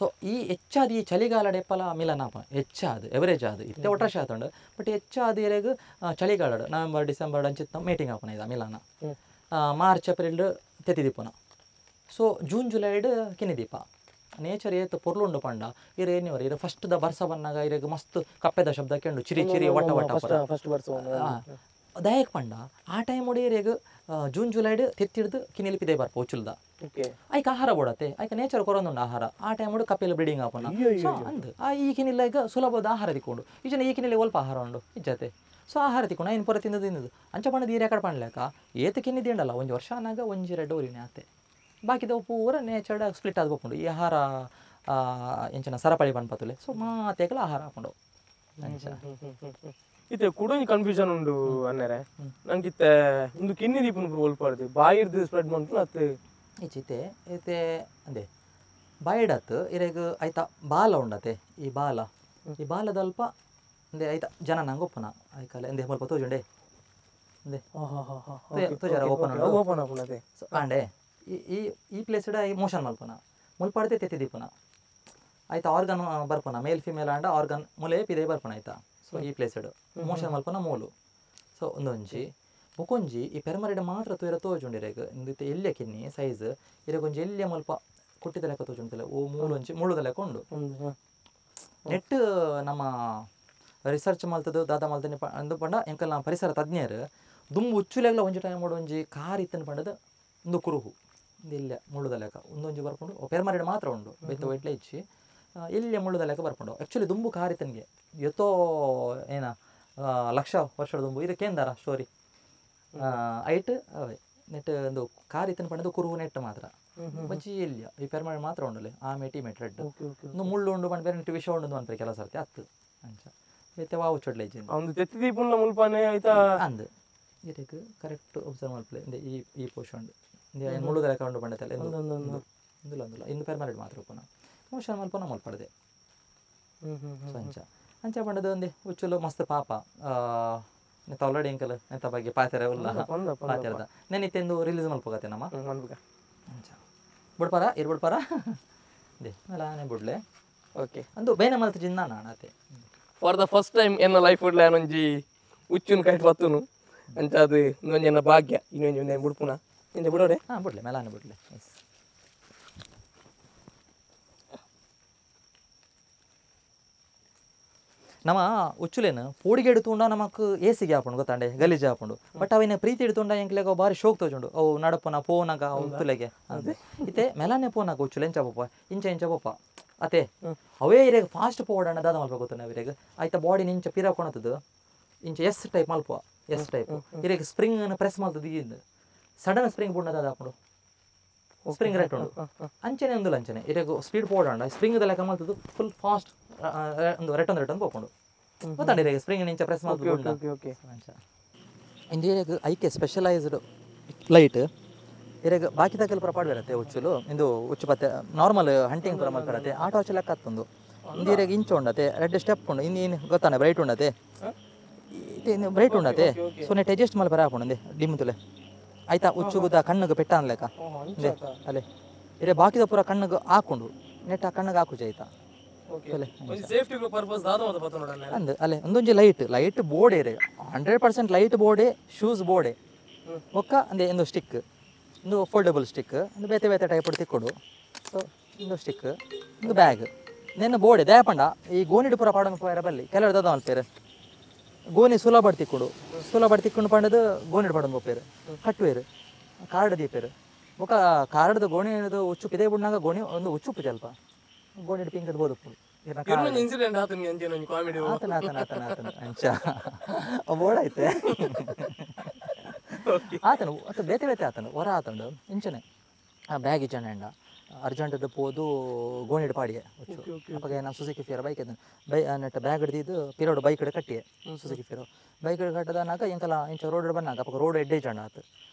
ಸೊ ಈ ಹೆಚ್ಚಾದ ಈ ಚಳಿಗಾಲ ಡೆಪ್ಪಲ ಮಿಲನ ಆಪ ಹೆಚ್ಚಾದ ಎವರೇಜ್ ಆದ ಇತ್ತೆ ಒಟ್ರಾಶ ಆತುಂಡು ಬಟ್ ಹೆಚ್ಚಾದ ಇರೇಗ ಚಳಿಗಾಲ ನವೆಂಬರ್ ಡಿಸೆಂಬರ್ ಅಂಚಿತ್ತ ಮೀಟಿಂಗ್ ಆಪುನ ಇದ ಮಿಲನ ಮಾರ್ಚ್ ಏಪ್ರಿಲ್ ತೆತಿ ದೀಪನ ಸೊ ಜೂನ್ ಜುಲೈಡ್ ಕಿನಿ ದೀಪ ನೇಚರ್ ಏತು ಪೊರ್ಲುಂಡು ಪಂಡ ಇರೇನಿವರ ಇರ ಫಸ್ಟ್ ದ ಬರ್ಸ ಬನ್ನಾಗ ಇರೇಗ ಮಸ್ತ್ ಕಪ್ಪೆದ ಶಬ್ದ ಕೆಂಡು ಚಿರಿ ಚಿರಿ ವಟ ವಟ ದಯಕ್ ಪಂಡ ಆ ಟೈಮ್ ಒಡಿ ಇರೇಗ ಜೂನ್ ಜುಲೈಡ್ ತೆತ್ತಿಡ್ದು ಕಿನಿಲಿ ಪಿದೆ ಬರ್ಪ ಉಚ್ಚುಲ್ದ ಐಕ ಆಹಾರ ಬೋಡತ್ತೆ ಐಕ ನೇಚರ್ ಕೊರೊಂದುಂಡು ಆಹಾರ ಆ ಟೈಮ್ ಒಡಿ ಕಪ್ಪೆಲ್ಲ ಬ್ರೀಡಿಂಗ್ ಆಪನ ಅಂದ್ ಆ ಈಗಿನಿಲ್ಲ ಈಗ ಸುಲಭದ ಆಹಾರ ತಿಕ್ಕೊಂಡು ಈಜನ ಈಗಿನಿಲ್ಲ ಒಲ್ಪ ಆಹಾರ ಉಂಡು ಇಜ್ಜತೆ ಸೊ ಆಹಾರ ತಿಕ್ಕೊಂಡು ಐನು ಪುರ ತಿನ್ನದು ಅಂಚ ಪಂಡದ ಈರೆ ಕಡೆ ಪಂಡ್ಲೇಕ ಏತು ಕಿನ್ನಿದಿಂಡಲ್ಲ ಒಂಜಿ ವರ್ಷ ಅನ್ನಾಗ ಒಂಜಿ 2 ಊರಿನೇ ಆತೆ ಬಾಕಿದ ಪೂರ ನೇಚರ್ಡ್ ಸ್ಪ್ಲಿಟ್ ಆದ್ ಬಪ್ಪುಂಡು ಈ ಆಹಾರ ಎಂಚನ ಸರಪಳಿ ಪನ್ಪತ್ತುಲೆ ಸೊ ಮಾತೆಗಲ ಆಹಾರ ಹಾಕೊಂಡು ಅಂಚ ಇತ್ತೆ ಕುಡೊಂಜಿ ಕನ್ಫ್ಯೂಷನ್ ಉಂಡು ಅನ್ನರೆ ನಂಗಿತ್ತೆ ಒಂದು ಕಿನ್ನಿ ದೀಪನ ಒಲ್ಪಾರ್ದು ಬಾಯಿರ್ದು ಸ್ಪ್ರೆಡ್ ಮಾಡ್ತು ಅತ್ತೆ ಈಚಿತೆ ಐತೆ ಅಂದೆ ಬಾಯಿಡತ್ತು ಇರೇಗ ಆಯ್ತಾ ಬಾಲ ಉಂಡತೆ ಈ ಬಾಲದಲ್ಪ ಅಂದೆ ಆಯ್ತಾ ಜನ ನಂಗೆ ಒಪ್ಪನ ಆಯ್ಕಲ್ಲ ಎಂದೆ ಸ್ವಲ್ಪ ತೋಜುಂಡೆ ಅಂದೆ ತೋಜಾರ ಓಪನ್ ಆಪುನತೆ ಸೊ ಆಂಡೆ ಈ ಪ್ಲೇಸ್ಡ್ ಮೋಷನ್ ಮಲ್ಪನ ಮುಲ್ಪಾಡ್ದೆ ತೆತ್ತಿ ದೀಪನ ಆಯ್ತಾ ಆರ್ಗನ್ ಬರ್ಪನ ಮೇಲ್ ಫಿಮೇಲ್ ಆಂಡ ಆರ್ಗನ್ ಮುಲೆ ಪಿದೆ ಬರ್ಪನ ಆಯ್ತಾ ಸೊ ಈ ಪ್ಲೇಸ್ಡ್ ಮೋಷನ್ ಮಲ್ಪನ ಮೂಲು ಸೊ ಒಂದೊಂಜಿ ಬುಕೊಂಜಿ ಈ ಪೆರ್ಮರೆಡ್ ಮಾತ್ರ ತೂರ ತೋಜುಂಡಿರೇಗ ಇಂದಿತ್ತೆ ಎಲ್ಯ ಕಿನ್ನಿ ಸೈಜ್ ಇರಗೊಂಜಿ ಎಲ್ಯ ಮಲ್ಪ ಕುಟ್ಟಿದ ಲೆಕ್ಕ ತೋಜುಂಟಿಲ್ಲ ಓ ಮೂಲೊಂಜಿ ಮುಳುದ ಲೆಕ್ಕ ಉಂಡು ನೆಟ್ ನಮ್ಮ ರಿಸರ್ಚ್ ಮಲ್ತದ್ದು ದಾದ ಮಲ್ತನೆ ಅಂದು ಪಂಡ ಎಂಕಲ್ ನಮ್ಮ ಪರಿಸರ ತಜ್ಞರು ದುಂಬು ಉಚ್ಚುಲೆಗ್ಲ ಒಂಜಿ ಟೈಮ್ ಮಾಡು ಒಂಜಿ ಕಾರ್ ಇತ್ತನ ಪಂಡದ ಒಂದು ಕುರುಹು ಇಲ್ಲ ಮುಳ್ಳುದ ಲೆಕ್ಕ ಒಂದೊಂಜಿ ಬರ್ಕೊಂಡು ಪೆರ್ಮರೆಡ್ ಮಾತ್ರ ಉಂಡು ಬೆತ್ತ ವೈಟ್ಲೆ ಇಚ್ಚಿ ಎಲ್ಲಿ ಮುಳ್ಳುದ ಲೆಕ್ಕ ಬರ್ಕೊಂಡು ಆ್ಯಕ್ಚುಲಿ ದುಂಬು ಕಾರಿತನಿಗೆ ಎತ್ತೋ ಏನ ಲಕ್ಷ ವರ್ಷದ ದುಂಬು ಇದಕ್ಕೇಂದಾರ ಸ್ಟೋರಿ ಐಟ್ ಅವೇ ನೆಟ್ ಒಂದು ಕಾರಿತನ ಪಂಡದು ಕುರುಹು ನೆಟ್ ಮಾತ್ರ ಬಜ್ಜಿ ಎಲ್ಲಿಯ ಈ ಪೆರ್ಮರೆಡ್ ಮಾತ್ರ ಉಂಡಲೆ ಆಮೇಟಿ ಮೆಟ್ ರೆಡ್ ಒಂದು ಮುಳ್ಳು ಉಂಡು ಪಂಡ ಬೇರೆ ನೆಟ್ಟು ವಿಷ ಉಂಡು ಅಂತಾರೆ ಕೆಲಸ ಸರ್ತಿ ಅತ್ತು ಅಂಚ ಬೇತೆ ವಾವು ಚೊಡ್ಲೆ ಇಜ್ಜಿ ಒಂದು ತೆತ್ತಿ ದೀಪನ ಮುಲ್ಪಾನೆ ಆಯ್ತಾ ಅಂದ್ ಇದಕ್ಕೆ ಕರೆಕ್ಟ್ ಒಬ್ಸರ್ವ್ ಮಲ್ಪಲೆ ಈ ಪೋಷನ್ ಮುಳ್ಳುದ ಲೆಕ್ಕ ಉಂಡು ಪಂಡತಲ್ಲ ಒಂದುಲ್ಲ ಇನ್ನು ಪೆರ್ಮರೆಡ್ ಮಾತ್ರ ಪುನಃ ಮೋಷನ್ ಮಲ್ಪನ ಮಲ್ಪಡ್ದೆ ಅಂಚ ಅಂಚ ಪಂಡದ ಒಂದೇ ಉಚ್ಚುಲು ಮಸ್ತ್ ಪಾಪ ನೆತ್ತ ಆಲ್ರೆಡಿ ಎಂಕಲ್ ನೆತ್ತ ಬಗ್ಗೆ ಪಾತೆರ ಉಲ್ಲ ಪಾತೆರದ ನೆನಿತ್ತೆಂದು ರಿಲೀಸ್ ಮಲ್ಪೋಗತ್ತೆ ನಮ್ಮ ಅಂಚ ಬಿಡ್ಪಾರ ಬಿಡ್ಪಾರ ದೇ ಅಲ್ಲ ಬಿಡ್ಲೆ ಓಕೆ ಅಂದು ಬೇನೆ ಮಲ್ತ ಜಿನ್ನ ನಾನತೆ ಫಾರ್ ದ ಫಸ್ಟ್ ಟೈಮ್ ಎನ್ನ ಲೈಫ್ ಇಡ್ಲ ಏನೊಂಜಿ ಉಚ್ಚುನ್ ಕೈ ಬತ್ತುನು ಅಂಚ ಅದು ಇನ್ನೊಂಜನ ಭಾಗ್ಯ ಇನ್ನೊಂಜಿ ಬಿಡ್ಪುನ ಇಂದ ಬಿಡೋಡೆ ಬಿಡ್ಲೆ ಮೇಲಾನೆ ಬಿಡ್ಲೆ ಎಸ್ ನಮ್ಮ ಉಚ್ಚುಲೇನು ಪೋಡಿಗೆ ಎಡುತುಂಡ ನಮಕ್ ಏಸಿಗೆ ಹಾಕೊಂಡು ಗೊತ್ತಾಂಡೆ ಗಲೀಜ್ ಹಾಕೊಂಡು ಬಟ್ ಅವಿನ ಪ್ರೀತಿ ಇಡ್ತುಂಡ ಎಂಕ್ಲೆಗ ಬಾರಿ ಶೋಕ್ ತೋಜುಂಡು ಅವು ನಡಪನ ಪೋನಾಗ ಉತ್ತುಲೆಗೆ ಅಂತೆ ಇತ್ತೆ ಮೆಲಾನೆ ಪೋನಾಗ ಉಚ್ಚುಲೆ ಎಂಚ ಪಪ್ಪ ಇಂಚ ಪಪ್ಪ ಅತೆ ಅವೇ ಇರೇಗ ಫಾಸ್ಟ್ ಪೋಡಣ್ಣ ದಾದ ಮಲ್ಪ ಗೊತ್ತಾನೆ ಅವರಿಗೆ ಆಯ್ತಾ ಬಾಡಿ ನಿಂಚ ಪಿರ ಕೊಣತದು ಇಂಚ ಎಸ್ ಟೈಪ್ ಮಲ್ಪ ಎಸ್ ಟೈಪ್ ಇರೇಗ ಸ್ಪ್ರಿಂಗ್ ಪ್ರೆಸ್ ಮಾಡ್ತದ ಈಗಿಂದ ಸಡನ್ ಸ್ಪ್ರಿಂಗ್ ಬುಣ್ಣ ದಾದ ಹಾಕೊಂಡು ಸ್ಪ್ರಿಂಗ್ ರೇಟ್ ಉಂಡು ಅಂಚನೆ ಒಂದು ಅಂಚನೆ ಇರೇಗ ಸ್ಪೀಡ್ ಪೋಡಣ್ಣ ಸ್ಪ್ರಿಂಗ್ ಲೆಕ್ಕ ಮಾಡ್ತದು ಫುಲ್ ಫಾಸ್ಟ್ ಒಂದು ರಿಟರ್ನ್ ಹೋಗ್ಕೊಂಡು ಗೊತ್ತಾಂಡಿ ಇರೇಗ ಸ್ಪ್ರಿಂಗ್ ನಿಂಚ ಪ್ರೆಸ್ ಮಾಡ್ತದೆ ಇಂದು ಐಕೆ ಸ್ಪೆಷಲೈಸ್ಡ್ ಲೈಟ್ ಇರೇಗ ಬಾಕಿ ತಗಲ್ ಪುರ ಪಾಡ್ಬೇರತ್ತೆ ಉಚ್ಚುಲು ಇಂದು ಉಚ್ಚು ಪತ್ತೆ ನಾರ್ಮಲ್ ಹಂಟಿಂಗ್ ಪುರ ಮಲ್ಪರತ್ತೆ ಆಟೋ ಹಚ್ಚು ಲೆಕ್ಕ ಹತ್ತೊಂದು ಇಂದು ಇರೇಗ ಇಂಚು ಉಂಡತೆ ರೆಡ್ ಸ್ಟೆಪ್ ಉಂಡು ಇನ್ನು ಗೊತ್ತಾನೆ ಬ್ರೈಟ್ ಉಂಡತೆ ಬ್ರೈಟ್ ಉಂಡತೆ ಸೊ ನೆಟ್ ಅಡ್ಜಸ್ಟ್ ಮಲ್ಪರ ಹಾಕೊಂಡೆ ಡಿಮ್ ತುಲೆ ಆಯ್ತಾ ಉಚ್ಚುಗುದ ಕಣ್ಣಿಗೆ ಪೆಟ್ಟ ಅನ್ಲೆಕ್ಕ ಅಲ್ಲೇ ಇರೇ ಬಾಕಿದ ಪುರ ಕಣ್ಣಿಗೆ ಹಾಕೊಂಡು ನೆಟ್ ಆ ಕಣ್ಣಿಗೆ ಹಾಕುಜ ಆಯ್ತಾ ಅಂದ್ ಅಲ್ಲೇ ಒಂದೊಂದು ಲೈಟ್ ಬೋರ್ಡ್ ಇರೇ 100% ಲೈಟ್ ಬೋರ್ಡೆ ಶೂಸ್ ಬೋರ್ಡೆ ಒಕ್ಕ ಅಂದೆ ಒಂದು ಸ್ಟಿಕ್ ಒಂದು ಫೋಲ್ಡಬಲ್ ಸ್ಟಿಕ್ ಒಂದು ಬೇತೆ ಬೇತೆ ಟೈಪ್ ತಿಕ್ಕೊಡು ಸೊ ಒಂದು ಸ್ಟಿಕ್ ಒಂದು ಬ್ಯಾಗ್ ನೆನ್ನ ಬೋರ್ಡೆ ದಯಪಂಡ ಈ ಗೋನಿಡು ಪುರ ಪಾಡೋನು ಪೋಯರ ಬಲ್ಲಿ ಕೆಲವರು ದದ ಮಲ್ಪೇರು ಗೋನಿ ಸುಲಭ ತಿಕ್ಕೊಂಡು ಪಂಡದು ಗೋನಿಡು ಪಾಡೋನು ಹೋಗ್ಪೇರು ಕಟ್ಟುವೇರು ಕಾರ್ಡ್ ದೀಪೇರು ಒಕ್ಕ ಕಾರ್ಡ್ದು ಗೋಣಿದು ಉಚ್ಚು ಪಿದೆ ಬುಣ್ಣಾಗ ಗೋಣಿ ಒಂದು ಉಚ್ಚುಪ್ಪು ಸ್ವಲ್ಪ ಗೋಣಿಡು ಪಿಂಕದ ಬೋದಪ್ಪು ಬೋಡೈತೆ ಆತನು ಅತ್ತ ಬೇತೆ ಬೇತೆ ಆತನು ಹೊರ ಆತಂಡು ಇಂಚನೆ ಆ ಬ್ಯಾಗ್ ಇಚ್ಚಂಡ ಅರ್ಜೆಂಟದ ಪೋದು ಗೋಣಿಡು ಪಾಡಿಗೆ ಅಪ್ಪಾಗ ನಾನು ಸುಸುಕಿ ಫಿಯರ್ ಬೈಕ್ ಇದ್ದಾನೆ ನೆಟ್ ಬ್ಯಾಗ್ ಹಿಡ್ದಿದ್ದು ಪಿರೋಡು ಬೈಕ್ ಹಿಡ್ ಕಟ್ಟಿಯೆ ಸುಸುಕಿ ಫಿರೋ ಬೈಕ್ ಹಿಡ್ ಕಟ್ಟದನಾಗ ಇಂಕಲ ಇಂಚ ರೋಡ್ ಬಂದಾಗ ಅಪ್ಪಾಗ ರೋಡ್ ಎಡ್ಡೆ ಚಂಡ ಆತು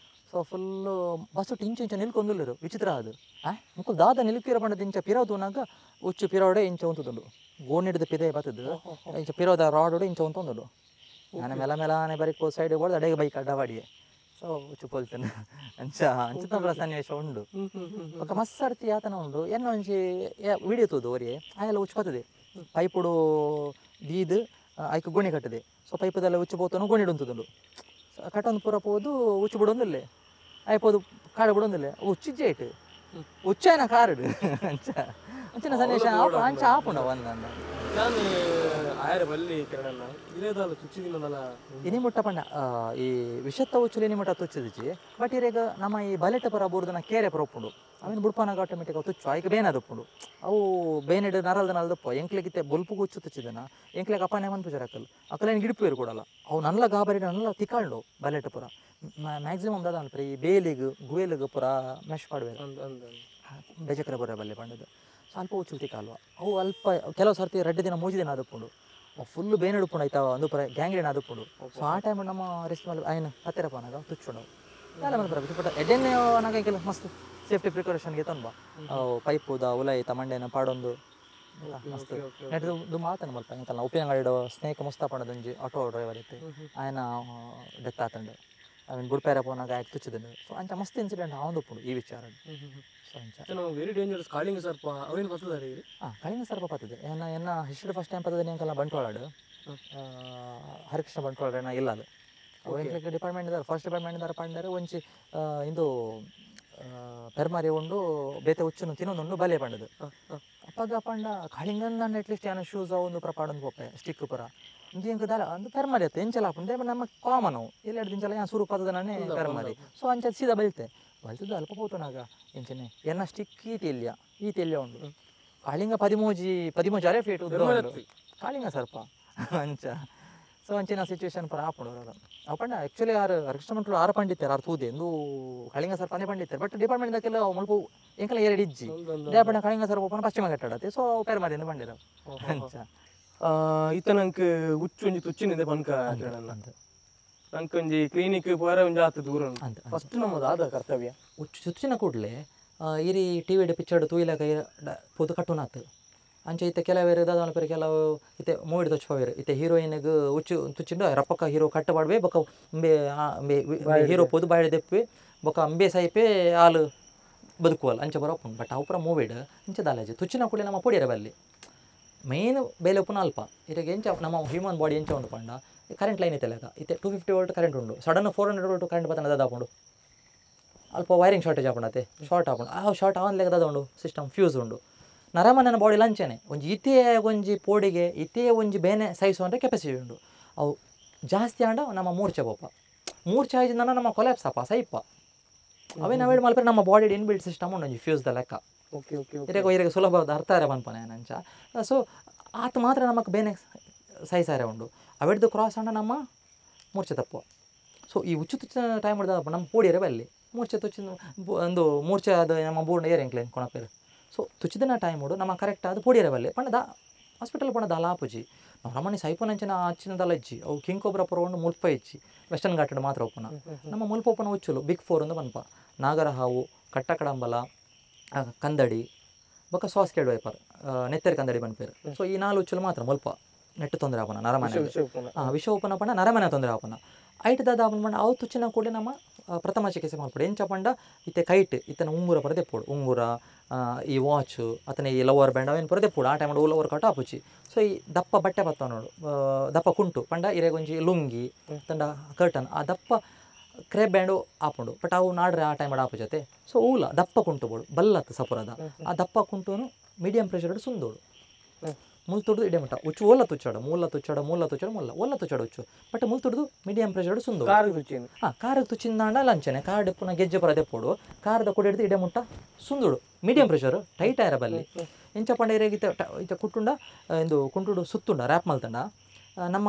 ಸೊ ಫುಲ್ಲು ಬಸ್ಸು ಇಂಚ ನಿಲ್ಕೊಂದುಲ್ಲೇರು ವಿಚಿತ್ರ ಅದು ಮುಕ್ಕು ದಾದ ನಿಲ್ಕಿರೋ ಬಂಡದ ಇಂಚ ಪಿರೋದುನಾಗ ಉಚ್ಚು ಪಿರೋಡೆ ಇಂಚ ಉಂತುಂಡು ಗೋಣಿಡ್ದು ಪಿದೆ ಬತ್ತದು ಇಂಚ ಪಿರೋದ ರಾಡೋಡು ಇಂಚ ಉಂತೊಂದುಂಡು ನಾನು ಮೆಲಾನೆ ಬರೀಕ್ ಸೈಡ್ ಹೊಡೆದು ಅಡೆಗೆ ಬೈಕ್ ಅಡ್ಡವಾಡಿಯೆ ಸೊ ಉಚ್ಚು ಕೊಲ್ತೇನೆ ಅಂಚ ಸನ್ನಿವೇಶ ಉಂಡು ಒಕ್ಕ ಮಸ್ಸರ್ತಿ ಆತನ ಉಂಡು ಎನ್ನ ಒಂಚಿ ವಿಡಿಯೋ ತೂದು ಅವರಿಗೆ ಆಯೆಲ್ಲ ಉಚ್ಚು ಬರ್ತದೆ ಪೈಪುಡು ದೀದು ಆಯ್ಕೆ ಗೋಣಿ ಕಟ್ಟದೆ ಸೊ ಪೈಪದೆಲ್ಲ ಉಚ್ಚು ಪೋತನು ಗೋಣಿಡು ಉಂತುದುಂಡು ಕಟ್ಟೊಂದು ಪೂರ ಪೋದು ಉಚ್ಚು ಬಿಡೊಂದಿಲ್ಲೇ ಆಯ್ಪೋದು ಕಾಡು ಬಿಡೊಂದಿಲ್ಲೇ ಉಚ್ಚಿಜ್ಜೆ ಇಟ್ಟು ಉಚ್ಚೇನ ಕಾರಡು ಅಂಚಿನ ಸನ್ನಿವೇಶ ಅಂಚ ಆಪುಂಡ ಒಂದಂದ ಇನಿ ಮುಟ್ಟ ಪಂಡ ಈ ವಿಷತ್ತ ಉಚ್ಚುಲು ಇನಿ ಮುಟ್ಟ ತುಚ್ಚಿದಿಚ್ಚಿ ಬಟ್ ಇರೇಗ ನಮ್ಮ ಈ ಬಲೆಟ ಪರ ಬೂರ್ದನ ಕೇರೆ ಪರ ಒಪ್ಪುಂಡು ಅವಿನ ಬುಡ್ಪನಾಗ ಆಟೋಮೆಟಿಕ್ ತುಚ್ಚು ಆಯ್ಕೆ ಬೇನದು ಒಪ್ಪುಂಡು ಅವು ಬೇನಿಡು ನರಲ್ದ ನಲ್ದಪ್ಪ ಎಂಕ್ಲೆಗಿತ್ತೆ ಬೊಲ್ಪುಗು ಉಚ್ಚು ತುಚ್ಚಿದನ ಎಂಕ್ಲೆಗೆ ಅಪ್ಪನೇ ಮನ್ಪುಜರ್ ಅಕ್ಕಲೇನು ಗಿಡಿಪೇರು ಕೊಡಲ್ಲ ಅವು ನಲ್ಲ ಗಾಬರಿ ನಲ್ಲ ತಿಕ್ಕಾಳು ಬಲೆಟ ಪುರ ಮ್ಯಾಕ್ಸಿಮಮ್ ದಾದ ಅನ್ಪ್ರಿ ಈ ಬೇಲಿಗೆ ಗುವೇಲಿಗೆ ಪುರ ಮೆಶ್ ಪಾಡ್ಬೇಕು ಬೇಜಕರ ಬರ ಬಲ್ಲೆ ಪಂಡದು ಸ್ವಲ್ಪ ಉಚ್ಚು ತಿಕ್ಕಲ್ವ ಅವು ಅಲ್ಪ ಕೆಲವು ಸರ್ತಿ ರೆಡ್ ದಿನ ಮೂಜಿ ದಿನ ಅದಪ್ಪುಂಡು ಫುಲ್ ಬೇನೆ ಹಿಡ್ಕೊಂಡು ಆಯ್ತಾವ ಒಂದು ಪರ ಗ್ಯಾಂಗ್ರೇನ್ ಅದಪ್ಪುಂಡು ಸೊ ಆ ಟೈಮ್ ನಮ್ಮ ರೆಸ್ಟ್ ಮೇಲೆ ಆಯ್ನ ಹತ್ತಿರಪ್ಪ ನಾಗ ತುಚ್ಚುಂಡು ಎಲ್ಲ ಮೇಲೆ ಬರಬೇಕು ಬಟ್ ಎಡ್ಡೆಣ್ಣೆ ನಾಗ ಕೆಲ ಮಸ್ತ್ ಸೇಫ್ಟಿ ಪ್ರಿಕಾಷನ್ಗೆ ತಂಬ ಅವು ಪೈಪುದ ಉಲಾಯಿ ತಮಂಡೆನ ಪಾಡೊಂದು ಮಸ್ತ್ ನೆಟ್ಟು ಮಾತನ್ನು ಮಲ್ಪ ಇಂಕಲ್ಲ ಉಪ್ಪಿನಂಗಡಿ ಸ್ನೇಹಿತ ಮುಸ್ತಾಪಣದೊಂಜಿ ಆಟೋ ಡ್ರೈವರ್ ಇತ್ತು ಆಯ್ನ ಡೆತ್ ಆತಂಡು ಅವನು ಗುಡ್ಪೇರ ಪೋನಾಗ ಆಯ್ತು ತುಚ್ಚಿದನು ಸೊ ಅಂಚ ಮಸ್ತ್ ಇನ್ಸಿಡೆಂಟ್ ಅವನು ಒಪ್ಪುಂಡು ಈ ವಿಚಾರ ವೆರಿ ಡೇಂಜರಸ್ ಕಾಳಿಂಗ ಸರ್ಪ ಅವೇನು ಬರ್ತದೆ ಕಾಳಿಂಗ ಸರ್ಪ ಬರ್ತದೆ ಎನ್ನ ಹಿಸ್ಟ್ರಿ ಫಸ್ಟ್ ಟೈಮ್ ಬರ್ತದೆ ಅಂಕಲ್ಲ ಬಂಟ್ವಾಳಡು ಹರಿಕೃಷ್ಣ ಬಂಟ್ವಾಳ ಇಲ್ಲ ಅದು ಅವು ಡಿಪಾರ್ಟ್ಮೆಂಟ್ ಇದ್ದಾರೆ ಫಸ್ಟ್ ಡಿಪಾರ್ಟ್ಮೆಂಟ್ ಇದ್ದಾರೆ ಪಂಡರೆ ಒಂಚಿ ಇಂದು ಪೆರ್ಮಾರಿ ಉಂಡು ಬೇತೆ ಉಚ್ಚುನು ತಿನ್ನೊಂದು ಬಲೆ ಪಂಡದು ಅಪ್ಪಾಗ ಪಂಡ ಕಾಳಿಂಗನ್ನ ಅಟ್ಲೀಸ್ಟ್ ಏನೋ ಶೂಸ್ ಒಂದು ಪ್ರಪಾಡೊಂದು ಹೋಗ್ತೆ ಸ್ಟಿಕ್ ಪುರ ಇಂಜಿ ಇಂಕ ದಾಲ ಒಂದು ಪೆರ್ಮಾರಿ ಆಯ್ತು ಎಂಚಲ ಹಾಕೊಂಡೆ ನಮ್ಮ ಕಾಮನು ಇಲ್ಲಿ ಎರಡು ದಿನಚಲ ಏನು ಸುರು ಪದದ ನಾನೇ ಪೆರ್ಮಾರಿ ಸೊ ಅಂಚೆ ಸೀದಾ ಬಲ್ತೆ ಬಲ್ತದ್ದು ಅಲ್ಪ ಹೋತನಾಗ ಎಂಚನೆ ಎನ್ನ ಸ್ಟಿಕ್ ಈ ತೆಲ್ಯ ಉಂಡು ಕಾಳಿಂಗ 13 ಅರೆ ಫೀಟ್ ಉದ್ದ ಉಂಡು ಕಾಳಿಂಗ ಸರ್ಪ ಅಂಚ ಸೊ ಅಂಚಿನ ಸಿಚುವೇಶನ್ ಪರ ಹಾಕೊಂಡು ಅಪ್ಪಣ್ಣ ಆ್ಯಕ್ಚುಲಿ ಹರಿಕೃಷ್ಣ ಮಂಟ್ಲು 6 ಪಂಡಿತಾರೆ 6 ತೂದೆ ಎಂದು ಕಾಳಿಂಗ ಸರ್ಪನೇ ಪಂಡಿತಾರೆ ಬಟ್ ಡಿಪಾರ್ಟ್ಮೆಂಟ್ದಾಗೆಲ್ಲ ಮುಲ್ಪ ಎಂಕಲ್ಲ 2 ಇಜ್ಜಿ ದೇಪಣ್ಣ ಕಾಳಿಂಗ ಸರ್ಪ ಓಪನ್ ಪಶ್ಚಿಮ ಘಟ್ಟಡತ್ತೆ ಸೊ ಪೇರ್ ಮಾರಿಯಿಂದ ಬಂದಿರ ಅಂಚ ಈತ ನಂಗೆ ಹುಚ್ಚೊಂಜಿ ತುಚ್ಚಿನಿದೆ ಪನ್ಕ ಅಂತ ನಂಕೊಂಜಿ ಕ್ಲಿನಿಕ್ ಪೋರ ಒಂಜಿ ಆತು ದೂರ ಅಂತ ಫಸ್ಟ್ ನಮ್ಮದು ಆದ ಕರ್ತವ್ಯ ಹುಚ್ಚಿನ ಕೂಡಲೇ ಇರಿ ಟಿ ವಿ ಪಿಕ್ಚರ್ ತೂಯಿಲ ಕೈ ಪೋದು ಕಟ್ಟುನಾತು ಅಂಚೆ ಇತ್ತೆ ಕೆಲವೇರು ದಾದ ಪೇರು ಕೆಲವು ಇತ್ತೆ ಮೂವಿಡ್ ತೊಚ್ಪವೇರು ಇತ್ತೆ ಹೀರೋಯಿನ್ಗೆ ಹುಚ್ಚು ತುಚ್ಚಿಂಡು ರಪ್ಪಕ್ಕ ಹೀರೋ ಕಟ್ಟಬಾಡ್ಬೇ ಬೊಕ್ಕ ಹೀರೋ ಪೋದು ಬಾಳೆ ದೆಪ್ಪೆ ಬೊಕ್ಕ ಅಂಬೆ ಸಾಯಿಪೆ ಹಾಲು ಬದುಕುವಲ್ಲ ಅಂಚೆ ಬರೋಪ್ಪು ಬಟ್ ಅವು ಪುರ ಮೂವಿಡ್ ಅಂಚೆ ದಾಲಾಜಿ ತುಚ್ಚಿನ ಕೂಡಲೇ ನಮ್ಮ ಪುಡಿಯರ ಬಲ್ಲಿ ಮೇನ್ ಬೇಲೆ ಉಪ್ಪುನ ಅಲ್ಪ ಇರಿಗೆ ಎಂಚ ನಮ್ಮ ಹ್ಯೂಮನ್ ಬಾಡಿ ಎಂಚ ಉಂಡು ಪಂಡ ಕರೆಂಟ್ ಲೈನ್ ಇತ್ತಲ್ಲ ಇತ್ತೆ 250 ವೋಲ್ಟ್ ಕರೆಂಟ್ ಉಂಡು ಸಡನ್ 400 ವೋಲ್ಟ್ ಕರೆಂಟ್ ಬತ್ತನ ದಾದ ಹಾಕೊಂಡು ಅಲ್ಪ ವೈರಿಂಗ್ ಶಾರ್ಟೇಜ್ ಹಾಕೊಂಡತ್ತೆ ಶಾರ್ಟ್ ಹಾಕೊಂಡು ಆ ಶಾರ್ಟ್ ಆನ್ ಲೆಕ್ಕ ದಾದ ಉಂಡು ಸಿಸ್ಟಮ್ ಫ್ಯೂಸ್ ಉಂಡು ನರಮನೆನ ಬಾಡಿ ಲಂಚನೆ ಒಂಜಿ ಇತೇ ಒಂಜಿ ಪೋಡಿಗೆ ಇತೇ ಒಂಜಿ ಬೇನೆ ಸೈಸು ಅಂದರೆ ಕೆಪಾಸಿಟಿ ಉಂಡು ಅವು ಜಾಸ್ತಿ ಆಂಡ ನಮ್ಮ ಮೂರ್ಛೆ ಬೋಪ ಮೂರ್ಛೆ ಆಯ್ದಿಂದ ನಮ್ಮ ಕೊಲಾಪ್ಸಪ್ಪ ಸೈಪ ಅವೇನು ಅವಾಯ್ಡ್ ಮಲ್ಪರೆ ನಮ್ಮ ಬಾಡಿ ಇನ್ಬಿಲ್ಟ್ ಸಿಸ್ಟಮ್ ಉಂಡು ಒಂಜಿ ಫ್ಯೂಸ್ದ ಲೆಕ್ಕ ಇರೆಗೆ ಸುಲಭವಾದ ಅರ್ಥ ಇರ ಬನ್ಪನೆ ನಂಚ ಸೊ ಆತ ಮಾತ್ರ ನಮಗೆ ಬೇನೆ ಸೈಸಾರೆ ಉಂಡು ಅವೆಡ್ದು ಕ್ರಾಸ್ ಆಂಡ ನಮ್ಮ ಮೂರ್ಛೆ ತಪ್ಪು ಸೊ ಈ ಉಚ್ಚು ತುಚ್ಚಿನ ಟೈಮ್ ಹಿಡ್ದ ನಮ್ಮ ಪೋಡಿಯರೆ ಬಲ್ಲಿ ಮೂರ್ಛೆ ತುಚ್ಚಿನ ಒಂದು ಮೂರ್ಛೆ ಅದು ನಮ್ಮ ಬೂರ್ಣ ಏರ್ ಎಂಕ್ಲೇನ್ ಕೊಣಪೇರು ಸೊ ತುಚ್ಚಿದಿನ ಟೈಮ್ ಉಡು ನಮ್ಮ ಕರೆಕ್ಟ್ ಅದು ಪೋಡಿಯರೆ ಬಲ್ಲಿ ಪಂಡ ಹಾಸ್ಪಿಟಲ್ ಪಂಡ ದಾಲಾಪುಜಿ ನಾವು ರಮಣಿ ಸೈಪನಂಚಿನ ಹಚ್ಚಿನದಲ್ಲ ಇಜ್ಜಿ ಅವು ಕಿಂಗ್ ಕೊಬ್ರ ಪುರವನ್ನು ಮುಲ್ಪ ಇಚ್ಚಿ ವೆಸ್ಟರ್ನ್ ಘಾಟಡ್ ಮಾತ್ರ ಒಪ್ಪನ ನಮ್ಮ ಮುಲ್ಪ ಒಪ್ಪನ ಉಚ್ಚುಲು ಬಿಗ್ 4 ಒಂದು ಬನ್ಪ ನಾಗರಹಾವು ಕಟ್ಟಕಡಂಬಲ ಕಂದಡಿ ಬೊಕ್ಕ ಸಾಸ್ಕೆಡ್ ವೈಪರ್ ನೆತ್ತರಿ ಕಂದಡಿ ಬನ್ಪೇರು ಸೊ ಈ 4 ಉಚ್ಚುಲು ಮಾತ್ರ ಮುಲ್ಪ ನೆಟ್ಟು ತೊಂದರೆ ಆಪನ ನರಮನೆ ವಿಷ ಉಪನ ಪಂಡ ನರಮನೆ ತೊಂದರೆ ಆಪನ ಐಟ್ ದಾದ ಆಪನ ಪಂಡ ಅವು ತುಚ್ಚಿನ ಕೂಡಲೇ ನಮ್ಮ ಪ್ರಥಮ ಚಿಕಿತ್ಸೆ ಮಾಡ್ಬಿಡು ಎಂಚ ಪಂಡ ಇತ್ತೆ ಕೈಟ್ ಇತ್ತನ ಉಂಗುರ ಪರದೆಪ್ಪೋಡು ಉಂಗುರ ಈ ವಾಚು ಅತನ ಈ ಲವರ್ ಬ್ಯಾಂಡ್ ಅವೇನು ಪರದೆಪ್ಪೋಡು ಆ ಟೈಮ್ ಲವರ್ ಕಟ್ ಆಪುಚಿ ಸೊ ಈ ದಪ್ಪ ಬಟ್ಟೆ ಬತ್ತ ನೋಡು ದಪ್ಪ ಕುಂಟು ಪಂಡ ಇರೆಗೊಂಜಿ ಲುಂಗಿ ತಂಡ ಕರ್ಟನ್ ಆ ದಪ್ಪ ಕ್ರೇಪ್ ಬ್ಯಾಂಡು ಆಪುಂಡು ಬಟ್ ಅವು ನಾಡ್ರೆ ಆ ಟೈಮ್ ಆಪು ಜೊತೆ ಸೊ ಊಲ ದಪ್ಪ ಕುಂಟು ಬೋಡು ಬಲ್ಲತ್ತು ಸಪುರದ ಆ ದಪ್ಪ ಕುಂಟುನು ಮೀಡಿಯಂ ಪ್ರೆಷರ್ ಸುಂದೋಡು ಮುಲ್ತುಡ್ದು ಇಡೆ ಮಟ್ಟ ಉಚ್ಚು ಓಲ್ಲ ತುಚ್ಚಾಡು ಮೂಲ ತುಚ್ಚಾಡು ಓಲ್ಲ ತುಚ್ಚಾಡು ಉಚ್ಚು ಬಟ್ ಮುಲ್ತುಡ್ದು ಮೀಡಿಯಂ ಪ್ರೆಷರ್ ಸುಂದು ಕಾರಿಗೆ ತುಚ್ಚಿಂದಾಂಡ ಲಂಚನೆ ಕಾರ್ ಪುನಃ ಗೆಜ್ಜೆ ಪರ ದೆಪ್ಪೋಡು ಕಾರದ ಕೊಡಿ ಹಿಡಿದು ಇಡೆ ಮುಟ್ಟ ಸುಂದುಡು ಮೀಡಿಯಂ ಪ್ರೆಷರ್ ಟೈಟ್ ಆಯ್ರ ಬಲ್ಲಿ ಎಂಚ ಪಂಡ ಇತ ಕುಟ್ಟುಂಡ ಇಂದು ಕುಂಟುಡು ಸುತ್ತುಂಡ ರ್ಯಾಪ್ ಮಲ್ತಂಡ ನಮ್ಮ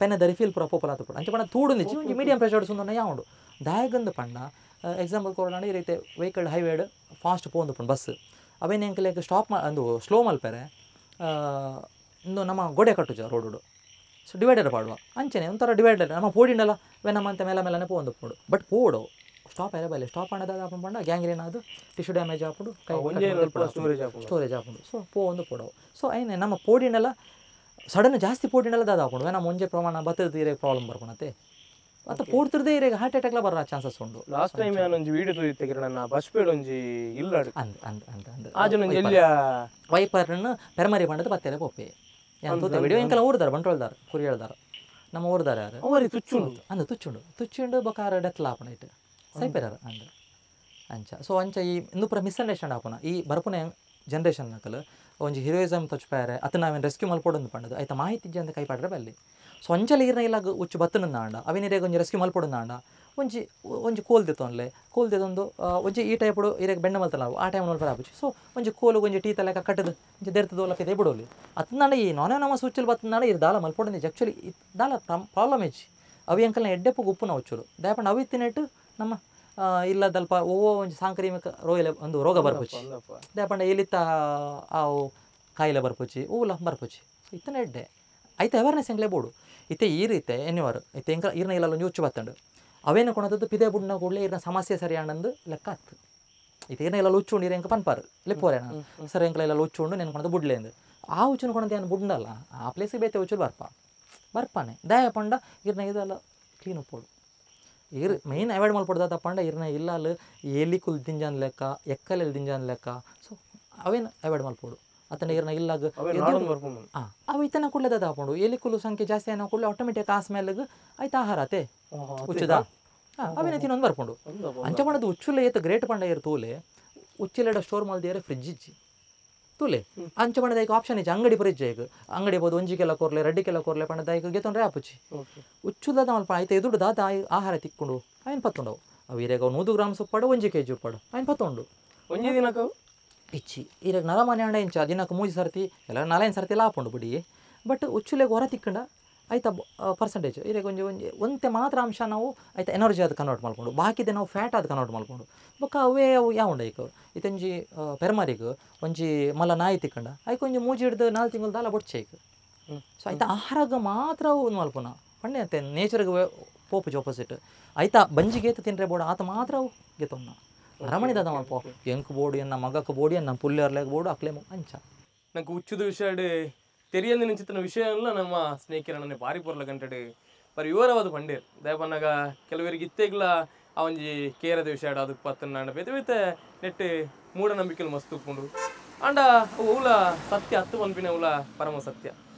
ಪೆನ್ನದ ರಿಫಿಲ್ ಪುರ ಪೋಪಲ ತುಪ್ಪಡು ಅಂಚ ಪಂಡ ತೂಡು ನಿಚ್ಚಿ ಒಂಜಿ ಮೀಡಿಯಂ ಪ್ರೆಷರ್ ಸುಂದೊಂಡ ಯಾವುದು ದಾಯಗಂದು ಪಂಡ ಎಕ್ಸಾಂಪಲ್ ಕೊಡೋಣ ಈ ರೀತಿ ವೆಹಿಕಲ್ ಹೈವೇಡ್ ಫಾಸ್ಟ್ ಪೋಂದು ಪಂಡು ಬಸ್ ಅವೇನು ಎಂಕಲೆಗ್ ಸ್ಟಾಪ್ ಅಂದು ಸ್ಲೋ ಮಲ್ಪೆರೆ ಇಂದು ನಮ್ಮ ಗೋಡೆ ಕಟ್ಟುಜ ರೋಡು ಸೊ ಡಿವೈಡರ್ ಪಾಡುವ ಅಂಚನೆ ಒಂಥರ ಡಿವೈಡರ್ ನಮ್ಮ ಪೋಡಿಂಡಲ್ಲ ವೆನಮಂತ ಮೇಲೆ ಪೋಂದು ಪೋಡು ಬಟ್ ಪೋಡು ಸ್ಟಾಪ್ ಆಯ್ರ ಬಲ್ಲಿ ಸ್ಟಾಪ್ ಅನ್ನೋದು ಆಪನ್ ಪಂಡ ಗ್ಯಾಂಗ್ರೀನ್ ಅದು ಟಿಶ್ಯೂ ಡ್ಯಾಮೇಜ್ ಆಪುಡು ಸ್ಟೋರೇಜ್ ಆಪುಂಡು ಸೊ ಒಂದು ಪೋಡವು ಸೊ ಐನೆ ನಮ್ಮ ಪೋಡಿಂಡಲ್ಲ ಸಡನ್ ಜಾಸ್ತಿ ಪೋಡಿಂಡಲ್ಲ ದಾದ ಆಪುಂಡು ವೆನ ಮುಂಜೆ ಪ್ರಮಾಣ ಬತ್ತದ ಇರೇ ಪ್ರಾಬ್ಲಮ್ ಬರ್ಕೊಳತ್ತೆ ಮತ್ತು ಪೋಡ್ತಿರ್ದೇ ಇರೇ ಹಾರ್ಟ್ ಅಟ್ಯಾಕ್ಲ ಬರೋ ಚಾನ್ಸಸ್ ಉಂಡು ಲಾಸ್ಟ್ ಟೈಮ್ ನಾನೊಂದು ವಿಡಿಯೋ ತೋರಿತ್ತೆ ಕಿರಣ ಬಸ್ ಪೇಡ್ ಒಂಜಿ ಇಲ್ಲ ವೈಪರ್ನ ಪೆರಮರಿ ಪಂಡದ ಬತ್ತೇಲೆ ಪೋಪೆ ಎಂತ ವಿಡಿಯೋ ಎಂಕಲ ಊರ್ದಾರ ಬಂಟ್ರೋಳ್ದಾರ ಕುರಿ ಹೇಳ್ದಾರ ನಮ್ಮ ಊರ್ದಾರ ಯಾರು ಅವರಿಗೆ ತುಚ್ಚುಂಡು ಬಕಾರ ಡೆತ್ಲ ಆಪಣ ಇಟ್ಟು ಸೈಪೆರಾರ ಅಂದ ಅಂಚ ಸೊ ಅಂಚ ಈ ಇಂದು ಪೂರ ಮಿಸ್ಅಂಡರ್ಸ್ಟ್ಯಾಂಡ್ ಆಪನ ಈ ಬರ್ಪುನ ಜನ್ರೇಷನ್ ನಕಲು ಒಂಜಿ ಹೀರೋಯಿಸಮ್ ತೊಚ್ಪಾರೆ ಅತ್ತ ನಾವೇನು ರೆಸ್ಕ್ಯೂ ಮಲ್ಪೊಡೊಂದು ಪಂಡದು ಆಯ್ತಾ ಮಾಹಿತಿ ಅಂತ ಕೈ ಪಾಡ್ರೆ ಬಲ್ಲಿ ಸೊ ಅಂಚಲ ಈರ್ನ ಇಲ್ಲ ಉಚ್ಚು ಬತ್ತನಂದ ಆಂಡ ಅವೇನಿರೇಗ ಒಂಜಿ ರೆಸ್ಕ್ಯೂ ಮಲ್ಪೊಡೊಂದು ಆಂಡ ಒಂಜಿ ಕೋಲ್ ತೆತ್ತೊಂದು ಒಂಜಿ ಈ ಟೈಪುಡು ಇರೇಗ ಬೆಣ್ಣ ಮಲ್ತಲ್ಲ ಆ ಟೈಮ್ ಮಲ್ಪರ ಆಪುಚಿ ಸೊ ಒಂಜಿ ಕೋಲು ಒಂಜಿ ಟೀ ತಲೆಕ ಕಟ್ಟದು ಒಂಜಿ ದೆರ್ತದ ಲಕ್ಕ ಬಿಡೋಲಿ ಅತ್ತನಾಡ ಈ ನಮ್ಮ ಸೂಚಲ್ ಬತ್ತನಾಡ ಇದು ದಾಲ ಮಲ್ಪೊಡೊಂದು ಆ್ಯಕ್ಚುಲಿ ದಾಲ ಪ್ರಾಬ್ಲಮ್ ಹೆಚ್ಚಿ ಅವು ಅಂಕಲ್ನ ಎಡ್ಡೆಪ್ಪು ಉಪ್ಪುನ ಹುಚ್ಚರು ದಯಪಂಡ ಅವು ಇತ್ತಿನೆಟ್ಟು ನಮ್ಮ ಇಲ್ಲದಲ್ಪ ಒಂಜಿ ಸಾಂಕ್ರಾಮಿಕ ಒಂದು ರೋಗ ಬರ್ಪುಚ್ಚಿ ದಯಪಂಡ ಎಲ್ಲಿತ್ತ ಅವು ಕಾಯಿಲೆ ಬರ್ಪುಚ್ಚಿ ಊಲ ಬರ್ಪುಚ್ಚಿ ಇತ್ತನ ಎಡ್ಡೆ ಐತೆ ಅವೇರ್ನೆಸ್ ಎಂಗ್ಲೇ ಬೋಡು ಇತ್ತೆ ಈರೀತೆ ಎನ್ನಿವಾರು ಇತ್ತೆ ಎಂಕ ಈರ್ನ ಇಲ್ಲ ಒಂಜಿ ಹುಚ್ಚು ಬತ್ತಂಡು ಅವೇನು ಕೊಣದದ್ದು ಪಿದೆ ಬುಡ್ನ ಕೂಡಲೇ ಈರ್ನ ಸಮಸ್ಯೆ ಸರಿ ಆನಂದು ಲೆಕ್ಕ ಆತು ಇತ್ತೆ ಈರ್ನ ಇಲ್ಲ ಹುಚ್ಚುಂಡು ಇರ ಎಂಕ ಪನ್ಪಾರು ಲೆಪ್ಪೋರೆ ನಾನು ಸರ್ ಎಂಕಲ ಇಲ್ಲ ಹುಚ್ಚುಂಡು ನೆನ್ ಕೊಣದು ಬುಡ್ಲೆ ಅಂದು ಆ ಹುಚ್ಚುನ ಕೊಣದು ಏನು ಬುಡ್ನಲ್ಲ ಆ ಪ್ಲೇಸಿಗೆ ಬೇತೆ ಹುಚ್ಚು ಬರ್ಪಾನೆ ದಯ ಪಂಡ ಈರ್ನ ಇದೆಲ್ಲ ಕ್ಲೀನ್ ಉಪ್ಪೋಡು ಈರ್ ಮೇಯ್ನ್ ಅವಾಯ್ಡ್ ಮಲ್ಪಡ್ದ ಪಂಡ ಈರ್ನ ಇಲ್ಲ ಎಲಿಕುಲ್ ದಿಂಜಾನ್ ಲೆಕ್ಕ ಎಕ್ಕಲೆಲ್ ದಿಂಜಾನ್ ಲೆಕ್ಕ ಸೊ ಅವೇನು ಅವಾಯ್ಡ್ ಮಲ್ಪೋಡು ಅತನ ಈರ್ನ ಇಲ್ಲಾಗ ಅವು ಇತನ ಕುಳ್ಳದ ಹಾಕೊಂಡು ಎಲಿಕುಲು ಸಂಖ್ಯೆ ಜಾಸ್ತಿ ಏನೋ ಕೂಡಲೇ ಆಟೋಮೆಟಿಕ್ ಆ ಸ್ಮೆಲ್ಗೆ ಆಯ್ತು ಆಹಾರ ಅತೆ ಹುಚ್ಚುದ ಅವೇನ ತಿನ್ನೊಂದು ಬರ್ಕೊಂಡು ಅಂಚ ಮಾಡೋದು ಉಚ್ಚುಲೆ ಏತ ಗ್ರೇಟ್ ಪಂಡ ಇರು ತೂಲೆ ಉಚ್ಚಿಲೆಡ ಸ್ಟೋರ್ ಮಲ್ದಿಯರೆ ಫ್ರಿಜ್ ಇಜ್ಜಿ ತೂಲೆ ಅಂಚ ಪಂಡದ ಈಗ ಆಪ್ಷನ್ ಇಜ್ಜಿ ಅಂಗಡಿ ಫ್ರಿಜ್ ಈಗ ಅಂಗಡಿ ಬೋದು ಒಂಜಿಗೆಲ್ಲ ಕೋರ್ಲೆ ರೆಡ್ಡಿಗೆಲ್ಲ ಕೋರ್ಲೆ ಪಂಡದ ಈಗ ಗೆತ್ತೊಂಡ್ರೆ ಆಪುಚ್ಚಿ ಉಚ್ಚುದ ಮಲ್ಪ ಆಯ್ತು ಎದುಡು ದಾದ ಆಹಾರ ತಿಕ್ಕೊಂಡು ಅವೇನು ಪತ್ತೊಂಡವು ಅವು ಇರಾಗ 100 ಗ್ರಾಮ್ ಉಪ್ಪಾಡು 1 kg ಉಪ್ಪಾಡು ಅವೇನು ಪತ್ತೊಂಡು ಒಂಜಿ ದಿನಕ್ಕೆ ಇಚ್ಚಿ ಇರಾಗ ನರಮನೆ ಅಂಡ ಇಂಚ ದಿನಕ್ಕೆ 3 ಸರ್ತಿ ಎಲ್ಲ 4 ಸರ್ತಿ ಎಲ್ಲ ಹಾಕೊಂಡು ಬಿಡಿ ಬಟ್ ಉಚ್ಚುಲೆಗೆ ಹೊರ ತಿಕ್ಕಂಡ ಆಯ್ತಾ ಪರ್ಸೆಂಟೇಜ್ ಇರಾಗ ಒಂತೆ ಮಾತ್ರ ಅಂಶ ನಾವು ಆಯ್ತಾ ಎನರ್ಜಿ ಅದು ಕನ್ವರ್ಟ್ ಮಾಡ್ಕೊಂಡು ಬಾಕಿದೆ ನಾವು ಫ್ಯಾಟ್ ಅದು ಕನ್ವರ್ಟ್ ಮಾಡ್ಕೊಂಡು ಬೊಕ್ಕ ಅವೇ ಅವು ಯಾವುಂಡ ಈಗ ಇತ್ತಂಜಿ ಪೆರ್ಮರಿಗೆ ಒಂಜಿ ಮಲ ನಾಯಿ ತಿಕ್ಕಂಡ ಆಯ್ಕೆ ಒಂಜಿ 3 ಹಿಡ್ದು 4 ತಿಂಗಳು ದಾಲ ಬೊಡ್ಚೆ ಈಗ ಸೊ ಆಯ್ತಾ ಆಹಾರಗ ಮಾತ್ರ ಒಂದು ಮಲ್ಪುನ ಪಣ್ಣೆ ಅಂತೆ ನೇಚರ್ಗೆ ಪೋಪುಜಿ ಆಪೋಸಿಟ್ ಆಯ್ತಾ ಬಂಜಿಗೆ ಏತ ತಿನ್ರೆ ಬೋಡ ಆತ ಮಾತ್ರ ಅವು ಗೆತ್ತೊನ್ನ ಅರಮಣಿ ದಾದ ಮಲ್ಪ ಎಂಕ್ ಬೋಡಿ ಎನ್ನ ಮಗಕ್ಕೆ ಬೋಡಿ ಎನ್ನ ಪುಲ್ಲಿಯರ್ಲೆಗ್ ಬೋಡು ಅಕ್ಲೆ ಅಂಚ ನಂಗೆ ಹುಚ್ಚುದ ವಿಷಯ ತೆರಿಯಂದು ನಿಂಚಿತ್ತಿನ ವಿಷಯ ಎಲ್ಲ ನಮ್ಮ ಸ್ನೇಹಿತರನ್ನೇ ಬಾರಿ ಪೊರ್ಲ ಗಂಟೆ ಬರೀ ವಿವರವಾದ ಪಂಡೇರು ದಯಪನ್ನಾಗ ಕೆಲವರಿಗೆ ಇತ್ತೆಗ್ಲ ಆ ಒಂಜಿ ಕೇರದ ವಿಷಯ ಅದು ಪತ್ತನ್ನ ಬೇತೆ ಬೇತೆ ನೆಟ್ಟು ಮೂಢನಂಬಿಕೆಲು ಮಸ್ತ್ ಉಪ್ಪುಂಡು ಅಂಡ ಉಲ ಸತ್ಯ ಹತ್ತು ಪನ್ಪಿನ ಉಲ ಪರಮ ಸತ್ಯ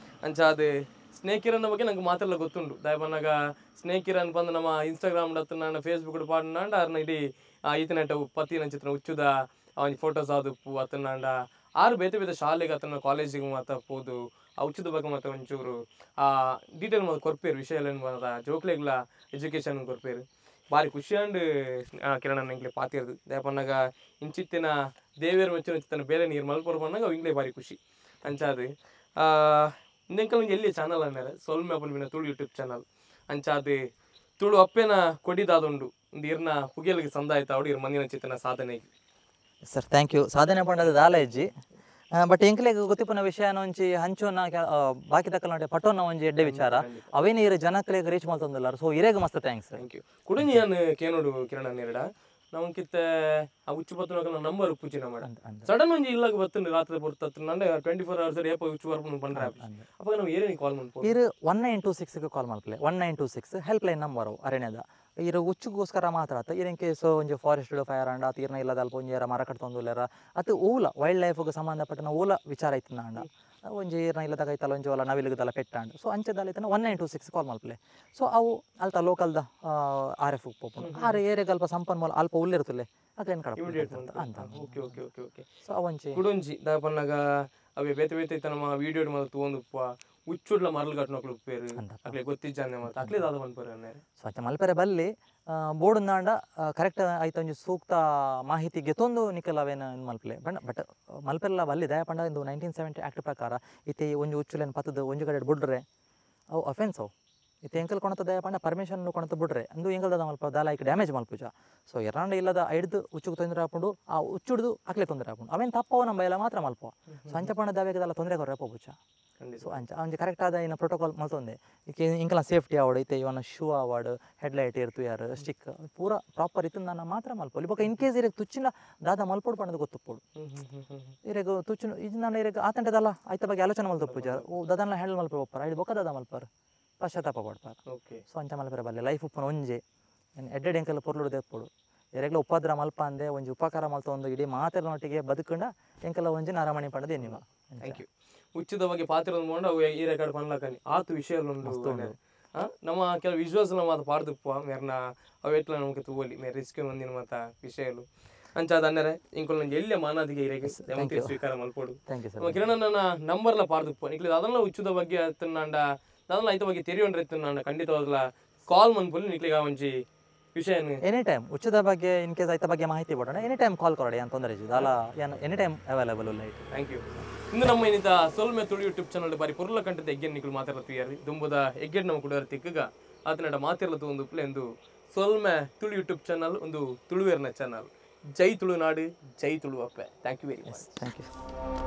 ಅಂಚ ಅದು ಸ್ನೇಹಿತರನ್ನ ಬಗ್ಗೆ ನಂಗೆ ಮಾತೆಲ್ಲ ಗೊತ್ತುಂಡು ದಯಪನ್ನಾಗ ಸ್ನೇಹಿತರನ್ ಬಂದು ನಮ್ಮ ಇನ್ಸ್ಟಾಗ್ರಾಮ್ ನಾನು ಫೇಸ್ಬುಕ್ ಪಾಡ್ನಾಂಡ ಅರ್ನ ಇಡೀ ಈತನಟ ಪತ್ತಿ ನಂಚಿತ್ತಿನ ಹುಚ್ಚುದ ಅವನ ಫೋಟೋಸ್ ಆದುಪ್ಪು ಅತ್ತನಾಂಡ ಆರು ಬೇತೆ ಬೇತೆ ಶಾಲೆಗೆ ಅಥವಾ ಕಾಲೇಜಿಗೆ ಮಾತ್ರ ಹೋದು ಆ ಉಚಿತ ಬಗ್ಗೆ ಮಾತ್ರ ಒಂಚೂರು ಆ ಡೀಟೇಲ್ ಮಾತ್ರ ಕೊರ್ಪೇರು ವಿಷಯ ಎಲ್ಲ ಮಾತ್ರ ಜೋಕ್ಲೆಗ್ಲ ಎಜುಕೇಶನ್ ಕೊರ್ಪೇರು ಭಾರಿ ಖುಷಿ ಅಂಡ್ ಕಿರಣ ನಂಗೆ ಪಾತಿರ್ದು ದೇಪನ್ನಾಗ ಇಂಚಿತ್ತಿನ ದೇವಿಯರ ಮೆಚ್ಚಿನ ಬೇರೆ ನೀರು ಮಲ್ಪೊರ್ ಬಂದಾಗ ಇಂಗ್ಲೇ ಭಾರಿ ಖುಷಿ ಅಂಚಾದು ಇಂದೆಂಕಲ್ ಎಲ್ಲಿ ಚಾನಲ್ ಅನ್ನೇರೆ ಸೊಲ್ಮೆ ಅಪಲ್ವಿನ ತುಳು ಯೂಟ್ಯೂಬ್ ಚಾನಲ್ ಅಂಚಾದು ತುಳು ಅಪ್ಪೇನ ಕೊಡಿದಾದುಂಡು ಒಂದು ಇರ್ನ ಪುಗಿಯಲಿಗೆ ಸಂದ ಆಯ್ತು ಅವಡು ಇರ್ ಮಂದಿನ ಚಿತ್ತನ ಸಾಧನೆಗೆ ಸರ್ ಥ್ಯಾಂಕ್ ಯು ಸಾಧನೆ ಪಂಡದ ದಾಲಜ್ಜಿ ಬಟ್ ಎಂಕ್ಲೆಗ್ ಗೊತ್ತಿಪ್ಪನ ವಿಷಯನ ಒಂಚಿ ಹಂಚೋನ ಬಾಕಿ ತಕ್ಕಲ ಪಟೋನ ಒಂಜಿ ಎಡ್ಡೆ ವಿಚಾರ ಅವೇನು ಇರ ಜನಕ್ಲೆಗ್ ರೀಚ್ ಮಾಡ್ತಂದಿಲ್ಲ ಸೊ ಇರೇಗ ಮಸ್ತ್ ಥ್ಯಾಂಕ್ಸ್ ಥ್ಯಾಂಕ್ ಯು ಕುಡಂಜಿ ನಾನು ಕೇನೋಡು ಕಿರಣ ನೆರಡ ನಾವು ಕಿತ್ತ ಆ ಉಚ್ಚು ಪತ್ತು ನಂಬರ್ ಪೂಜೆನ ಮಾಡ ಸಡನ್ ಒಂಜಿ ಇಲ್ಲಾಗ ಬರ್ತಂಡು ರಾತ್ರಿ ಬರ್ತತ್ತು ನಂಡೆ 24 hours ಏಪ ಉಚ್ಚು ಬರ್ಕೊಂಡು ಬಂದ್ರೆ ಅಪ್ಪ ನಾವು ಏನೇನು ಕಾಲ್ ಮಾಡ್ಬೋದು ಇರು 1926 ಕಾಲ್ ಮಾಡ್ಕೊಳ್ಳಿ 1926 ಹೆಲ್ಪ್ ಲೈನ್ ನಂಬರ್ ಅರಣ್ಯದ ಇರು ಉಚ್ಚುಗೋಸ್ಕರ ಮಾತ್ರ ಆತ ಇರನ್ ಕೇಸ್ ಒಂಜಿ ಫಾರೆಸ್ಟ್ ಫೈರ್ ಅಂಡ ತೀರ್ನ ಇಲ್ಲದ ಅಲ್ಪ ಒಂಜಿ ಮರ ಕಟ್ತೊಂದುಲ್ಲಾರ ಅದು ಊಲ ವೈಲ್ಡ್ ಲೈಫ್ಗೆ ಸಂಬಂಧಪಟ್ಟ ಊಲ ವಿಚಾರ ಐತಿ ಅಂಡ ಒಂಜಿ ಈರ್ನ ಇಲ್ಲದಾಗ ಐತಲ್ಲ ಒಂಜಿ ಒಲ ನವಿಲಿಗದಲ್ಲ ಪೆಟ್ಟಾಂಡ್ ಸೊ ಅಂಚದಲ್ಲಿ ಐತನ 1926 ಕಾಲ್ ಮಾಡ್ಕೊಳ್ಳಿ ಸೊ ಅವು ಅಲ್ತ ಲೋಕಲ್ದ RF ಉಪ್ಪು ಆರು ಏರಿಯಾಗ ಅಲ್ಪ ಸಂಪನ್ಮೂಲ ಅಲ್ಪ ಉಲ್ಲಿರ್ತಲೆ ಅದೇನು ಕಡೆ ಅಂತ okay okay okay okay so ಅವಂಚಿ ಕುಡಂಜಿ ದಾಪನ್ನಾಗ ಅವೇ ಬೇತೆ ಬೇತೆ ಐತ ನಮ್ಮ ವಿಡಿಯೋ ಮಾತ್ರ ತಗೊಂಡುಪ್ಪ ಉಚ್ಚುಡ್ಲ ಮರಳು ಕಟ್ನೋಕ್ಲು ಉಪ್ಪೇರು ಅಕ್ಲೆ ಗೊತ್ತಿಜ್ಜಾನೆ ಮತ್ತೆ ಅಕ್ಲೆ ದಾದ ಬಂದ್ಪೇರು ಅನ್ನೇರೆ ಸೊ ಅಚ್ಚ ಮಲ್ಪೆರೆ ಬಲ್ಲಿ ಬೋರ್ಡ್ನಾಂಡ ಕರೆಕ್ಟ್ ಆಯ್ತು ಒಂಜಿ ಸೂಕ್ತ ಮಾಹಿತಿ ಗೆತ್ತೊಂದು ನಿಕಲವೇನು ಮಲ್ಪಲೆ ಬಟ್ ಮಲ್ಪೆಲ್ಲ ಬಲ್ಲಿ ದಯಪಂಡ ಇಂದು 1970 ಆ್ಯಕ್ಟ್ ಪ್ರಕಾರ ಇತ್ತೆ ಒಂಜಿ ಉಚ್ಚುಲೇನು ಪತ್ತದ ಒಂಜಿ ಕಡೆ ಬಿಡ್ರೆ ಅವು ಅಫೆನ್ಸ್ ಅವು ಇತ್ತೆ ಎಂಕಲ್ ಕೊಣತ ದಯಪಂಡ ಪರ್ಮಿಷನ್ ಕೊಣತ ಬಿಡ್ರೆ ಅಂದು ಎಂಕಲ್ದ ಮಲ್ಪ ದಾಲ ಐಕ್ ಡ್ಯಾಮೇಜ್ ಮಲ್ಪುಜ ಸೊ ಎರಡ ಇಲ್ಲದ ಐಡ್ದು ಉಚ್ಚುಗೆ ತೊಂದರೆ ಹಾಕೊಂಡು ಆ ಉಚ್ಚುಡ್ದು ಅಕ್ಲೆ ತೊಂದರೆ ಹಾಕೊಂಡು ಅವೇನು ತಪ್ಪವ ನಮ್ಮ ಎಲ್ಲ ಮಾತ್ರ ಮಲ್ಪ ಸೊ ಅಂಚಪಣ್ಣ ದಾವೆಗದಲ್ಲ ತೊಂದರೆ ಕೊರ್ರೆ ಪೋಬುಜ ಸೊ ಅಂಚ ಅವ್ನಿಗೆ ಕರೆಕ್ಟ್ ಆದ ಇನ್ನು ಪ್ರೋಟೋಕಾಲ್ ಮಲ್ತೊಂದೆ ಈಗ ಇಂಕಲ ಸೇಫ್ಟಿ ಅವಾರ್ಡ್ ಐತೆ ಇವನ ಶೂ ಅವಾರ್ಡ್ ಹೆಡ್ಲೈಟ್ ಇರ್ತು ಯಾರು ಸ್ಟಿಕ್ ಪೂರ ಪ್ರಾಪರ್ ಇತ್ತು ನಾನು ಮಾತ್ರ ಮಲ್ಪೊಲಿ ಬೊಕ್ಕ ಇನ್ ಕೇಸ್ ಇರಗೆ ತುಚ್ಚಿನ ದಾದ ಮಲ್ಪೋಡು ಪಣ್ಣದು ಗೊತ್ತುಪ್ಪೋಡು ಇರಗೆ ತುಚ್ಚಿನ ಇದು ನಾನು ಇರಗೆ ಆತಂಟದಲ್ಲ ಆಯ್ತ ಬಗ್ಗೆ ಆಲೋಚನೆ ಮಲ್ತಪ್ಪುಜ ಓ ದಾದನ್ನ ಹ್ಯಾಂಡಲ್ ಮಲ್ಪ ಒಪ್ಪಾರ ಐದು ಬೊಕ್ಕ ದಾದ ಮಲ್ಪಾರ ಪಶ್ಚಾತ್ತಾಪ ಪಡ್ಪಾರ ಓಕೆ ಸೊ ಅಂಚ ಮಲ್ಪರೆ ಬಲ್ಲೆ ಲೈಫ್ ಉಪ್ಪನ ಒಂಜೆ ಎಡ್ಡೆಡ್ ಎಂಕಲ್ ಪೊರ್ಲುಡು ತೆಪ್ಪೋಡು ಎರೆಗ್ಲ ಉಪದ್ರ ಮಲ್ಪ ಅಂದೆ ಒಂಜಿ ಉಪಕಾರ ಮಲ್ತ ಒಂದು ಇಡೀ ಮಾತಿನೊಟ್ಟಿಗೆ ಬದುಕಂಡ ಎಂಕಲ್ಲ ಒಂಜಿ ನಾರಾಮಣಿ ಪಂಡದು ಎನ್ನಿವ ಥ್ಯಾಂಕ್ ಯು ಉಚ್ಚದ ಬಗ್ಗೆ ಪಾತ್ರ ಒಂದು ಅವು ಈ ರೆಕಾರ್ಡ್ ಪನ್ಲಕನಿ ಆತು ವಿಷಯ ನಮ್ಮ ಕೆಲವು ವಿಜುವಲ್ಸ್ ಮಾತು ಪಾಡ್ದುಪ್ಪ ಮೇರ್ನ ಅವು ಎಟ್ಲ ನಮಗೆ ತಗೋಲಿ ಮೇರೆ ರಿಸ್ಕ್ ಒಂದಿನ ಮಾತ ವಿಷಯಲು ಅಂಚಾದ ಅನ್ನರೆ ಇಂಕೊಲ್ ನಂಗೆ ಎಲ್ಲಿ ಮಾನಾದಿಗೆ ಇರೇಗೆ ಸ್ವೀಕಾರ ಮಲ್ಪೋಡು ಥ್ಯಾಂಕ್ ಯು ಸರ್ ಕಿರಣ ನನ್ನ ನಂಬರ್ಲ ಪಾಡ್ದುಪ್ಪ ನಿಕ್ಲಿ ಅದನ್ನ ಉಚ್ಚದ ಬಗ್ಗೆ ಅತ್ತನಾಂಡ ಅದನ್ನ ಐತ ಬಗ್ಗೆ ತೆರಿಯೊಂಡ್ರೆ ನಾನು ಖಂಡಿತವಾಗ್ಲ ಕಾಲ್ ಮನ್ಪೊಲಿ ನಿಕ್ಲಿಗ ಒಂಜಿ ವಿಷಯ ಎನಿ ಟೈಮ್ ಉಚ್ಚದ ಬಗ್ಗೆ ಇನ್ ಕೇಸ್ ಐತ ಬಗ್ಗೆ ಮಾಹಿತಿ ಕೊಡೋಣ ಎನಿ ಟೈಮ್ ಕಾಲ್ ಕೊರಡಿ ಅಂತ ತೊಂದರೆ ಇದ್ದು ಅಲ್ಲ any time available light thank you ಇಂದು ನಮ್ಮ ಏನಿತ ಸೊಲ್ಮೆ ತುಳು ಯೂಟ್ಯೂಬ್ ಚಾನಲ್ ಬಾರಿ ಪುರ್ಲ ಕಂಟದ ಎಗ್ಗೆನ್ ನಿಕ್ಲು ಮಾತಾಡ್ತೀಯಾರಿ ದುಂಬುದ ಎಗ್ಗೆಡ್ ನಮ್ಮ ಕೂಡ ತಿಕ್ಕಗ ಆತನಡ ಮಾತಿರ್ಲತ್ತು ಒಂದು ಪ್ಲೇ ಒಂದು ಸೊಲ್ಮೆ ತುಳು ಯೂಟ್ಯೂಬ್ ಚಾನಲ್ ಒಂದು ತುಳುವೇರ್ನ ಚಾನಲ್ ಜೈ ತುಳುನಾಡು ಜೈ ತುಳು ಅಪ್ಪೆ thank you very much thank you